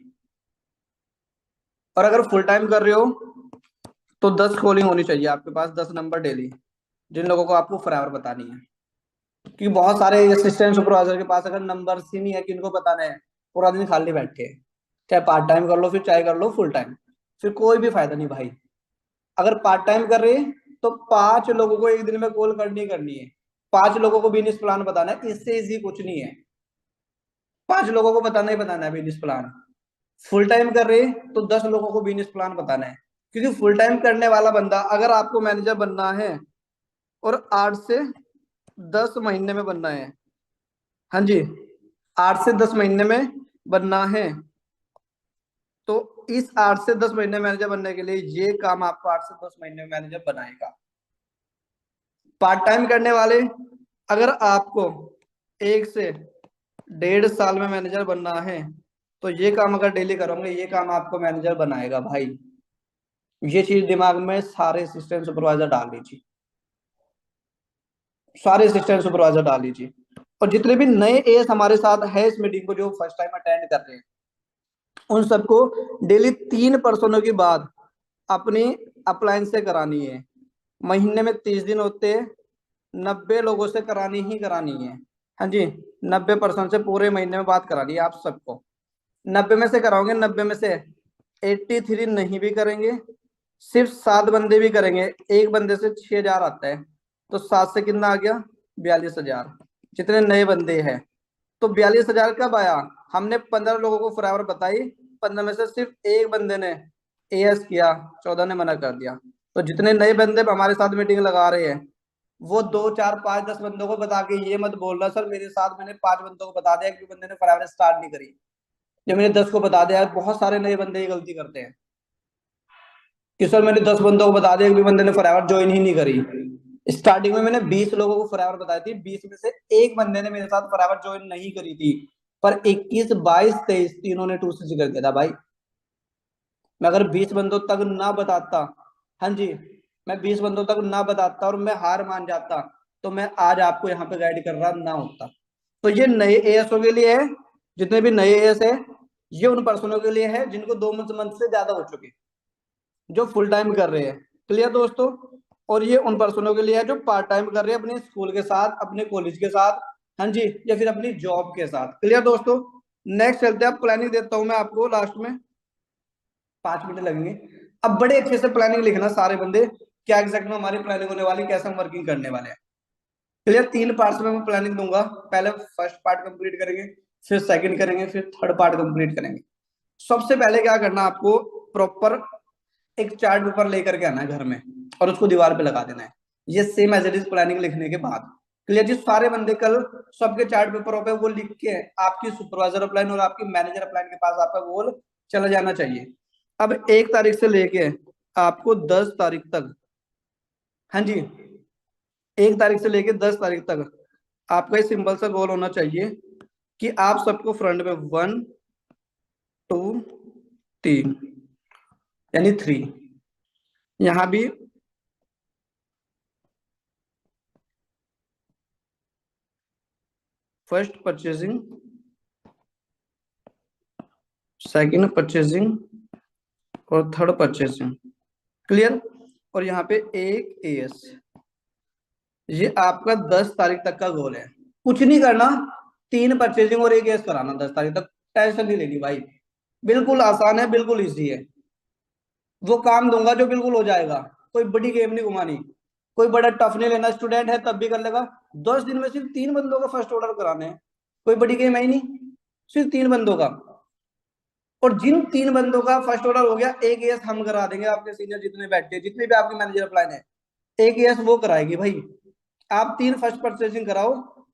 और अगर फुल टाइम कर रहे हो तो 10 कॉलिंग होनी चाहिए आपके पास, 10 नंबर डेली, जिन लोगों को आपको फॉरएवर बतानी है। क्योंकि बहुत सारे असिस्टेंट सुपरवाइजर के पास अगर नंबर ही नहीं है कि इनको बताना है, पूरा दिन खाली बैठे हैं। चाहे पार्ट टाइम कर लो, फिर चाहे कर लो फुल टाइम, फिर कोई भी फायदा नहीं भाई। अगर पार्ट टाइम कर रहे हैं तो 5 लोगों को एक दिन में कॉल करनी है, 5 लोगों को बिजनेस प्लान बताना है, इससे इजी कुछ नहीं है। 5 लोगों को बताना ही बताना है बिजनेस प्लान। फुल टाइम कर रहे हैं तो 10 लोगों को बिजनेस प्लान बताना है। क्योंकि फुल टाइम करने वाला बंदा, अगर आपको मैनेजर बनना है और 8 से 10 महीने में बनना है, हाँ जी, 8 से 10 महीने में बनना है, तो इस 8 से 10 महीने मैनेजर बनने के लिए ये काम आपको 8 से 10 महीने में मैनेजर बनाएगा। पार्ट टाइम करने वाले, अगर आपको 1 से 1.5 साल में मैनेजर बनना है, तो ये काम अगर डेली करोगे, ये काम आपको मैनेजर बनाएगा भाई। ये चीज दिमाग में सारे असिस्टेंट सुपरवाइजर डाल लीजिए, सारे असिस्टेंट सुपरवाइजर डाल लीजिए। और जितने भी नए एएस हमारे साथ है इस मीटिंग को, जो फर्स्ट टाइम अटेंड कर रहे हैं, उन सबको डेली 3 पर्सनों की बात अपनी अप्लायंस से करानी है। महीने में 30 दिन होते हैं, 90 लोगों से करानी ही करानी है। हाँ जी, 90% से पूरे महीने में बात करानी है आप सबको। 90 में से कराओगे, 90 में से 83 नहीं भी करेंगे, सिर्फ 7 बंदे भी करेंगे, एक बंदे से 6,000 आता है, तो 7 से कितना आ गया? 42,000। जितने नए बंदे हैं, तो 42,000 कब आया? हमने 15 लोगों को फॉरएवर बताई, 15 में से सिर्फ एक बंदे ने एएस किया, 14 ने मना कर दिया। तो जितने नए बंदे हमारे साथ मीटिंग लगा रहे हैं, वो 2, 4, 5, 10 बंदों को बता के ये मत बोल रहा सर मेरे साथ मैंने 5 बंदों को बता दिया, एक भी बंदे ने फॉरएवर स्टार्ट नहीं करी, जब मैंने 10 को बता दिया। बहुत सारे नए बंदे ये गलती करते हैं कि सर मैंने 10 बंदों को बता दिया, एक भी बंदे ने फॉरएवर ज्वाइन ही नहीं करी। स्टार्टिंग में मैंने 20 लोगों को फॉरएवर बताई थी, 20 में से एक बंदे ने मेरे साथ फॉरएवर ज्वाइन नहीं करी थी, पर 21, 22, 23 तीनों ने 2CC कर दिया था भाई। मैं अगर 20 बंदों तक ना बताता, हाँ जी, मैं 20 बंदों तक ना बताता और मैं हार मान जाता, तो मैं आज आपको यहाँ पे गाइड कर रहा ना होता। तो ये नए एएसओ के लिए है, जितने भी नए एएस है, ये उन पर्सनों के लिए है जिनको 2 मंथ से ज्यादा हो चुके, जो फुल टाइम कर रहे हैं। क्लियर दोस्तों? और ये उन पर्सनों के लिए है जो पार्ट टाइम कर रहे हैं अपने स्कूल के साथ, अपने कॉलेज के साथ, हाँ जी, या फिर अपनी जॉब के साथ। क्लियर दोस्तों? नेक्स्ट चलते हैं, प्लानिंग देता हूं मैं आपको लास्ट में, 5 मिनट लगेंगे। अब बड़े अच्छे से प्लानिंग लिखना सारे बंदे, क्या एग्जैक्ट में हमारी प्लानिंग होने वाली, कैसे हम वर्किंग करने वाले हैं। क्लियर? 3 पार्ट्स में मैं प्लानिंग दूंगा, पहले फर्स्ट पार्ट कंप्लीट करेंगे, फिर सेकंड करेंगे, फिर थर्ड पार्ट कंप्लीट करेंगे। सबसे पहले क्या करना आपको, प्रॉपर एक चार्ट पेपर लेकर के आना है घर में और उसको दीवार पे लगा देना है, ये same as it is planning लिखने के बाद। क्लियर जी? सारे बंदे कल सबके चार्ट पेपरों पे वो लिख के आपकी सुपरवाइजर अपलाइन और आपकी मैनेजर अपलाइन के पास आपका गोल चला जाना चाहिए। अब 1 तारीख से लेके आपको 10 तारीख तक, हाँ जी, 1 तारीख से लेके 10 तारीख तक आपका सिंपल सा गोल होना चाहिए कि आप सबको फ्रंट में 1, 2, 3 यानी 3, यहां भी फर्स्ट परचेजिंग, सेकंड परचेजिंग और थर्ड परचेजिंग। क्लियर? और यहाँ पे एक एएस, ये आपका 10 तारीख तक का गोल है। कुछ नहीं करना, 3 परचेजिंग और एक एएस कराना 10 तारीख तक, टेंशन नहीं लेनी भाई, बिल्कुल आसान है, बिल्कुल इजी है। वो काम दूंगा जो बिल्कुल हो जाएगा, कोई बड़ी गेम नहीं घुमानी, कोई बड़ा टफ नहीं लेना, स्टूडेंट है तब भी कर लेगा। 10 दिन में सिर्फ 3 बंदों का फर्स्ट ऑर्डर कराने हैं, कोई बड़ी गेम है ही नहीं, सिर्फ 3 बंदों का। और जिन 3 बंदों का फर्स्ट ऑर्डर हो गया, एक एएस हम करा देंगे, आपके सीनियर जितने बैठे, जितने भी आपके मैनेजर अप्लाइन है, एक एएस वो कराएगी भाई। आप 3 फर्स्ट परचेजिंग कराओ,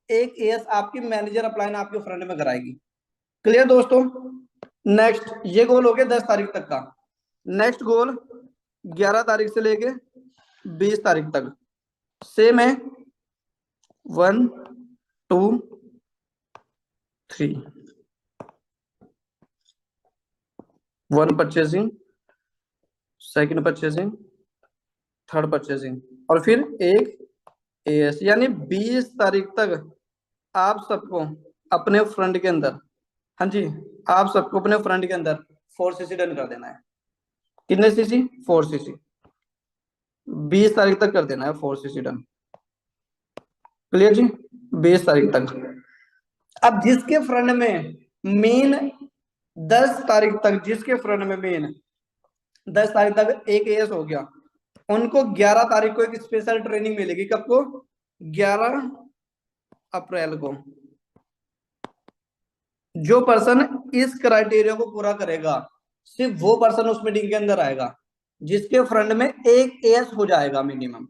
एक एएस आपकी मैनेजर अप्लाइन आपके फ्रंट में कराएगी। क्लियर दोस्तों? नेक्स्ट, ये गोल हो गया 10 तारीख तक का। नेक्स्ट गोल 11 तारीख से लेके 20 तारीख तक सेम है, 1, 2, 3, 1 purchasing, second purchasing, third purchasing और फिर एक एएस, यानी 20 तारीख तक आप सबको अपने फ्रंट के अंदर, हाँ जी, आप सबको अपने फ्रंट के अंदर 4cc डन कर देना है। कितने सीसी? 4cc। 20 तारीख तक कर देना है 4cc डन। क्लियर जी? 20 तारीख तक। अब जिसके फ्रंट में मेन 10 तारीख तक, जिसके फ्रंट में मेन 10 तारीख तक एक एएस हो गया, उनको 11 तारीख को एक स्पेशल ट्रेनिंग मिलेगी। कब को? 11 अप्रैल को। जो पर्सन इस क्राइटेरिया को पूरा करेगा, सिर्फ वो पर्सन उस मीटिंग के अंदर आएगा जिसके फ्रंट में एक एएस हो जाएगा मिनिमम।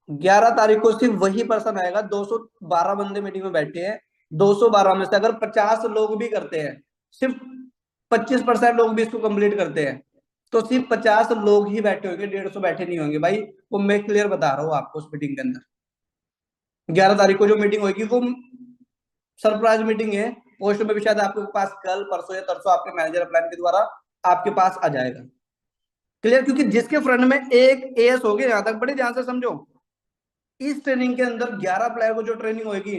11 तारीख को सिर्फ वही पर्सन आएगा। 212 बंदे मीटिंग में बैठे हैं, 212 में से अगर 50 लोग भी करते हैं, सिर्फ 25% लोग भी इसको कंप्लीट करते हैं, तो सिर्फ 50 लोग ही बैठे होंगे, 150 बैठे नहीं होंगे भाई। वो मैं क्लियर बता रहा हूँ आपको। उस मीटिंग के अंदर 11 तारीख को जो मीटिंग होगी वो सरप्राइज मीटिंग है, पोस्ट में भी शायद आपके पास कल परसों या तरसों आपके मैनेजर प्लान के द्वारा आपके पास आ जाएगा। क्लियर? क्योंकि जिसके फ्रंट में एक एएस हो गया, यहां तक बड़े ध्यान से समझो, इस ट्रेनिंग के अंदर 11 प्लेयर को जो ट्रेनिंग होगी,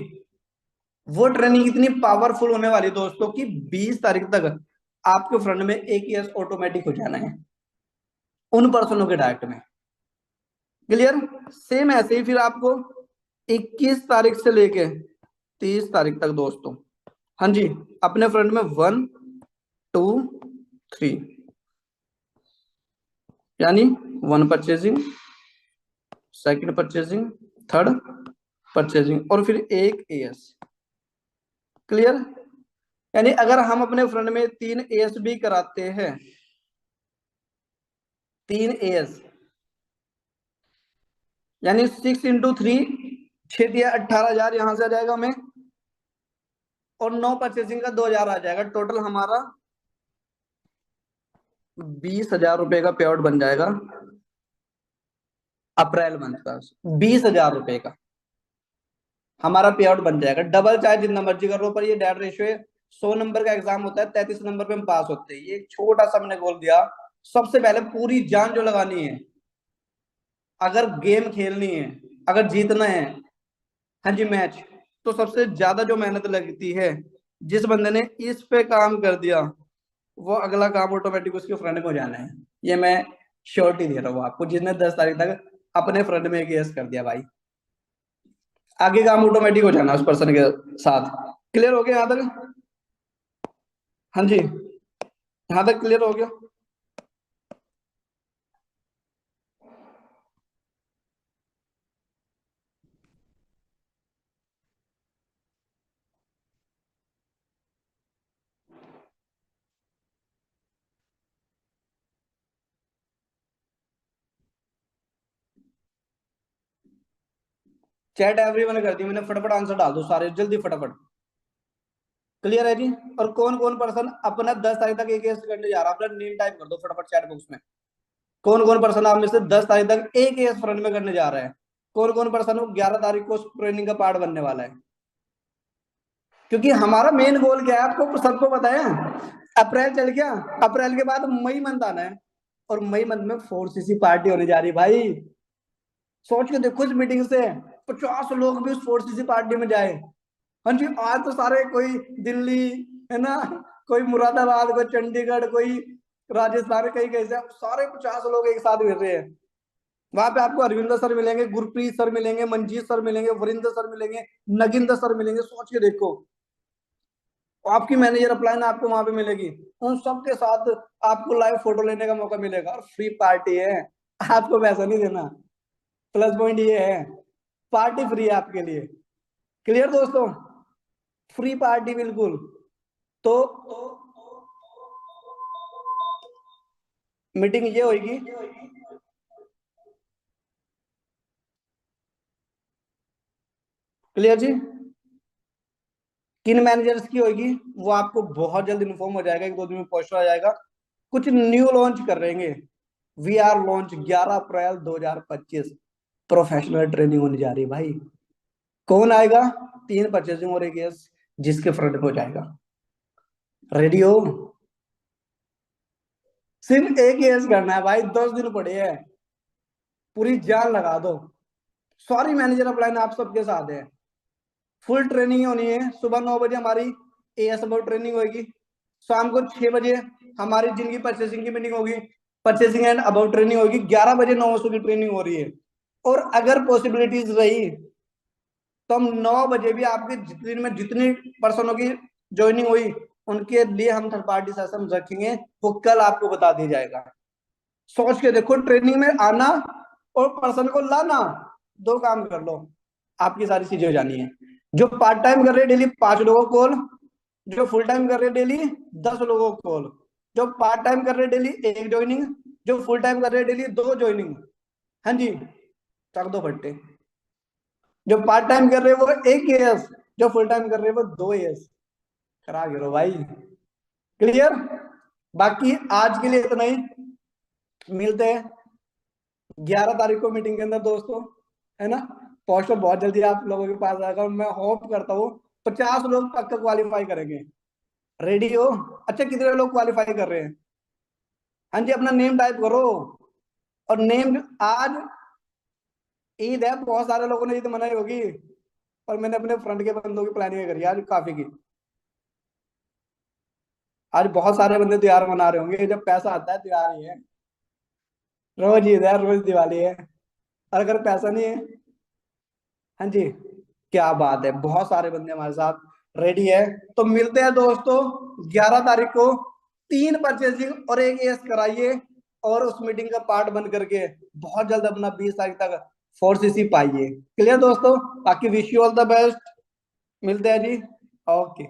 वो ट्रेनिंग इतनी पावरफुल होने वाली दोस्तों कि 20 तारीख तक आपके फ्रंट में एक एएस ऑटोमेटिक हो जाना है। उन पर्सनों के डायरेक्ट में। क्लियर? सेम ऐसे ही फिर आपको 21 तारीख से लेके 30 तारीख तक दोस्तों, हाँ जी, अपने फ्रंट में 1 2 3 यानी 1 purchasing, second purchasing, third purchasing और फिर एक एएस। क्लियर? यानी अगर हम अपने फ्रंट में 3 एएस भी कराते हैं, 3 एएस यानी 6 इंटू 3 6 या 18,000 यहां से आ जाएगा हमें, और 9 परचेसिंग का 2,000 आ जाएगा। टोटल हमारा 20,000 रुपए का पे आउट बन जाएगा अप्रैल मंथ का। 20,000 रुपए का हमारा पे आउट बन जाएगा। डबल चाहे जितना मर्जी कर लो, पर ये डेट रेशियो है। 100 नंबर का एग्जाम होता है, 33 नंबर पे हम पास होते हैं। ये छोटा सा मैंने बोल दिया। सबसे पहले पूरी जान जो लगानी है, अगर गेम खेलनी है, अगर जीतना है, हाँ जी, मैच, तो सबसे ज्यादा जो मेहनत लगती है, जिस बंदे ने इस पे काम कर दिया, वो अगला काम ऑटोमेटिक उसके फ्रंट में हो जाना है। ये मैं श्योरिटी दे रहा हूँ आपको, जिसने 10 तारीख तक अपने फ्रंट में केस कर दिया भाई, आगे काम ऑटोमेटिक हो जाना उस पर्सन के साथ। क्लियर हो गया यहाँ तक? हाँ जी, यहाँ तक क्लियर हो गया? चैट एवरीवन कर दी मैंने, फटाफट आंसर डाल दो सारे जल्दी फटाफट। क्लियर है जी? और कौन कौन पर्सन अपना 10 तारीख तक एक केस करने जा रहा है, अपना नेम टाइप कर दो फटाफट चैट बॉक्स में। कौन कौन पर्सन आप में से 10 तारीख तक एक केस फ्रंट में करने जा रहा है? कौन कौन पर्सन 11 तारीख को ट्रेनिंग का पार्ट बनने वाला है? क्योंकि हमारा मेन गोल क्या है आपको सबको पता है। अप्रैल चल गया, अप्रैल के बाद मई मंथ आना है, और मई मंथ में 4cc पार्टी होने जा रही है भाई। सोच के देखो, इस मीटिंग से 50 लोग भी उस 4cc पार्टी में जाए। हाँ जी, आज तो सारे, कोई दिल्ली है ना, कोई मुरादाबाद, कोई चंडीगढ़, कोई राजस्थान, कहीं कहीं से सारे 50 लोग एक साथ मिल रहे हैं। वहां पे आपको अरविंदर सर मिलेंगे, गुरप्रीत सर मिलेंगे, मंजीत सर मिलेंगे, वरिंदर सर मिलेंगे, नगिंदर सर मिलेंगे। सोच के देखो, आपकी मैनेजर अपलाइन आपको वहां पे मिलेगी। उन सबके साथ आपको लाइव फोटो लेने का मौका मिलेगा, और फ्री पार्टी है, आपको पैसा नहीं देना। प्लस पॉइंट ये है, पार्टी फ्री है आपके लिए। क्लियर दोस्तों? फ्री पार्टी बिल्कुल। तो मीटिंग ये होगी, क्लियर जी? किन मैनेजर्स की होगी वो आपको बहुत जल्द इन्फॉर्म हो जाएगा, 1-2 दिन में पोस्टर आ जाएगा। कुछ न्यू लॉन्च कर रहे हैं, we are launch 11 April 2025 professional training होने जा रही है भाई। कौन आएगा? 3 परचेजिंग और एक यस, जिसके फ्रंट पे हो जाएगा। रेडी हो? सिर्फ एक यस करना है भाई, 10 दिन पड़े हैं, पूरी जान लगा दो। सॉरी मैनेजर अपलाइन आप सबके साथ है। फुल ट्रेनिंग होनी है। सुबह 9 बजे हमारी एएस अबाउट ट्रेनिंग होगी, शाम को 6 बजे हमारी जिनकी परचेसिंग की मीटिंग होगी, परचेसिंग एंड अबाउट ट्रेनिंग होगी। 11 बजे 900 की ट्रेनिंग हो रही है। और अगर पॉसिबिलिटीज रही तो हम 9 बजे भी आपके जितने में जितनी पर्सनों की ज्वाइनिंग हुई उनके लिए हम थर्ड पार्टी सेशन रखेंगे, वो कल आपको बता दिया जाएगा। सोच के देखो, ट्रेनिंग में आना और पर्सन को लाना, 2 काम कर लो, आपकी सारी चीजें हो जानी है। जो पार्ट टाइम कर रहे डेली 5 लोगों को कॉल, जो फुल टाइम कर रहे डेली 10 लोगों को कॉल, जो पार्ट टाइम कर रहे डेली 1 ज्वाइनिंग, जो फुल टाइम कर रहे डेली 2 ज्वाइनिंग। हाँ जी, चक दो फट्टे। जो पार्ट टाइम कर रहे वो 1 एएस, जो फुल टाइम कर रहे वो 2 एएस करा गिरो भाई। क्लियर? बाकी आज के लिए इतना ही, मिलते हैं 11 तारीख को मीटिंग के अंदर दोस्तों, है ना। पोस्टर बहुत जल्दी आप लोगों के पास आएगा, मैं होप करता हूँ 50 लोग पक्का क्वालिफाई करेंगे। रेडी हो? अच्छा, कितने लोग क्वालिफाई कर रहे हैं? हाँ जी, अपना नेम टाइप करो। और नेम, आज ईद है, बहुत सारे लोगों ने ईद मनाई होगी, और मैंने अपने फ्रंट के बंदों की प्लानिंग करी आज काफी की। आज बहुत सारे बंदे त्योहार मना रहे होंगे, जब पैसा आता है त्योहार ही है। रोज ईद है, रोज दिवाली है, और अगर पैसा नहीं है, हाँ जी, क्या बात है, बहुत सारे बंदे हमारे साथ रेडी है। तो मिलते हैं दोस्तों 11 तारीख को, 3 परचेजिंग और 1 एस कराइए, और उस मीटिंग का पार्ट बन करके बहुत जल्द अपना 20 तारीख तक 4cc पाइए। क्लियर दोस्तों, बाकी wish you all the best, मिलते हैं जी, ओके।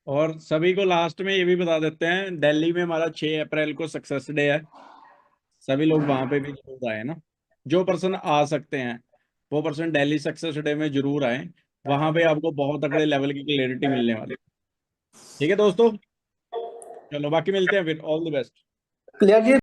और सभी को लास्ट में ये भी बता देते हैं, दिल्ली में हमारा 6 अप्रैल को सक्सेस डे है, सभी लोग वहां पे भी जरूर आए ना। जो पर्सन आ सकते हैं वो पर्सन दिल्ली सक्सेस डे में जरूर आए, वहां पे आपको बहुत तगड़े लेवल की क्लैरिटी मिलने वाली है। ठीक है दोस्तों, चलो बाकी मिलते हैं फिर, all the best. Clear ji.